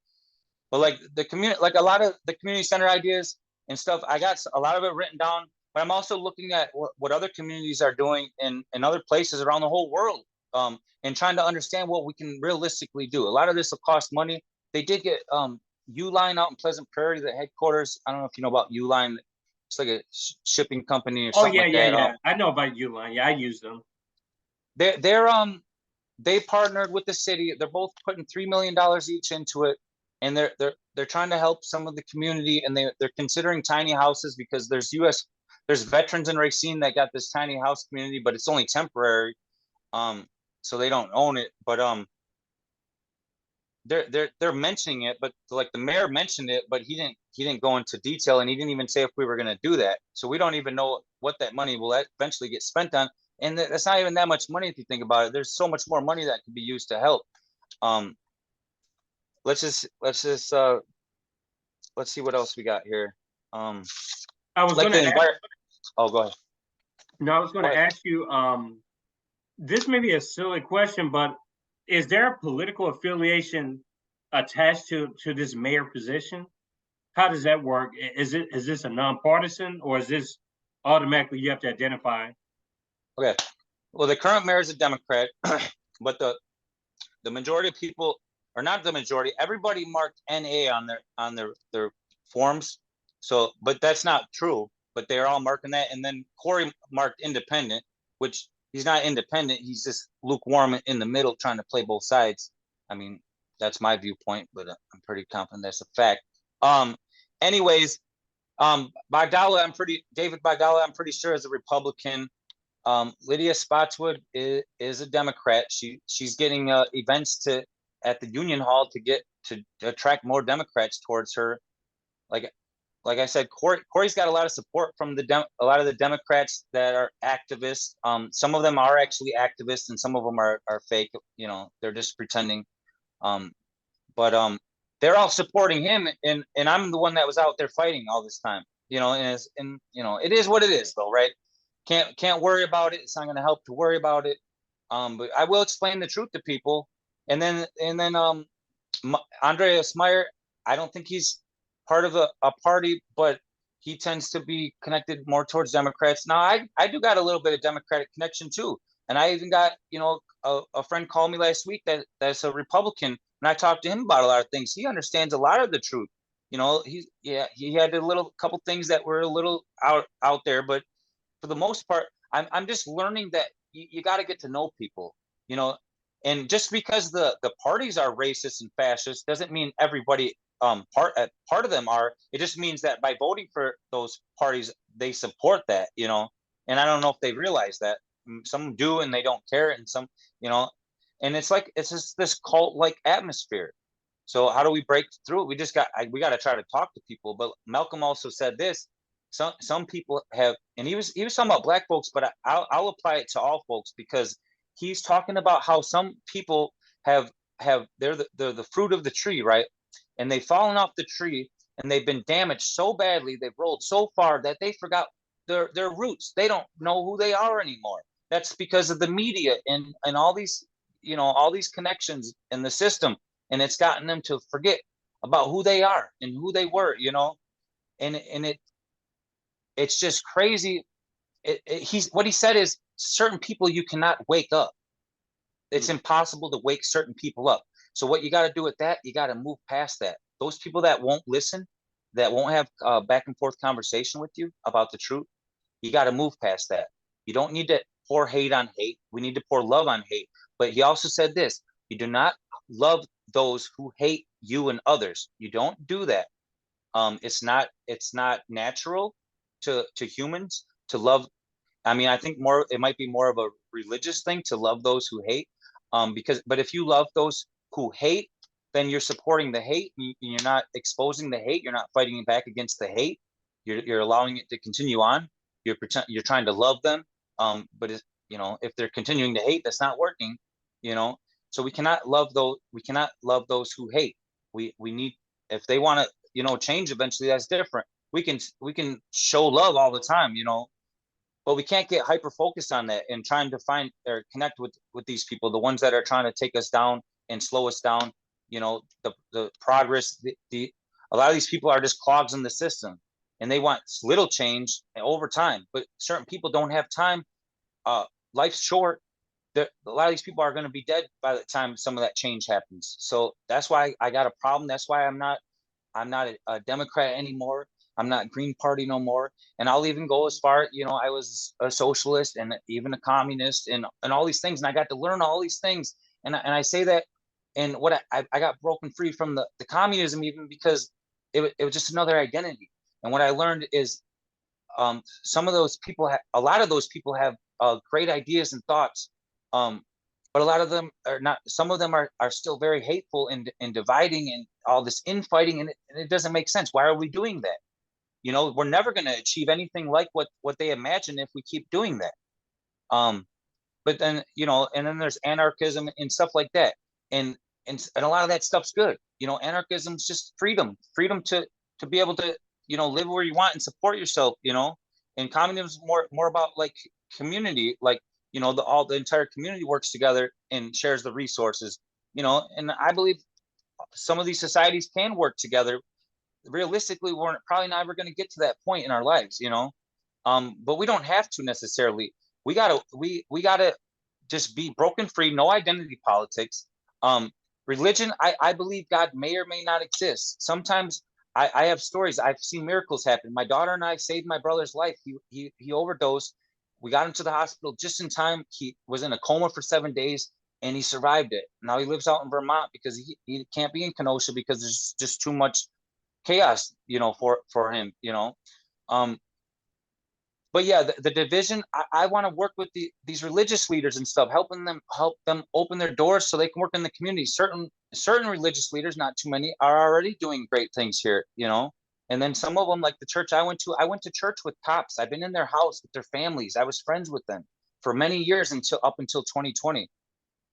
But like the community, like a lot of the community center ideas and stuff, I got a lot of it written down. But I'm also looking at what other communities are doing in other places around the whole world, and trying to understand what we can realistically do. A lot of this will cost money. They did get Uline out in Pleasant Prairie, the headquarters. I don't know if you know about Uline. It's like a shipping company or Oh something yeah, like yeah, that. yeah. I know about Uline. Yeah, I use them. They're they partnered with the city. They're both putting $3 million each into it, and they're trying to help some of the community, and they're considering tiny houses because there's veterans in Racine that got this tiny house community, but it's only temporary, so they don't own it. But they're mentioning it, but like the mayor mentioned it, but he didn't go into detail, and he didn't even say if we were going to do that. So we don't even know what that money will eventually get spent on, and that's not even that much money if you think about it. There's so much more money that can be used to help. Um, let's see what else we got here. Um, I was like gonna the ask, environment. Oh, go ahead. no, I was gonna What? ask you, this may be a silly question, but is there a political affiliation attached to this mayor position? How does that work? Is this a nonpartisan, or is this automatically you have to identify? Okay. Well, the current mayor is a Democrat, but the majority of people, or not the majority, everybody marked NA on their forms. So, but that's not true. But they're all marking that, and then Corey marked independent, which he's not independent. He's just lukewarm in the middle, trying to play both sides. I mean, that's my viewpoint, but I'm pretty confident that's a fact. Um, anyways, David Bagala, I'm pretty sure is a Republican. Lydia Spotswood is a Democrat. She's getting events at the Union Hall to attract more Democrats towards her. Like like I said, Corey's got a lot of support from a lot of the Democrats that are activists. Some of them are actually activists, and some of them are fake. You know, they're just pretending. Um, but they're all supporting him, and I'm the one that was out there fighting all this time. You know, and you know, it is what it is, though, right? Can't worry about it. It's not going to help to worry about it. But I will explain the truth to people, and then Andreas Meyer, I don't think he's part of a party, but he tends to be connected more towards Democrats. Now, I do got a little bit of Democratic connection too, and I even got a friend called me last week that's a Republican, and I talked to him about a lot of things. He understands a lot of the truth. You know, he had a little couple things that were a little out there, but for the most part, I'm just learning that you got to get to know people. You know, And just because the parties are racist and fascist doesn't mean everybody part of them are. It just means that by voting for those parties, they support that, you know. And I don't know if they realize that. Some do and they don't care, and some, you know, and it's like it's just this cult like atmosphere. So how do we break through it? We got to try to talk to people. But Malcolm also said this. Some people have, and he was talking about black folks, but I'll apply it to all folks, because he's talking about how some people have they're the fruit of the tree, right? And they've fallen off the tree, and they've been damaged so badly, they've rolled so far that they forgot their roots. They don't know who they are anymore. That's because of the media and all these, you know, all these connections in the system, and it's gotten them to forget about who they are and who they were, you know. And it's just crazy. He's what he said is certain people you cannot wake up. It's impossible to wake certain people up. So what you got to do with that, you got to move past that. Those people that won't listen, that won't have back and forth conversation with you about the truth, you got to move past that. You don't need to pour hate on hate. We need to pour love on hate. But he also said this: you do not love those who hate you and others. You don't do that. It's not natural to humans to love. I mean, I think more it might be more of a religious thing to love those who hate. But if you love those who hate, then you're supporting the hate. You're not exposing the hate. You're not fighting back against the hate. You're allowing it to continue on. You're trying to love them. But you know, if they're continuing to hate, that's not working. You know, so we cannot love those. We cannot love those who hate. We need, if they want to, you know, change eventually. That's different. We can show love all the time. You know, but we can't get hyper focused on that and trying to find or connect with these people, the ones that are trying to take us down and slow us down. You know, the progress, the a lot of these people are just clogs in the system, and they want little change over time, but certain people don't have time. Life's short. A lot of these people are going to be dead by the time some of that change happens. So that's why I got a problem. That's why I'm not a Democrat anymore. I'm not Green Party no more. And I'll even go as far, you know, I was a socialist and even a communist and all these things. And I got to learn all these things. And I say that, and what I got broken free from the communism, even because it was just another identity. And what I learned is some of those people, a lot of those people have great ideas and thoughts. But a lot of them are not. Some of them are still very hateful and dividing and all this infighting, and it doesn't make sense. Why are we doing that? You know, we're never going to achieve anything like what they imagine if we keep doing that. But then, you know, and then there's anarchism and stuff like that, and a lot of that stuff's good. You know, anarchism's just freedom to be able to, you know, live where you want and support yourself. You know, and communism's more about like community, like, you know, the entire community works together and shares the resources. You know, and I believe some of these societies can work together. Realistically, we're probably never going to get to that point in our lives, you know. But we don't have to necessarily. We gotta just be broken free, no identity politics. Religion, I believe God may or may not exist. Sometimes I have stories. I've seen miracles happen. My daughter and I saved my brother's life. He overdosed. We got him to the hospital just in time. He was in a coma for 7 days and he survived it. Now he lives out in Vermont because he can't be in Kenosha because there's just too much chaos, you know, for him, you know. Um, but yeah, the division. I want to work with these religious leaders and stuff, help them open their doors so they can work in the community. Certain religious leaders, not too many, are already doing great things here, you know. And then some of them, like the church I went to church with cops. I've been in their house with their families. I was friends with them for many years until 2020.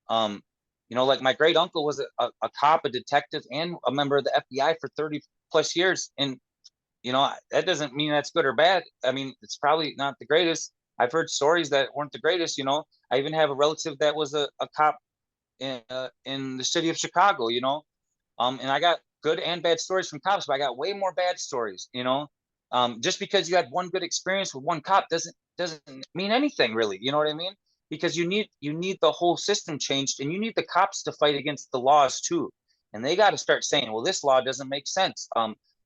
You know, like my great uncle was a cop, a detective, and a member of the FBI for 30 plus years. And, you know, that doesn't mean that's good or bad. I mean, it's probably not the greatest. I've heard stories that weren't the greatest, you know. I even have a relative that was a cop in the city of Chicago, you know. And I got good and bad stories from cops, but I got way more bad stories, you know. Just because you had one good experience with one cop doesn't mean anything really. You know what I mean? Because you need the whole system changed, and you need the cops to fight against the laws too. And they got to start saying, well, this law doesn't make sense.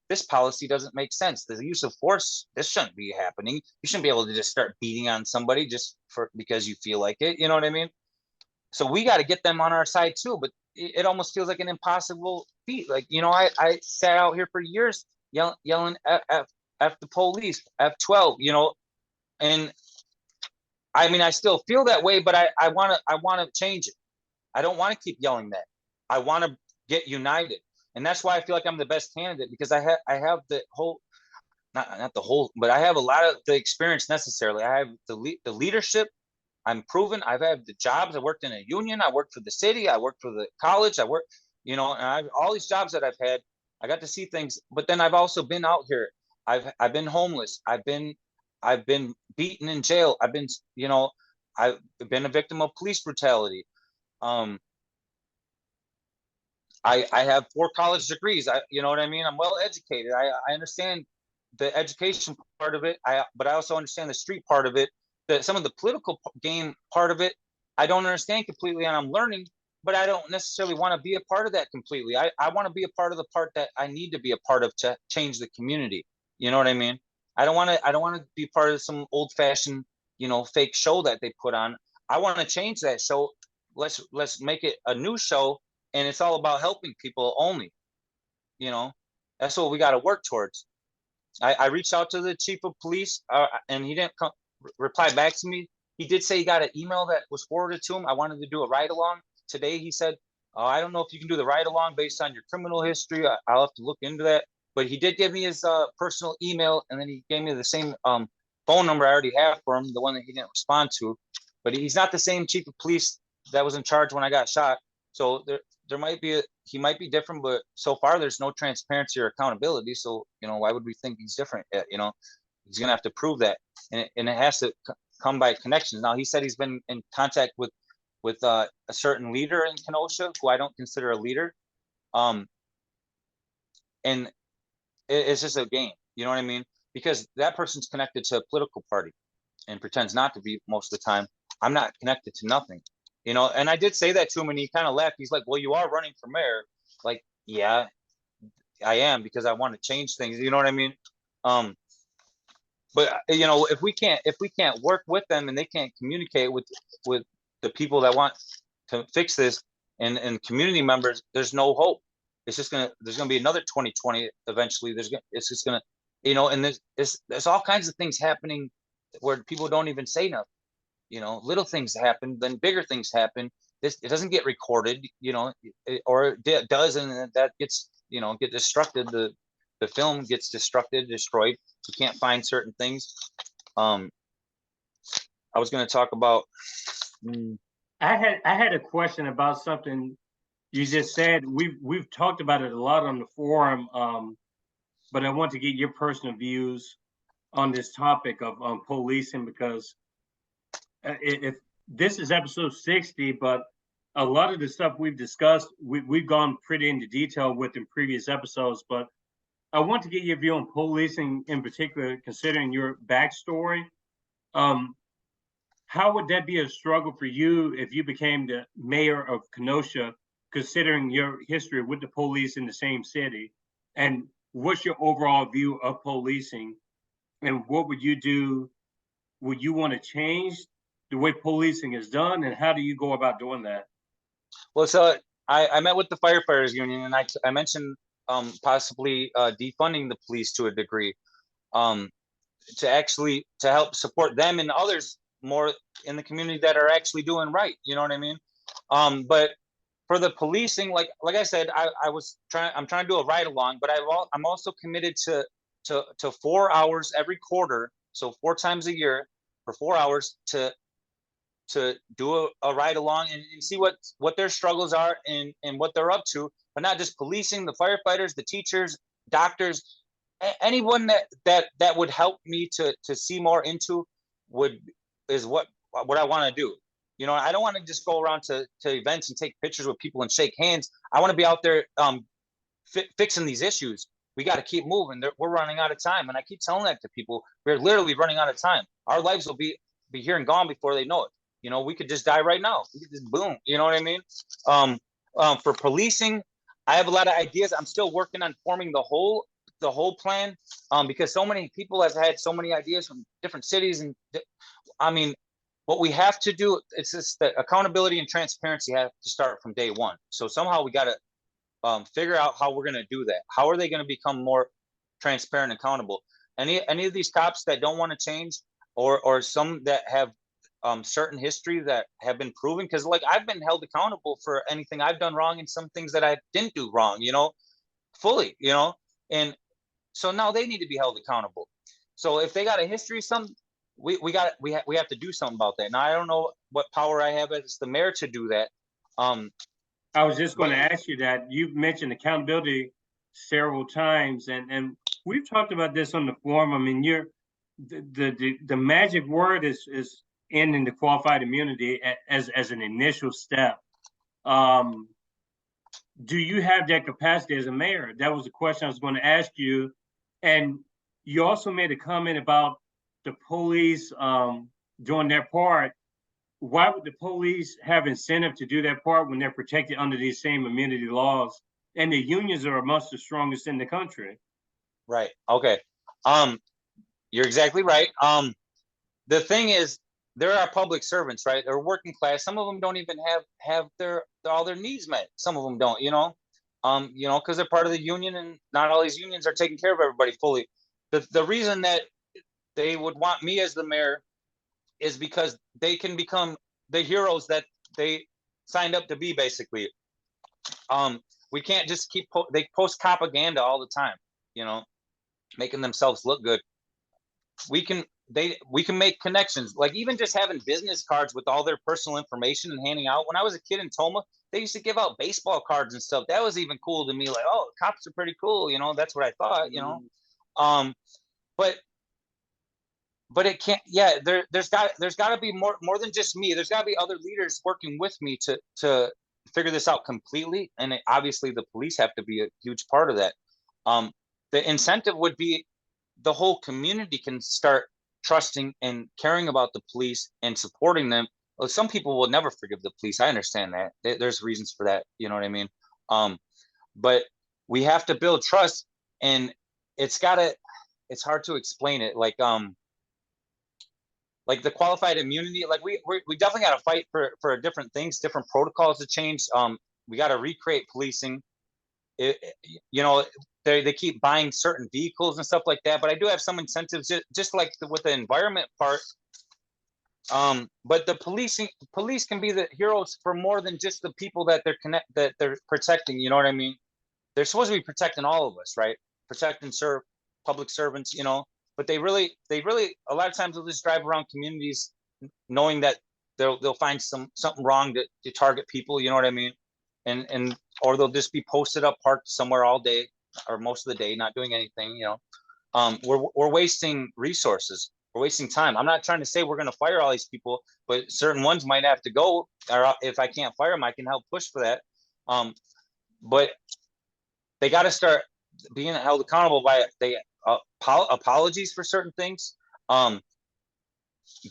This policy doesn't make sense. The use of force, this shouldn't be happening. You shouldn't be able to just start beating on somebody just because you feel like it. You know what I mean? So we got to get them on our side too. But it almost feels like an impossible feat. Like, I sat out here for years yelling F the police, F-12, and I mean, I still feel that way, but I want to change it. I don't want to keep yelling that. I want to get united. And that's why I feel like I'm the best candidate, because I have the whole, not the whole, but I have a lot of the experience necessarily. I have the leadership. I'm proven. I've had the jobs. I worked in a union. I worked for the city. I worked for the college. I worked, and all these jobs that I've had. I got to see things, but then I've also been out here. I've been homeless. I've been beaten in jail. I've been a victim of police brutality. Um, I have 4 college degrees. You know what I mean? I'm well educated. I understand the education part of it. But I also understand the street part of it. Some of the political game part of it, I don't understand completely, and I'm learning. But I don't necessarily want to be a part of that completely. I want to be a part of the part that I need to be a part of to change the community. You know what I mean? I don't want to be part of some old fashioned, fake show that they put on. I want to change that show. Let's make it a new show, and it's all about helping people only. You know, that's what we got to work towards. I reached out to the chief of police, and he didn't reply back to me. He did say he got an email that was forwarded to him. I wanted to do a ride along today. He said, I don't know if you can do the ride along based on your criminal history. I'll have to look into that. But he did give me his personal email, and then he gave me the same phone number I already have for him, the one that he didn't respond to. But he's not the same chief of police that was in charge when I got shot. So there might be he might be different, but so far there's no transparency or accountability. So why would we think he's different? He's gonna have to prove that, and it has to come by connections. Now he said he's been in contact with a certain leader in Kenosha who I don't consider a leader, and it's just a game. You know what I mean? Because that person's connected to a political party and pretends not to be most of the time. I'm not connected to nothing. And I did say that to him, and he kind of laughed. He's like, well, you are running for mayor. Like, yeah, I am, because I want to change things. You know what I mean? But if we can't work with them, and they can't communicate with the people that want to fix this, and community members, there's no hope. There's gonna be another 2020 eventually. It's just gonna, and there's all kinds of things happening where people don't even say nothing. Little things happen, then bigger things happen. It doesn't get recorded, or it does, and that gets, get destructed. The film gets destroyed. You can't find certain things. I was going to talk about. I had a question about something you just said. We've talked about it a lot on the forum, but I want to get your personal views on this topic of policing, because if this is episode 60, but a lot of the stuff we've discussed, we've gone pretty into detail with in previous episodes. But I want to get your view on policing in particular, considering your backstory. How would that be a struggle for you if you became the mayor of Kenosha, considering your history with the police in the same city? And what's your overall view of policing? And what would you do? Would you want to change the way policing is done? And how do you go about doing that? Well, so I met with the firefighters union, and I mentioned possibly defunding the police to a degree, to help support them and others more in the community that are actually doing right. You know what I mean? But for the policing, like I said, I'm trying to do a ride along, but I'm also committed to 4 hours every quarter, so 4 times a year for 4 hours to do a ride along, and see what their struggles are, and what they're up to, but not just policing, the firefighters, the teachers, doctors, anyone that would help me to see more into is what I want to do. I don't want to just go around to events and take pictures with people and shake hands. I want to be out there fixing these issues. We got to keep moving. We're running out of time, and I keep telling that to people. We're literally running out of time. Our lives will be here and gone before they know it. We could just die right now. We could just boom. You know what I mean? For policing, I have a lot of ideas. I'm still working on forming the whole plan, because so many people have had so many ideas from different cities, and I mean, what we have to do, it's just that accountability and transparency have to start from day one. So somehow we got to figure out how we're going to do that. How are they going to become more transparent and accountable? Any of these cops that don't want to change, or some that have certain history that have been proven, because like I've been held accountable for anything I've done wrong and some things that I didn't do wrong, fully, and so now they need to be held accountable. So if they got a history, we have to do something about that. Now I don't know what power I have as the mayor to do that. I was just going But to ask you that. You've mentioned accountability several times, and we've talked about this on the forum. I mean, the magic word is ending the qualified immunity as an initial step. Um, do you have that capacity as a mayor? That was the question I was going to ask you. And you also made a comment about the police doing their part. Why would the police have incentive to do that part when they're protected under these same immunity laws? And the unions are amongst the strongest in the country. right, okay, you're exactly right. The thing is, there are public servants, right? They're working class. Some of them don't even have their all their needs met. Some of them don't, because they're part of the union, and not all these unions are taking care of everybody fully. The reason that they would want me as the mayor is because they can become the heroes that they signed up to be, basically. We can't just they post propaganda all the time, making themselves look good. We can make connections, like even just having business cards with all their personal information and handing out. When I was a kid in Toma, they used to give out baseball cards and stuff. That was even cool to me, like, oh, cops are pretty cool, that's what I thought. um but it can't. Yeah, there's got to be more than just me. There's got to be other leaders working with me to figure this out completely, and obviously the police have to be a huge part of that. The incentive would be the whole community can start trusting and caring about the police and supporting them. Well, some people will never forgive the police. I understand that. There's reasons for that. You know what I mean? But we have to build trust, and it's gotta. It's hard to explain it. Like the qualified immunity. Like we definitely got to fight for different things, different protocols to change. We got to recreate policing. It, you know, they keep buying certain vehicles and stuff like that. But I do have some incentives, just like with the environment part. But the police can be the heroes for more than just the people that they're protecting. You know what I mean? They're supposed to be protecting all of us, right? Protect and serve public servants, but they really a lot of times they'll just drive around communities knowing that they'll find something wrong to target people, you know what I mean? And or they'll just be posted up parked somewhere all day or most of the day not doing anything. We're wasting resources. We're wasting time. I'm not trying to say we're going to fire all these people, but certain ones might have to go, or if I can't fire them, I can help push for that. But they got to start being held accountable by apologies for certain things.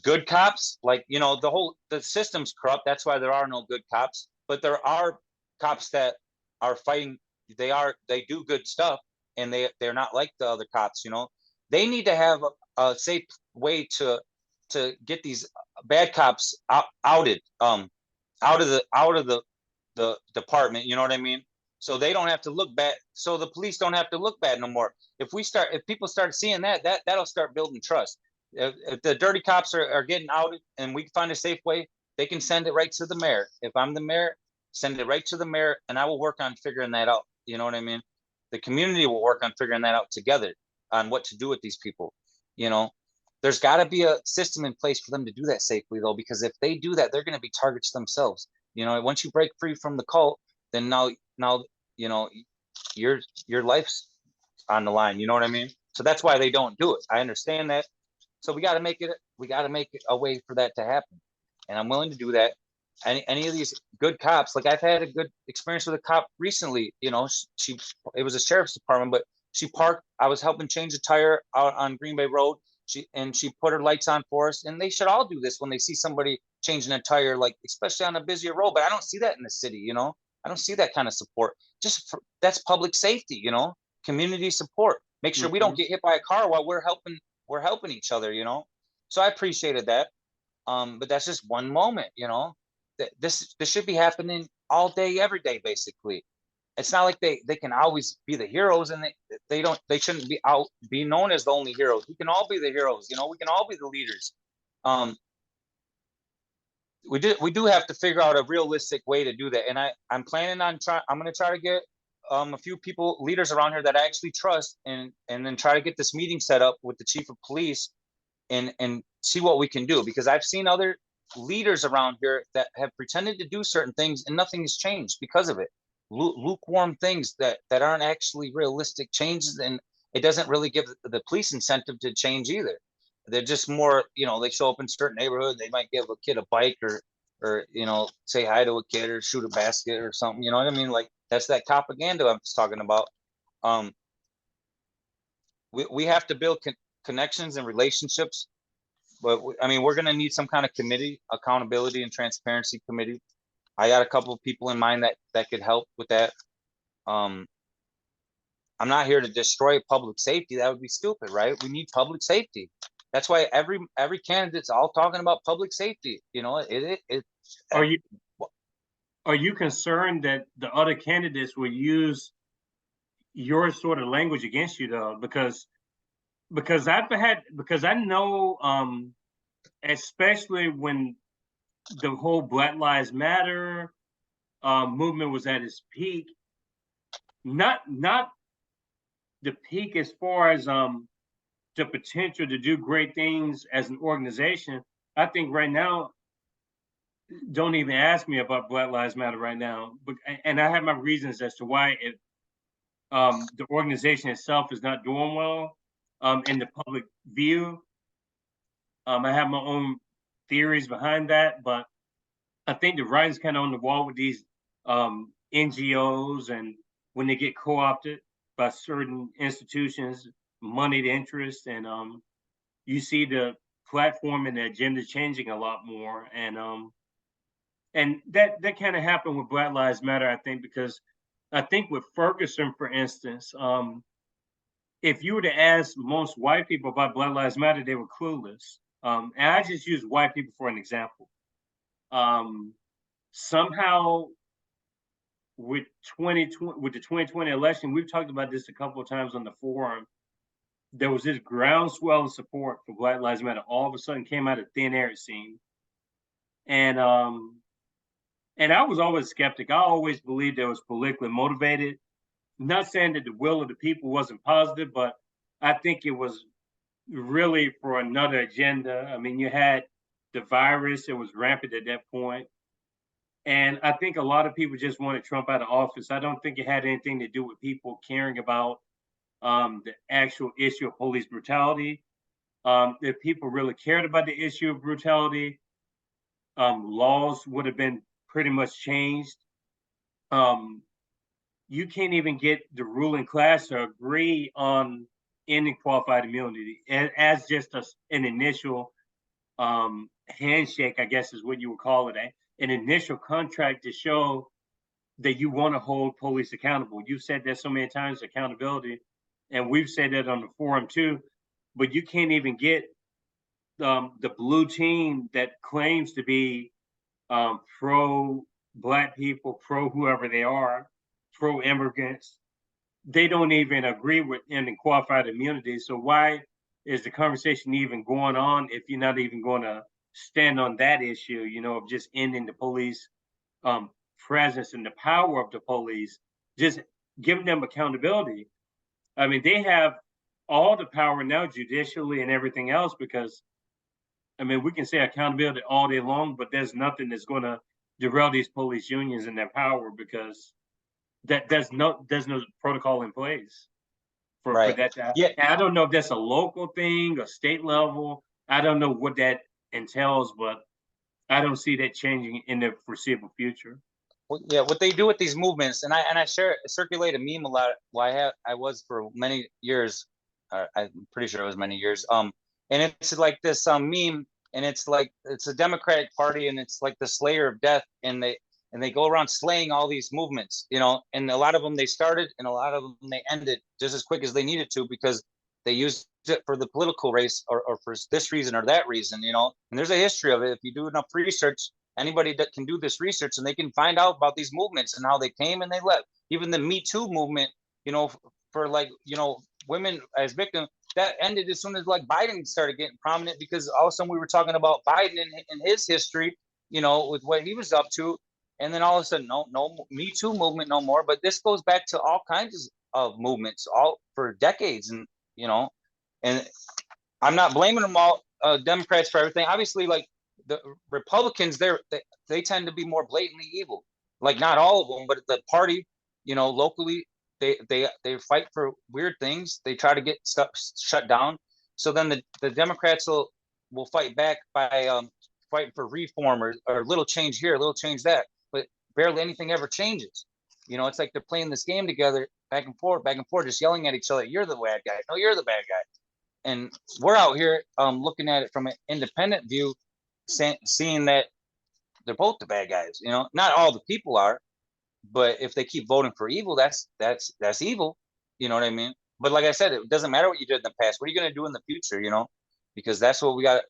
Good cops, like the system's corrupt. That's why there are no good cops. But there are cops that are fighting. They do good stuff, and they're not like the other cops. They need to have a safe way to get these bad cops outed, out of the department. You know what I mean? So they don't have to look bad. So the police don't have to look bad no more. If people start seeing that'll start building trust. If the dirty cops are getting outed and we find a safe way, they can send it right to the mayor. If I'm the mayor, send it right to the mayor, and I will work on figuring that out. You know what I mean? The community will work on figuring that out together on what to do with these people. There's got to be a system in place for them to do that safely, though, because if they do that, they're going to be targets themselves. Once you break free from the cult, then now your life's on the line. You know what I mean? So that's why they don't do it. I understand that. So we got to make it a way for that to happen, and I'm willing to do that. Any of these good cops, like I've had a good experience with a cop recently. It was a sheriff's department, but she parked. I was helping change a tire out on Green Bay Road. She put her lights on for us, and they should all do this when they see somebody changing a tire, like especially on a busier road. But I don't see that in the city. I don't see that kind of support. That's public safety. Community support. Make sure we don't get hit by a car while we're helping each other. So I appreciated that. But that's just one moment, you know. This should be happening all day, every day, basically. It's not like they can always be the heroes, and they shouldn't be known as the only heroes. We can all be the heroes, you know. We can all be the leaders. Um, we do have to figure out a realistic way to do that, and I'm planning on I'm going to try to get a few leaders around here that I actually trust, and then try to get this meeting set up with the chief of police, and see what we can do, because I've seen other leaders around here that have pretended to do certain things and nothing has changed because of it. Lukewarm things that aren't actually realistic changes, and it doesn't really give the police incentive to change either. They're just more, you know, they show up in certain neighborhood, they might give a kid a bike, or you know, say hi to a kid or shoot a basket or something, you know what I mean? Like, that's that propaganda I'm just talking about. um we have to build connections and relationships, but I mean, we're going to need some kind of committee, accountability and transparency committee. I got a couple of people in mind that could help with that. um I'm not here to destroy public safety. That would be stupid, right? We need public safety. That's why every candidate's all talking about public safety. You know, Are you are you concerned that the other candidates will use your sort of language against you though? Because I know, especially when the whole Black Lives Matter movement was at its peak, not the peak as far as the potential to do great things as an organization. I think right now, don't even ask me about Black Lives Matter right now, but and I have my reasons as to why the organization itself is not doing well in the public view. I have my own theories behind that, but I think the writing's kind of on the wall with these NGOs, and when they get co-opted by certain institutions, moneyed interest, and you see the platform and the agenda changing a lot more, and that kind of happened with Black Lives Matter, I think, because I think with Ferguson, for instance, if you were to ask most white people about Black Lives Matter, they were clueless. And I just use white people for an example. Um, Somehow, with 2020, with the 2020 election, we've talked about this a couple of times on the forum. There was this groundswell of support for Black Lives Matter. All of a sudden, came out of thin air, it seemed, and I was always skeptic. I always believed it was politically motivated. Not saying that the will of the people wasn't positive, but I think it was really for another agenda. I mean, you had the virus; it was rampant at that point. And I think a lot of people just wanted Trump out of office. I don't think it had anything to do with people caring about the actual issue of police brutality. If people really cared about the issue of brutality, laws would have been pretty much changed. Um, you can't even get the ruling class to agree on ending qualified immunity as just an initial handshake, I guess is what you would call it, an initial contract to show that you want to hold police accountable. You've said that so many times, accountability, and we've said that on the forum too. But you can't even get the blue team that claims to be pro Black people, pro whoever they are, pro immigrants. They don't even agree with ending qualified immunity. So why is the conversation even going on if you're not even going to stand on that issue? You know, of just ending the police um, presence and the power of the police, just giving them accountability. I mean, they have all the power now, judicially and everything else, because I mean, we can say accountability all day long, but there's nothing that's going to derail these police unions and their power, because there's no protocol in place for right. that to happen. Yeah. And I don't know if that's a local thing or state level. I don't know what that entails, but I don't see that changing in the foreseeable future. Yeah, what they do with these movements, and I circulate a meme a lot. Well, I was for many years. I'm pretty sure it was many years. And it's like this meme, and it's like it's a Democratic Party, and it's like the Slayer of Death, and they go around slaying all these movements, you know. And a lot of them they started, and a lot of them they ended just as quick as they needed to, because they use it for the political race or for this reason or that reason, you know. And there's a history of it. If you do enough research, anybody that can do this research and they can find out about these movements and how they came and they left. Even the Me Too movement, you know, for like, you know, women as victims, that ended as soon as like Biden started getting prominent, because all of a sudden we were talking about Biden and his history, you know, with what he was up to. And then all of a sudden, no Me Too movement no more. But this goes back to all kinds of movements, all for decades. And, you know, and I'm not blaming them all, Democrats, for everything. Obviously, like the Republicans, they tend to be more blatantly evil. Like not all of them, but the party, you know, locally, they fight for weird things. They try to get stuff shut down. So then the Democrats will fight back by fighting for reform or little change here, little change that. But barely anything ever changes. You know, it's like they're playing this game together, back and forth, just yelling at each other. You're the bad guy. No, you're the bad guy. And we're out here looking at it from an independent view, seeing that they're both the bad guys. You know, not all the people are, but if they keep voting for evil, that's evil. You know what I mean? But like I said, it doesn't matter what you did in the past. What are you going to do in the future? You know, because that's what we got to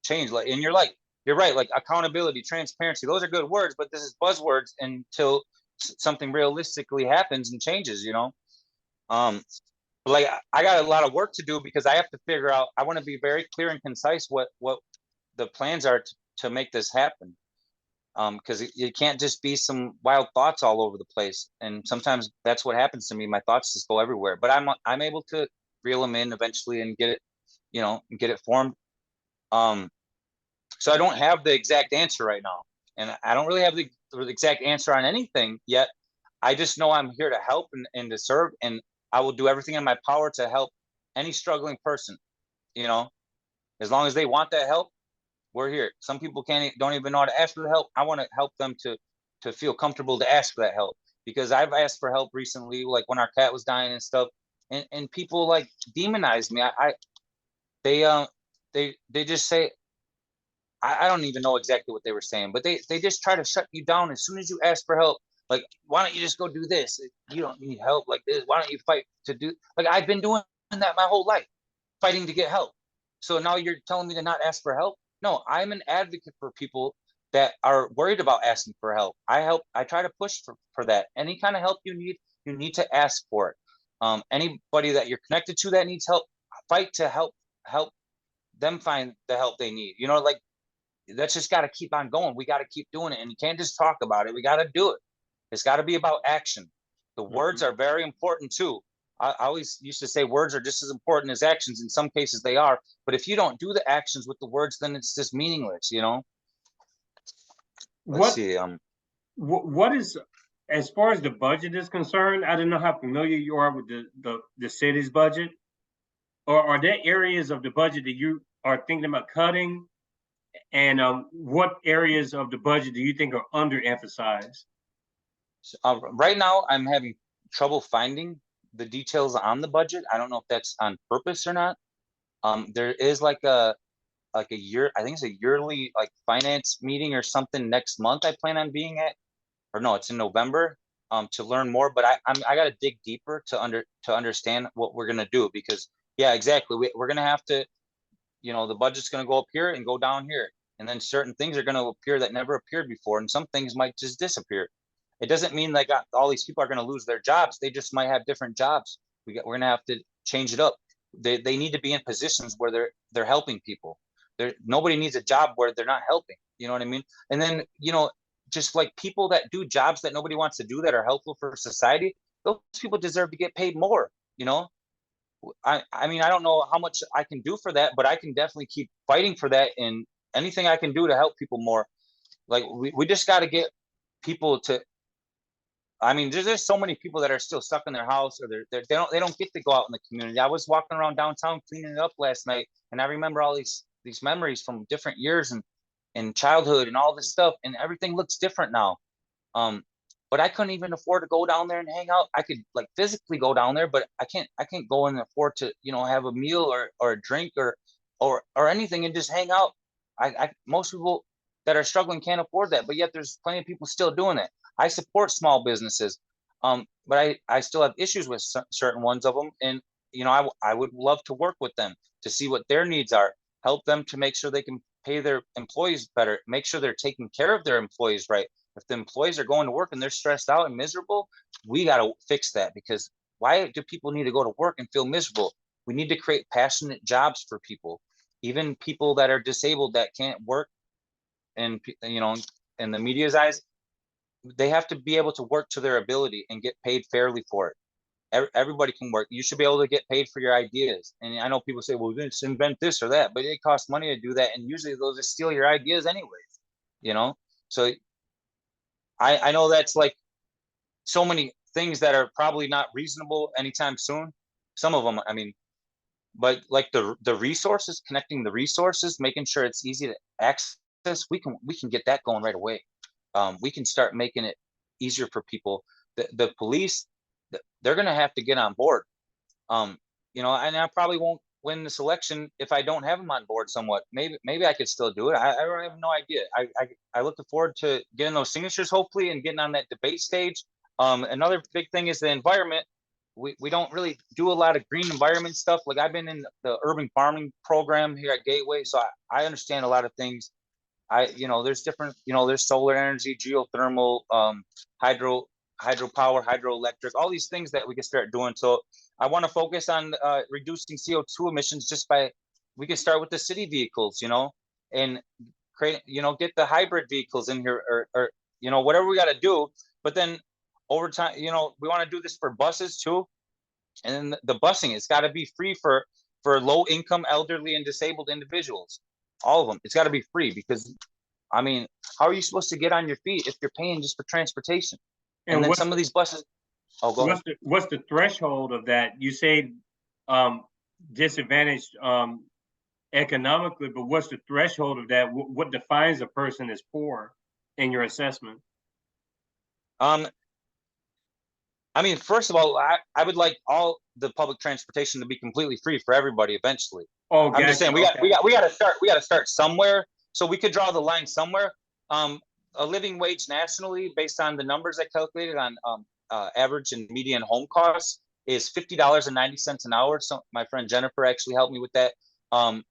change. Like, and you're right. Like accountability, transparency. Those are good words, but this is buzzwords until something realistically happens and changes. You know, like I got a lot of work to do because I have to figure out. I want to be very clear and concise what the plans are to make this happen. Because it can't just be some wild thoughts all over the place. And sometimes that's what happens to me. My thoughts just go everywhere, but I'm able to reel them in eventually and get it, you know, get it formed. So I don't have the exact answer right now, and I don't really have the exact answer on anything yet. I just know I'm here to help and to serve, and I will do everything in my power to help any struggling person, you know, as long as they want that help. We're here. Some people don't even know how to ask for the help. I want to help them to feel comfortable to ask for that help, because I've asked for help recently, like when our cat was dying and stuff, and people like demonized me. They just say, I don't even know exactly what they were saying, but they just try to shut you down as soon as you ask for help. Like, why don't you just go do this? You don't need help like this. Why don't you fight to do, like I've been doing that my whole life, fighting to get help. So now you're telling me to not ask for help? No, I'm an advocate for people that are worried about asking for help. I try to push for that. Any kind of help you need to ask for it. Anybody that you're connected to that needs help, fight to help them find the help they need. You know, like that's just got to keep on going. We got to keep doing it, and you can't just talk about it. We got to do it. It's got to be about action. The words are very important too. I always used to say words are just as important as actions. In some cases they are, but if you don't do the actions with the words, then it's just meaningless, you know? Let's see. What is, as far as the budget is concerned, I don't know how familiar you are with the city's budget, or are there areas of the budget that you are thinking about cutting? And what areas of the budget do you think are underemphasized? Right now, I'm having trouble finding the details on the budget. I don't know if that's on purpose or not. There is like a year, I think it's a yearly like finance meeting or something next month I plan on being at, or no, it's in November, to learn more. But I got to dig deeper to understand what we're gonna do, because yeah, exactly. We're gonna have to, you know, the budget's gonna go up here and go down here, and then certain things are gonna appear that never appeared before, and some things might just disappear. It doesn't mean like all these people are going to lose their jobs. They just might have different jobs. We're going to have to change it up. They need to be in positions where they're helping people. Nobody needs a job where they're not helping. You know what I mean? And then, you know, just like people that do jobs that nobody wants to do that are helpful for society, those people deserve to get paid more. You know, I mean, I don't know how much I can do for that, but I can definitely keep fighting for that, and anything I can do to help people more. Like we just got to get people to, I mean, there's so many people that are still stuck in their house, or they don't get to go out in the community. I was walking around downtown cleaning it up last night, and I remember all these memories from different years and childhood and all this stuff, and everything looks different now. But I couldn't even afford to go down there and hang out. I could like physically go down there, but I can't go and afford to, you know, have a meal or a drink or anything and just hang out. Most people that are struggling can't afford that, but yet there's plenty of people still doing it. I support small businesses, but I still have issues with certain ones of them. And I would love to work with them to see what their needs are, help them to make sure they can pay their employees better, make sure they're taking care of their employees right. If the employees are going to work and they're stressed out and miserable, we got to fix that, because why do people need to go to work and feel miserable? We need to create passionate jobs for people, even people that are disabled that can't work. And, in the media's eyes, they have to be able to work to their ability and get paid fairly for it. Everybody can work. You should be able to get paid for your ideas. And I know people say, well, let's invent this or that, but it costs money to do that. And usually those just steal your ideas anyways. So I know that's like so many things that are probably not reasonable anytime soon. Some of them, I mean, but like the resources, connecting the resources, making sure it's easy to access, we can get that going right away. We can start making it easier for people. The police, they're going to have to get on board. And I probably won't win this election if I don't have them on board somewhat. Maybe I could still do it. I have no idea. I look forward to getting those signatures, hopefully, and getting on that debate stage. Another big thing is the environment. We don't really do a lot of green environment stuff. Like, I've been in the urban farming program here at Gateway, so I understand a lot of things. There's different, there's solar energy, geothermal, hydropower, hydroelectric, all these things that we can start doing. So I want to focus on reducing CO2 emissions we can start with the city vehicles, and create, get the hybrid vehicles in here, or whatever we got to do. But then over time, we want to do this for buses too. And then the busing, it's got to be free for low income, elderly, and disabled individuals. All of them. It's got to be free, because, I mean, how are you supposed to get on your feet if you're paying just for transportation? And then some of these buses. Oh, go ahead. What's the threshold of that? You say disadvantaged economically, but what's the threshold of that? What defines a person as poor in your assessment? I mean, first of all, I would like all the public transportation to be completely free for everybody eventually. Oh, I'm just saying we got to start somewhere. So we could draw the line somewhere. A living wage nationally, based on the numbers I calculated on average and median home costs, is $50.90 an hour. So my friend Jennifer actually helped me with that,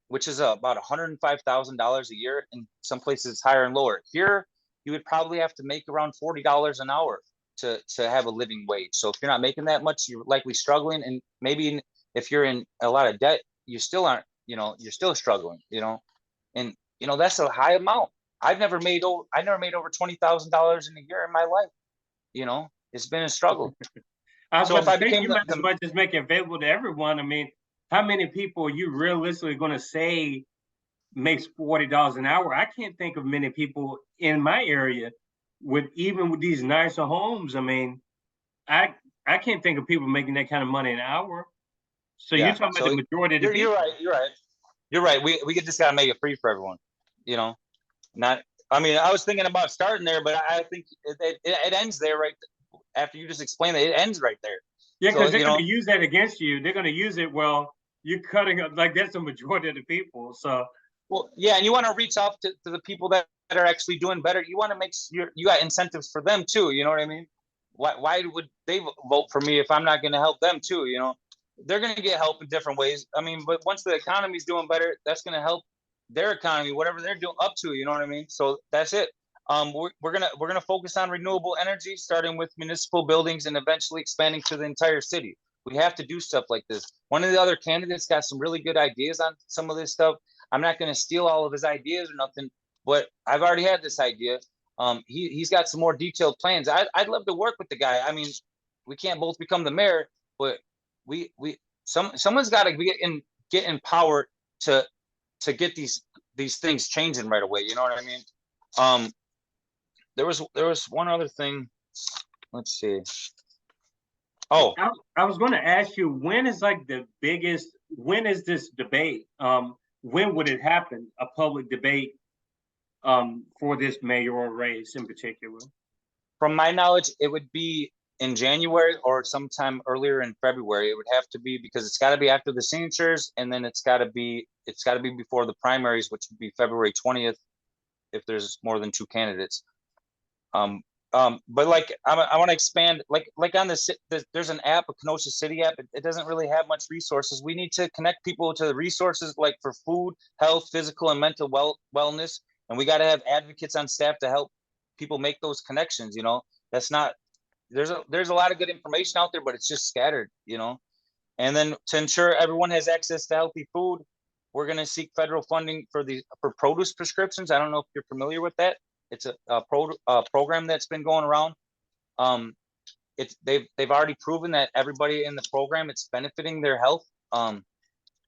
which is about $105,000 a year. In some places higher and lower. Here, you would probably have to make around $40 an hour to have a living wage. So if you're not making that much, you're likely struggling. And maybe if you're in a lot of debt, you still aren't, you're still struggling, and that's a high amount. I never made over $20,000 in a year in my life. It's been a struggle. So if I became, you might as well just make it available to everyone. I mean, how many people are you realistically going to say makes $40 an hour? I can't think of many people in my area with these nicer homes. I mean, I can't think of people making that kind of money an hour. So you're talking about the majority of the people. You're right. We just got to make it free for everyone. Not. I mean, I was thinking about starting there, but I think it ends there, right? After you just explained it ends right there. Yeah, because they're going to use that against you. They're going to use it. Well, you're cutting up, like, that's the majority of the people. So. Well, yeah, and you want to reach out to the people that are actually doing better. You want to make sure you got incentives for them too. You know what I mean? Why would they vote for me if I'm not going to help them too? They're going to get help in different ways. I mean, but once the economy's doing better, that's going to help their economy, whatever they're doing up to. You know what I mean? So that's it. We're gonna focus on renewable energy, starting with municipal buildings and eventually expanding to the entire city. We have to do stuff like this. One of the other candidates got some really good ideas on some of this stuff. I'm not going to steal all of his ideas or nothing, but I've already had this idea. He's got some more detailed plans. I'd love to work with the guy. I mean, we can't both become the mayor, but someone's got to get empowered to get these things changing right away. You know what I mean? There was one other thing. Let's see. Oh, I was going to ask you, when is this debate? When would it happen? A public debate for this mayoral race in particular? From my knowledge, it would be in January or sometime earlier in February. It would have to be, because it's got to be after the signatures, and then it's got to be before the primaries, which would be February 20th, if there's more than two candidates. But like I want to expand, like on there's an app, a Kenosha City app. It doesn't really have much resources. We need to connect people to the resources like for food, health, physical and mental wellness, and we got to have advocates on staff to help people make those connections. That's not there's a lot of good information out there, but it's just scattered. And then to ensure everyone has access to healthy food, we're going to seek federal funding for produce prescriptions. I don't know if you're familiar with that. It's a program that's been going around. They've already proven that everybody in the program, it's benefiting their health.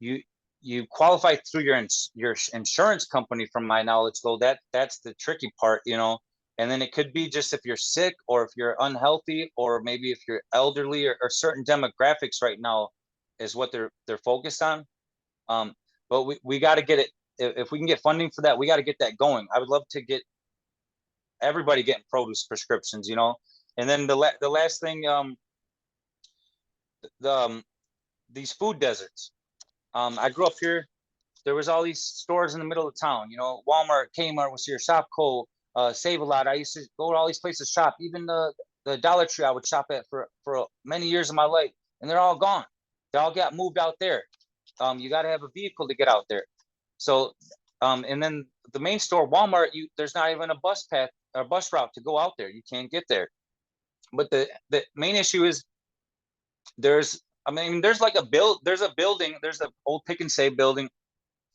You qualify through your insurance company, from my knowledge, though. That's the tricky part. And then it could be just if you're sick or if you're unhealthy or maybe if you're elderly or certain demographics right now is what they're focused on. But we got to get it. If we can get funding for that, we got to get that going. I would love to get everybody getting produce prescriptions, And then the last thing, these food deserts. I grew up here. There was all these stores in the middle of town, Walmart, Kmart was here, Shopko, Save a Lot. I used to go to all these places to shop. Even the Dollar Tree I would shop at for many years of my life, and they're all gone. They all got moved out there. You got to have a vehicle to get out there. So, and then the main store, Walmart, there's not even a bus path or bus route to go out there. You can't get there. But the main issue is there's like there's a building, there's the old Pick and Save building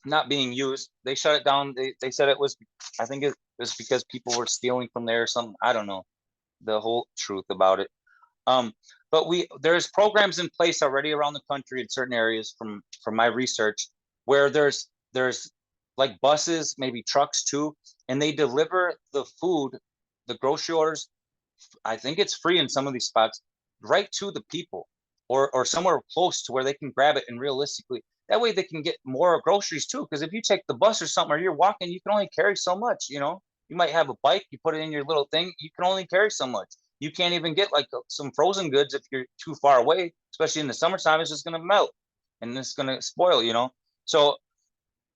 not being used. They shut it down. They said I think it was because people were stealing from there or something. I don't know the whole truth about it. But there's programs in place already around the country in certain areas from my research where there's like buses, maybe trucks too, and they deliver the food, the grocery orders. I think it's free in some of these spots, right to the people, or somewhere close to where they can grab it. And realistically, that way they can get more groceries too. Because if you take the bus or something, or you're walking, you can only carry so much. You might have a bike, you put it in your little thing, you can only carry so much. You can't even get like some frozen goods if you're too far away, especially in the summertime. It's just going to melt and it's going to spoil. So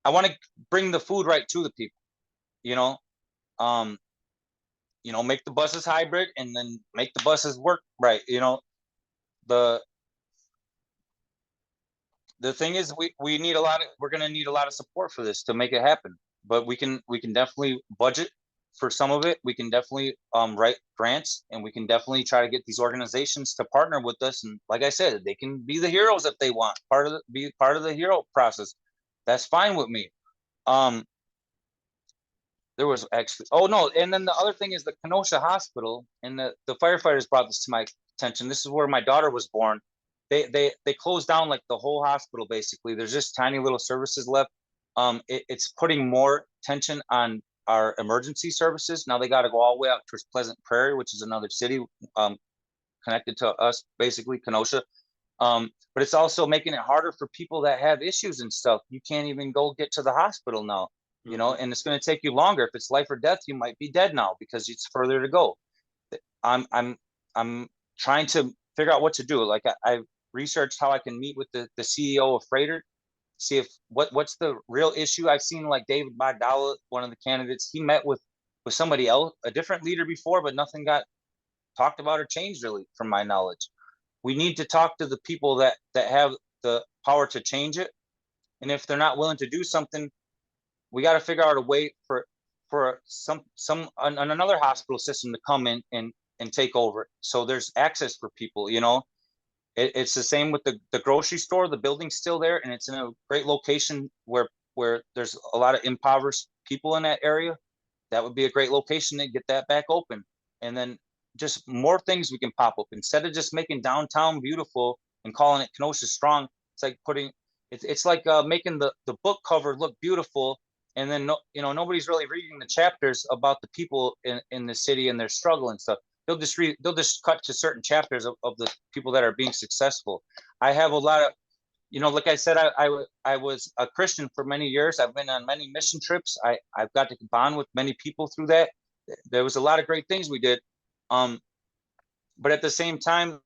I want to bring the food right to the people, make the buses hybrid and then make the buses work right. The thing is we're going to need a lot of support for this to make it happen, but we can definitely budget for some of it. We can definitely write grants, and we can definitely try to get these organizations to partner with us. And like I said, they can be the heroes if they want, be part of the hero process. That's fine with me. There was actually, oh no, and then the other thing is the Kenosha Hospital, and the firefighters brought this to my attention. This is where my daughter was born. They closed down like the whole hospital basically. There's just tiny little services left. It's putting more tension on our emergency services. Now they got to go all the way out towards Pleasant Prairie, which is another city connected to us, basically Kenosha. But it's also making it harder for people that have issues and stuff. You can't even go get to the hospital now. And it's going to take you longer. If it's life or death, you might be dead now because it's further to go. I'm trying to figure out what to do. Like I researched how I can meet with the CEO of Freighter, see if what's the real issue. I've seen like David Magdala, one of the candidates, he met with somebody else, a different leader before, but nothing got talked about or changed really, from my knowledge. We need to talk to the people that have the power to change it. And if they're not willing to do something, we got to figure out a way for another hospital system to come in and take over. So there's access for people, It's the same with the grocery store. The building's still there, and it's in a great location where there's a lot of impoverished people in that area. That would be a great location to get that back open. And then just more things we can pop up. Instead of just making downtown beautiful and calling it Kenosha Strong, it's like it's like making the book cover look beautiful, and then nobody's really reading the chapters about the people in the city and their struggle and stuff. They'll just cut to certain chapters of the people that are being successful. I have a lot of, like I said, I was a Christian for many years. I've been on many mission trips. I've got to bond with many people through that. There was a lot of great things we did. But at the same time,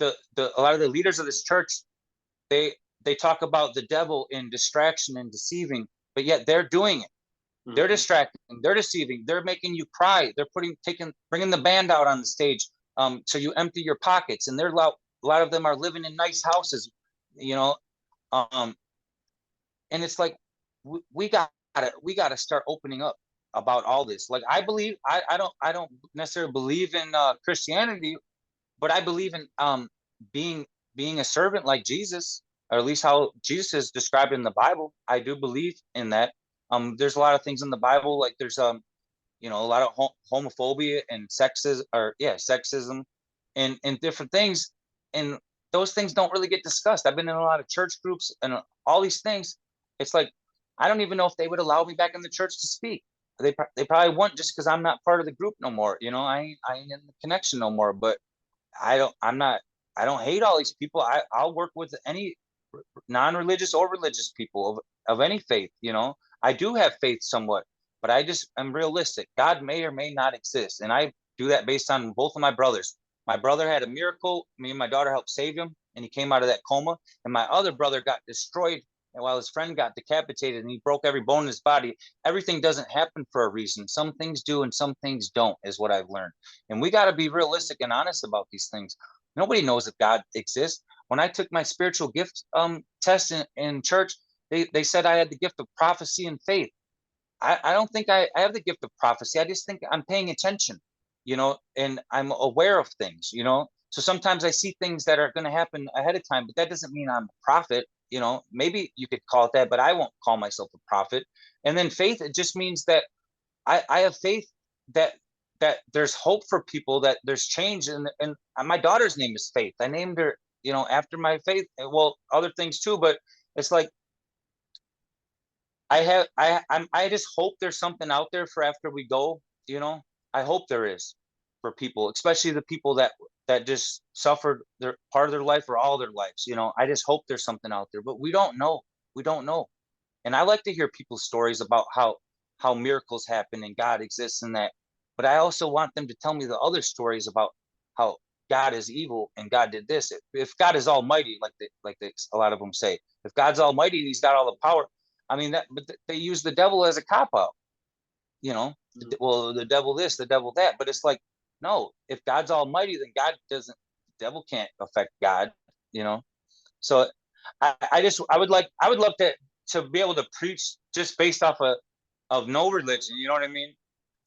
a lot of the leaders of this church, they talk about the devil in distraction and deceiving, but yet they're doing it. They're Mhm. distracting, they're deceiving, they're making you cry, they're bringing the band out on the stage, so you empty your pockets, and a lot of them are living in nice houses, you know, um, and it's like we gotta start opening up about all this. Like I don't necessarily believe in Christianity, but I believe in being being a servant like Jesus, or at least how Jesus is described in the Bible. I do believe in that. There's a lot of things in the Bible, like there's a lot of homophobia and sexism, or yeah, sexism, and different things, and those things don't really get discussed. I've been in a lot of church groups and all these things. It's like I don't even know if they would allow me back in the church to speak. They probably won't, just because I'm not part of the group no more. I ain't in the connection no more. But I'm not. I don't hate all these people. I'll work with any non-religious or religious people of any faith. I do have faith somewhat, but I just am realistic. God may or may not exist, and I do that based on both of my brothers. My brother had a miracle. Me and my daughter helped save him, and he came out of that coma. And my other brother got destroyed, and while his friend got decapitated and he broke every bone in his body. Everything doesn't happen for a reason. Some things do and some things don't, is what I've learned. And we got to be realistic and honest about these things. Nobody knows if God exists. When I took my spiritual gift test in church, they said I had the gift of prophecy and faith. I don't think I have the gift of prophecy. I just think I'm paying attention, and I'm aware of things. So sometimes I see things that are going to happen ahead of time, but that doesn't mean I'm a prophet. Maybe you could call it that, but I won't call myself a prophet. And then faith, it just means that I have faith that there's hope for people, that there's change. And my daughter's name is Faith. I named her, after my faith. Well, other things too, but it's like I just hope there's something out there for after we go. I hope there is, for people, especially the people that just suffered their part of their life or all their lives. I just hope there's something out there, but we don't know. We don't know. And I like to hear people's stories about how miracles happen and God exists in that. But I also want them to tell me the other stories about how God is evil and God did this. If God is almighty, a lot of them say, if God's almighty, he's got all the power. I mean, but they use the devil as a cop out, you know, Mhm. well, the devil this, the devil that. But it's like, no, if God's almighty, then God doesn't, the devil can't affect God, you know? So I would love to be able to preach just based off of no religion. You know what I mean?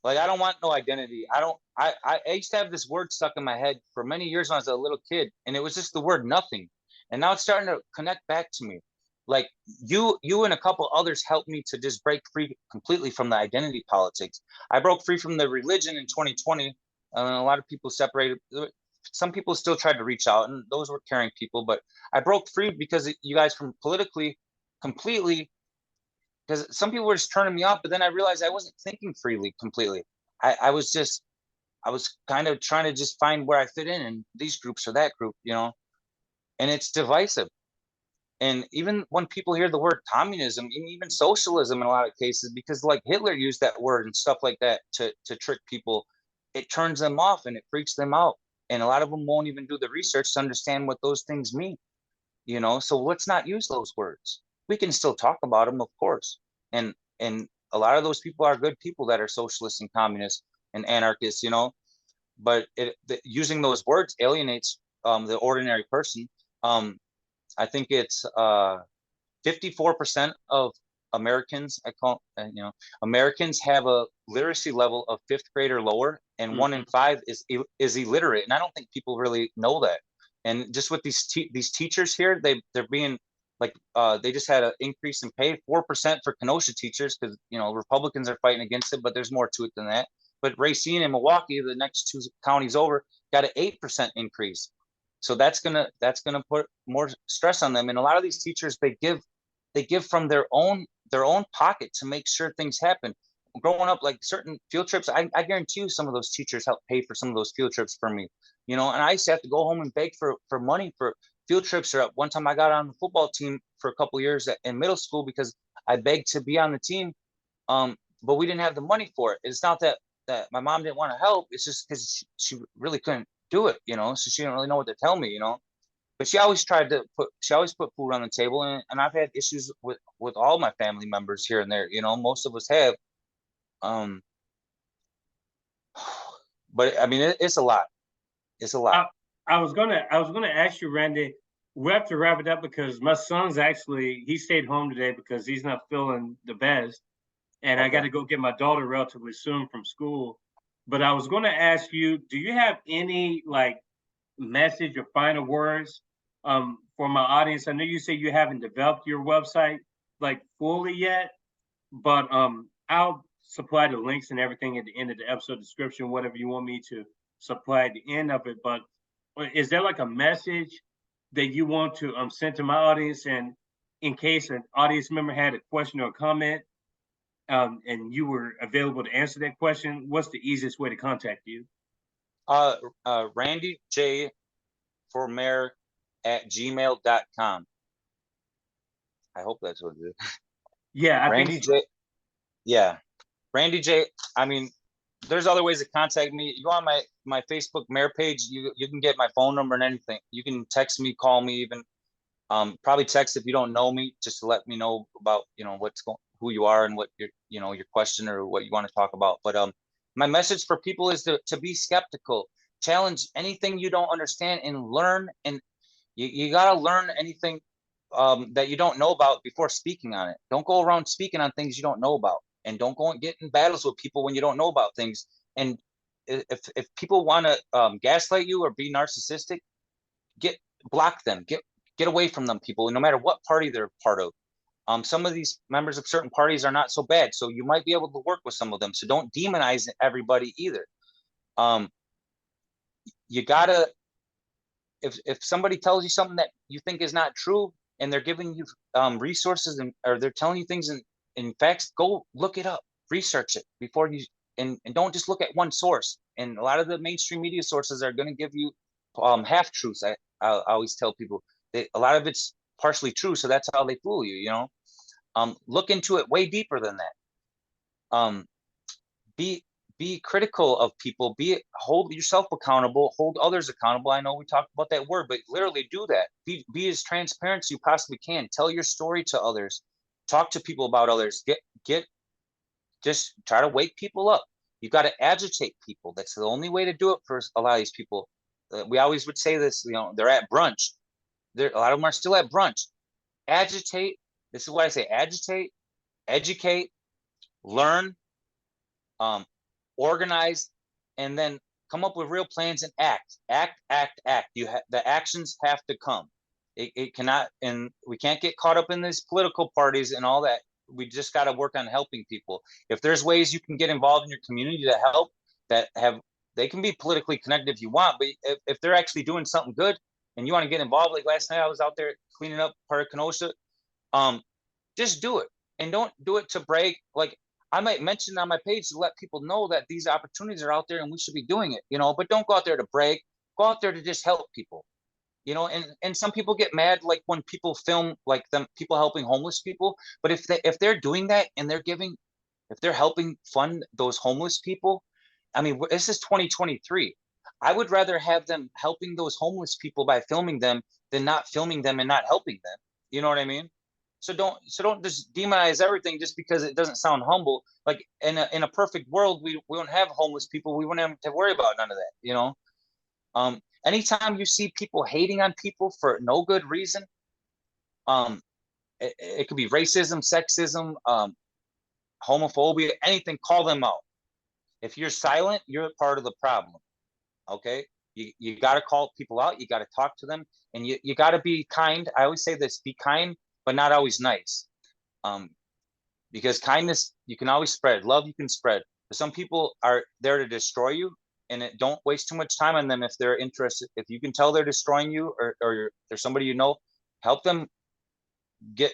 Like, I don't want no identity. I don't. I used to have this word stuck in my head for many years when I was a little kid, and it was just the word nothing. And now it's starting to connect back to me. Like, you and a couple others helped me to just break free completely from the identity politics. I broke free from the religion in 2020. A lot of people separated. Some people still tried to reach out, and those were caring people. But I broke free because you guys, from politically completely, because some people were just turning me off, but then I realized I wasn't thinking freely completely. I was kind of trying to just find where I fit in these groups or that group, and it's divisive. And even when people hear the word communism, and even socialism in a lot of cases, because like Hitler used that word and stuff like that to trick people, it turns them off and it freaks them out. And a lot of them won't even do the research to understand what those things mean. So let's not use those words. We can still talk about them, of course. And a lot of those people are good people that are socialists and communists and anarchists, but using those words alienates the ordinary person. I think it's 54% of Americans, Americans have a literacy level of fifth grade or lower, and one in Mhm. five is illiterate. And I don't think people really know that. And just with these teachers here, they're being like, they just had an increase in pay, 4% for Kenosha teachers, because Republicans are fighting against it, but there's more to it than that. But Racine and Milwaukee, the next two counties over, got an 8% increase. So that's gonna put more stress on them. And a lot of these teachers, they give from their own pocket to make sure things happen. Growing up, like certain field trips, I guarantee you some of those teachers helped pay for some of those field trips for me. And I used to have to go home and beg for money for field trips. Or at one time I got on the football team for a couple of years in middle school because I begged to be on the team. But we didn't have the money for it. It's not that my mom didn't want to help. It's just because she really couldn't do it, so she didn't really know what to tell me. But she always put food on the table. And I've had issues with all my family members here and there. Most of us have. Um, but I mean, it's a lot. It's a lot. I was gonna ask you, Randy. We have to wrap it up because my son's actually he stayed home today because he's not feeling the best, and I got Okay. to go get my daughter relatively soon from school. But I was going to ask you, do you have any like message or final words for my audience? I know you say you haven't developed your website like fully yet, but I'll supply the links and everything at the end of the episode description, whatever you want me to supply at the end of it. But is there like a message that you want to send to my audience, and in case an audience member had a question or a comment, and you were available to answer that question, what's the easiest way to contact you? Randy J for mayor at gmail.com. I hope that's what it is. Yeah, I think Randy so. J. Yeah. Randy J. I mean, there's other ways to contact me. You go on my Facebook mayor page, you can get my phone number and anything. You can text me, call me even. Probably text if you don't know me, just to let me know about, what's going, who you are and what your question or what you want to talk about. But my message for people is to be skeptical, challenge anything you don't understand and learn. And you got to learn anything that you don't know about before speaking on it. Don't go around speaking on things you don't know about, and don't go and get in battles with people when you don't know about things. And if people want to gaslight you or be narcissistic, get block them, get away from them, people, no matter what party they're part of. Some of these members of certain parties are not so bad, so you might be able to work with some of them. So don't demonize everybody either. um, you gotta, if somebody tells you something that you think is not true, and they're giving you resources, or they're telling you things in facts, go look it up, research it before you, and don't just look at one source. And a lot of the mainstream media sources are going to give you half truths. I always tell people that a lot of it's partially true, so that's how they fool you. Look into it way deeper than that. Um, be be critical of people, hold yourself accountable, hold others accountable. I know we talked about that word, but literally do that. Be as transparent as you possibly can. Tell your story to others, talk to people about others, get just try to wake people up. You got to agitate people. That's the only way to do it for a lot of these people. We always would say this, they're at brunch. A lot of them are still at brunch. Agitate. This is why I say agitate, educate, learn, um, organize, and then come up with real plans and act. The actions have to come. It cannot, and we can't get caught up in these political parties and all that. We just got to work on helping people. If there's ways you can get involved in your community to help, that have they can be politically connected if you want, but if they're actually doing something good and you want to get involved, like last night I was out there cleaning up part of Kenosha, um, just do it, and don't do it to brag. Like, I might mention on my page to let people know that these opportunities are out there and we should be doing it, but don't go out there to brag. Go out there to just help people. And some people get mad, like when people film like them people helping homeless people. But if they're doing that, and if they're helping fund those homeless people, I mean, this is 2023. I would rather have them helping those homeless people by filming them than not filming them and not helping them. You know what I mean? So don't just demonize everything just because it doesn't sound humble. Like in a perfect world, we don't have homeless people. We wouldn't have to worry about none of that. Anytime you see people hating on people for no good reason, um, it could be racism, sexism, homophobia, anything. Call them out. If you're silent, you're part of the problem. Okay. You got to call people out. You got to talk to them, and you got to be kind. I always say this: be kind, but not always nice. Um, because kindness you can always spread, love you can spread. But some people are there to destroy you, and don't waste too much time on them. If they're interested, if you can tell they're destroying you, or there's somebody help them get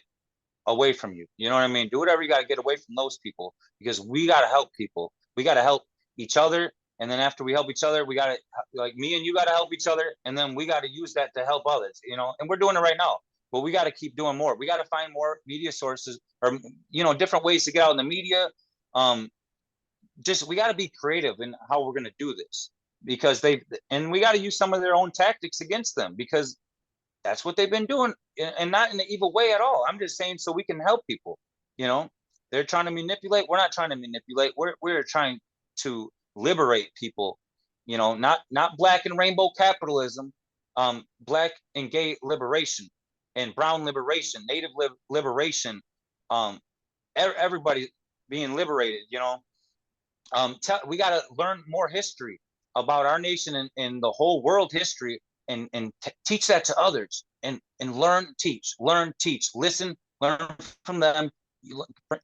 away from you. You know what I mean? Do whatever you got to get away from those people, because we got to help people. We got to help each other. And then after we help each other, we got to, like me and you got to help each other. And then we got to use that to help others. And we're doing it right now, but we got to keep doing more. We got to find more media sources, or, different ways to get out in the media. We got to be creative in how we're going to do this, because and we got to use some of their own tactics against them, because that's what they've been doing, and not in an evil way at all. I'm just saying so we can help people, you know. They're trying to manipulate. We're not trying to manipulate. We're trying to liberate people. You know, not black and rainbow capitalism, black and gay liberation, and brown liberation, native liberation, everybody being liberated. You know, we got to learn more history about our nation and the whole world history, and teach that to others, and learn, teach, listen, learn from them,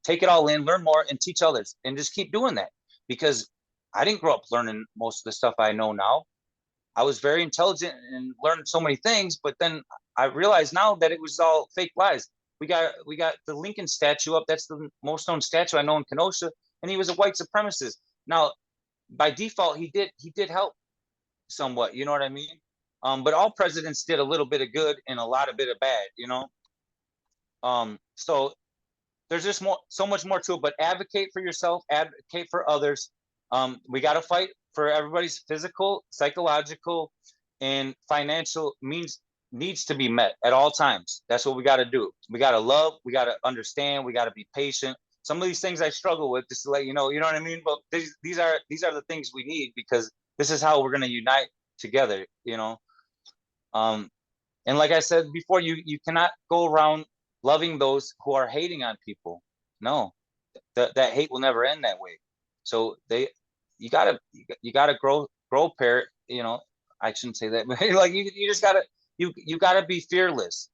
take it all in, learn more, and teach others, and just keep doing that. Because I didn't grow up learning most of the stuff I know now. I was very intelligent and learned so many things, but then I realize now that it was all fake lies. We got the Lincoln statue up. That's the most known statue I know in Kenosha, and he was a white supremacist. Now, by default, he did help somewhat. You know what I mean? But all presidents did a little bit of good and a lot of bit of bad. You know. So there's just so much more to it. But advocate for yourself, advocate for others. We got to fight for everybody's physical, psychological, and financial needs to be met at all times. That's what we got to do. We got to love. We got to understand. We got to be patient. Some of these things I struggle with, just to let you know what I mean? But these are the things we need, because this is how we're going to unite together, you know? And like I said before, you cannot go around loving those who are hating on people. No, that hate will never end that way. So you gotta grow pair, you know. I shouldn't say that, but like you just gotta be fearless.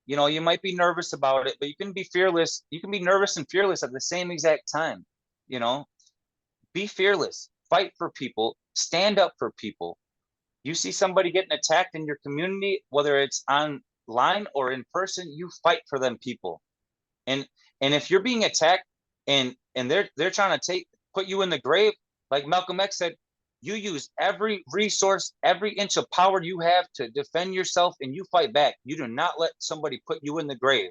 You know, you might be nervous about it, but you can be fearless. You can be nervous and fearless at the same exact time. You know, be fearless, fight for people, stand up for people. You see somebody getting attacked in your community, whether it's online or in person, you fight for them people. And if you're being attacked and they're trying to put you in the grave, like Malcolm X said, you use every resource, every inch of power you have to defend yourself, and you fight back. You do not let somebody put you in the grave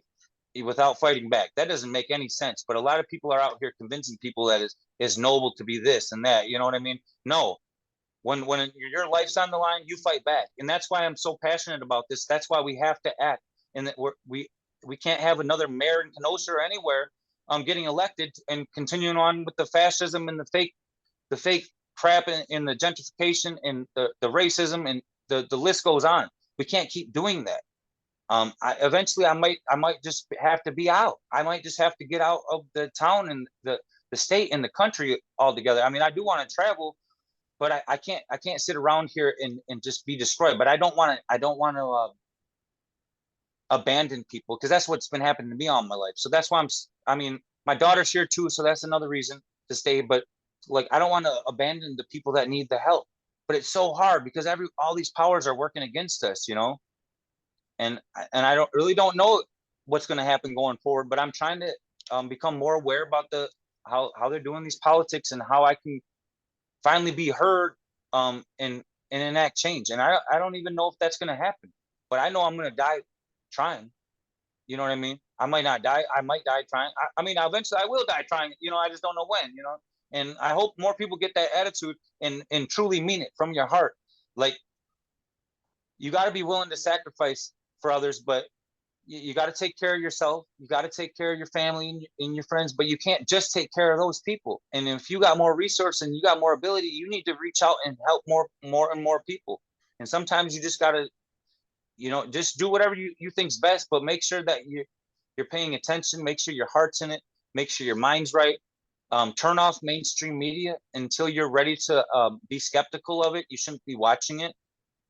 without fighting back. That doesn't make any sense. But a lot of people are out here convincing people that is noble to be this and that. You know what I mean? No. When your life's on the line, you fight back. And that's why I'm so passionate about this. That's why we have to act. And that we can't have another mayor in Kenosha or anywhere getting elected and continuing on with the fascism and the fake crap in the gentrification and the racism, and the list goes on. We can't keep doing that. Eventually I might just have to be out. I might just have to get out of the town and the state and the country altogether. I mean, I do want to travel, but I can't sit around here and just be destroyed. But I don't want to abandon people, because that's what's been happening to me all my life. So that's why I mean, my daughter's here too, so that's another reason to stay. But like, I don't want to abandon the people that need the help. But it's so hard because all these powers are working against us, you know. And I don't know what's going to happen going forward. But I'm trying to become more aware about how they're doing these politics, and how I can finally be heard and enact change. And I don't even know if that's going to happen. But I know I'm going to die trying. You know what I mean? I might not die. I might die trying. I mean, eventually I will die trying. You know, I just don't know when. You know. And I hope more people get that attitude and truly mean it from your heart. Like, you got to be willing to sacrifice for others, but you got to take care of yourself. You got to take care of your family and your friends, but you can't just take care of those people. And if you got more resources and you got more ability, you need to reach out and help more and more people. And sometimes you just got to, you know, just do whatever you think's best, but make sure that you're paying attention. Make sure your heart's in it. Make sure your mind's right. Turn off mainstream media until you're ready to be skeptical of it. You shouldn't be watching it.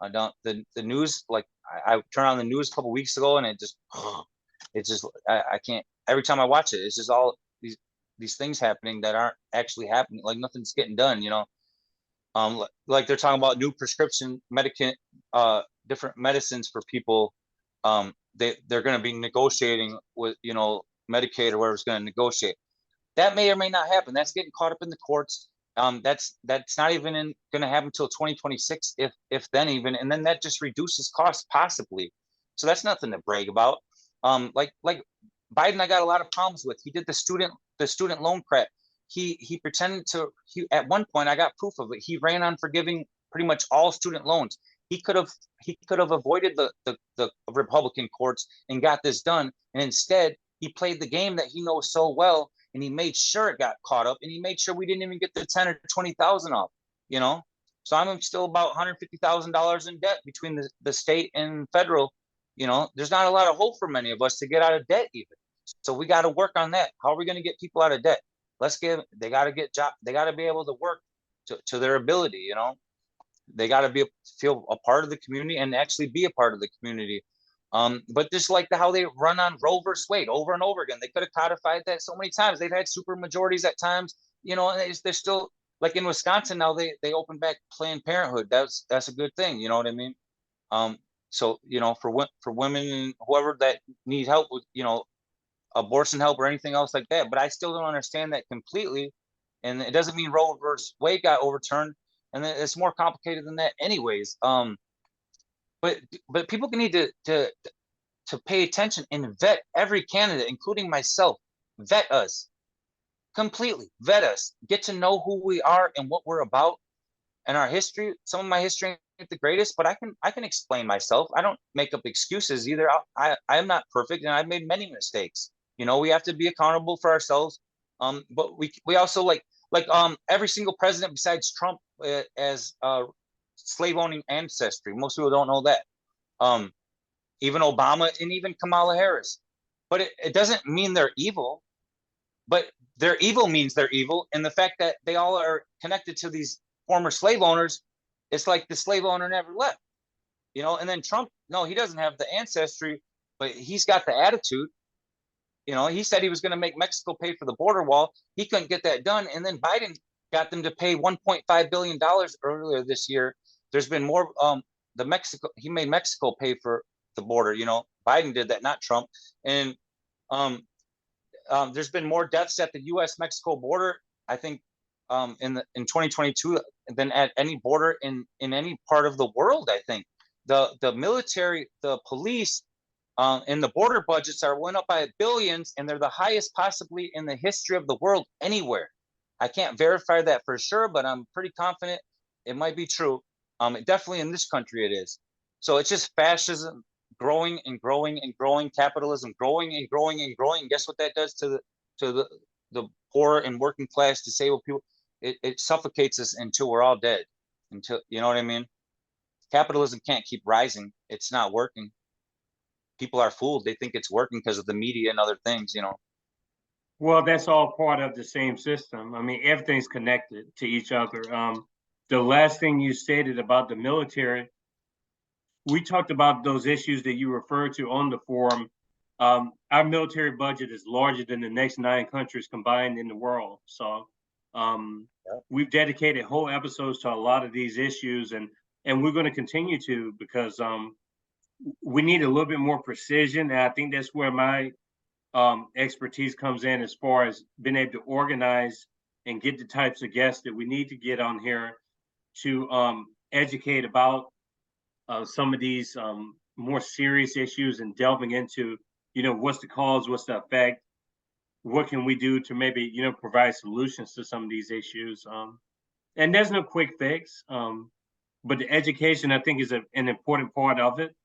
The news, like I turned on the news a couple weeks ago, and it's just I can't. Every time I watch it, it's just all these things happening that aren't actually happening. Like, nothing's getting done, you know. Like they're talking about new prescription different medicines for people. They're going to be negotiating with, you know, Medicaid or whoever's going to negotiate. That may or may not happen. That's getting caught up in the courts. That's not even going to happen until 2026, if then even, and then that just reduces costs possibly. So that's nothing to brag about. Like Biden, I got a lot of problems with. He did the student loan crap. He pretended to. At one point, I got proof of it. He ran on forgiving pretty much all student loans. He could have avoided the Republican courts and got this done, and instead he played the game that he knows so well. and he made sure it got caught up, and he made sure we didn't even get the 10 or 20,000 off, you know? So I'm still about $150,000 in debt between the state and federal. You know, there's not a lot of hope for many of us to get out of debt even. So we got to work on that. How are we going to get people out of debt? They got to get job. They got to be able to work to their ability, you know? They got to feel a part of the community and actually be a part of the community. But just like how they run on Roe versus Wade over and over again, they could have codified that so many times. They've had super majorities at times, you know, and they're still like in Wisconsin now. They opened back Planned Parenthood. That's a good thing. You know what I mean? So you know, for women and whoever that need help with, you know, abortion help or anything else like that. But I still don't understand that completely. And it doesn't mean Roe versus Wade got overturned. And it's more complicated than that, anyways. But people need to pay attention and vet every candidate, including myself. Vet us completely. Vet us. Get to know who we are and what we're about and our history. Some of my history ain't the greatest, but I can explain myself. I don't make up excuses either. I am not perfect, and I've made many mistakes. You know, we have to be accountable for ourselves. But we also like every single president besides Trump as slave owning ancestry. Most people don't know that. Even Obama and even Kamala Harris. But it doesn't mean they're evil. But their evil means they're evil, and the fact that they all are connected to these former slave owners, it's like the slave owner never left, you know. And then Trump, no, he doesn't have the ancestry, but he's got the attitude. You know, he said he was going to make Mexico pay for the border wall. He couldn't get that done, and then Biden got them to pay $1.5 billion earlier this year. There's been more. He made Mexico pay for the border. You know, Biden did that, not Trump. And there's been more deaths at the U.S.-Mexico border, I think, in 2022 than at any border in any part of the world. I think the military, the police, and the border budgets went up by billions, and they're the highest possibly in the history of the world anywhere. I can't verify that for sure, but I'm pretty confident it might be true. Definitely in this country it is. So it's just fascism growing and growing and growing, capitalism growing and growing and growing. Guess what that does to the poor and working class, disabled people? It suffocates us until we're all dead. Until, you know what I mean? Capitalism can't keep rising. It's not working. People are fooled. They think it's working because of the media and other things, you know. Well, that's all part of the same system. I mean, everything's connected to each other. The last thing you stated about the military, we talked about those issues that you referred to on the forum. Our military budget is larger than the next 9 countries combined in the world. So we've dedicated whole episodes to a lot of these issues, and we're going to continue to, because we need a little bit more precision. And I think that's where my expertise comes in, as far as being able to organize and get the types of guests that we need to get on here to educate about some of these more serious issues, and delving into, you know, what's the cause, what's the effect, what can we do to maybe, you know, provide solutions to some of these issues. And there's no quick fix, but the education, I think, is an important part of it.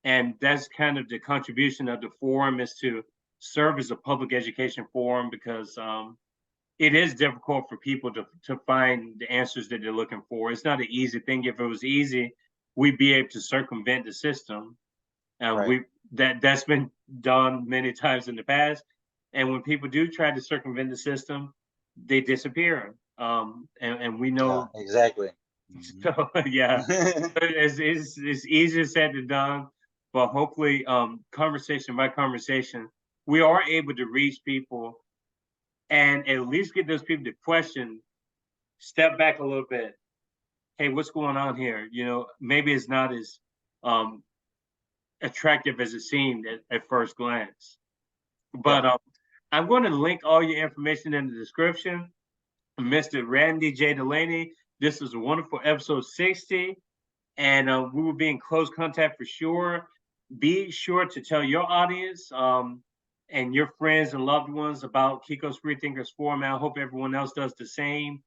And that's kind of the contribution of the forum, is to serve as a public education forum, because it is difficult for people to find the answers that they're looking for. It's not an easy thing. If it was easy, we'd be able to circumvent the system. And Right. that's been done many times in the past. And when people do try to circumvent the system, they disappear. And we know. Yeah, exactly. So yeah, it's easier said than done. But hopefully, conversation by conversation, we are able to reach people and at least get those people to question, step back a little bit. Hey, what's going on here? You know, maybe it's not as attractive as it seemed at first glance. But I'm going to link all your information in the description. Mr. Randy J. Delaney, this is a wonderful episode 60, and we will be in close contact for sure. Be sure to tell your audience and your friends and loved ones about Kiko's Free Thinkers Forum. I hope everyone else does the same,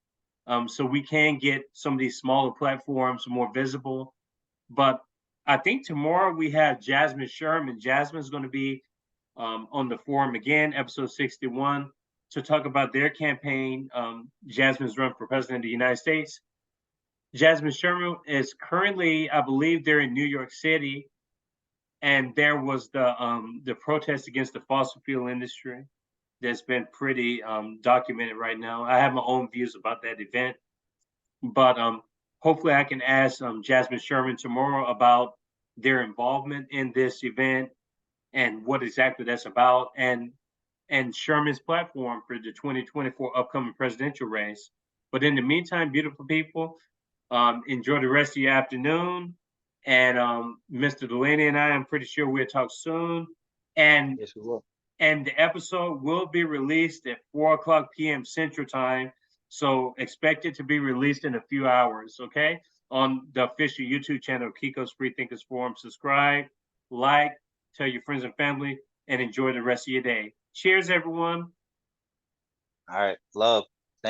so we can get some of these smaller platforms more visible. But I think tomorrow we have Jasmine Sherman. Jasmine's going to be on the forum again, episode 61. to talk about their campaign, Jasmine's run for president of the United States. Jasmine Sherman is currently, I believe, they're in New York City, and there was the protest against the fossil fuel industry that's been pretty documented right now. I have my own views about that event, but hopefully I can ask Jasmine Sherman tomorrow about their involvement in this event and what exactly that's about, and Sherman's platform for the 2024 upcoming presidential race. But in the meantime, beautiful people, enjoy the rest of your afternoon. And Mr. Delaney and I'm pretty sure we'll talk soon. And Yes, we will. and the episode will be released at 4:00 p.m. Central Time. So expect it to be released in a few hours, okay? On the official YouTube channel, Kiko's Free Thinkers Forum. Subscribe, like, tell your friends and family, and enjoy the rest of your day. Cheers, everyone. All right. Love.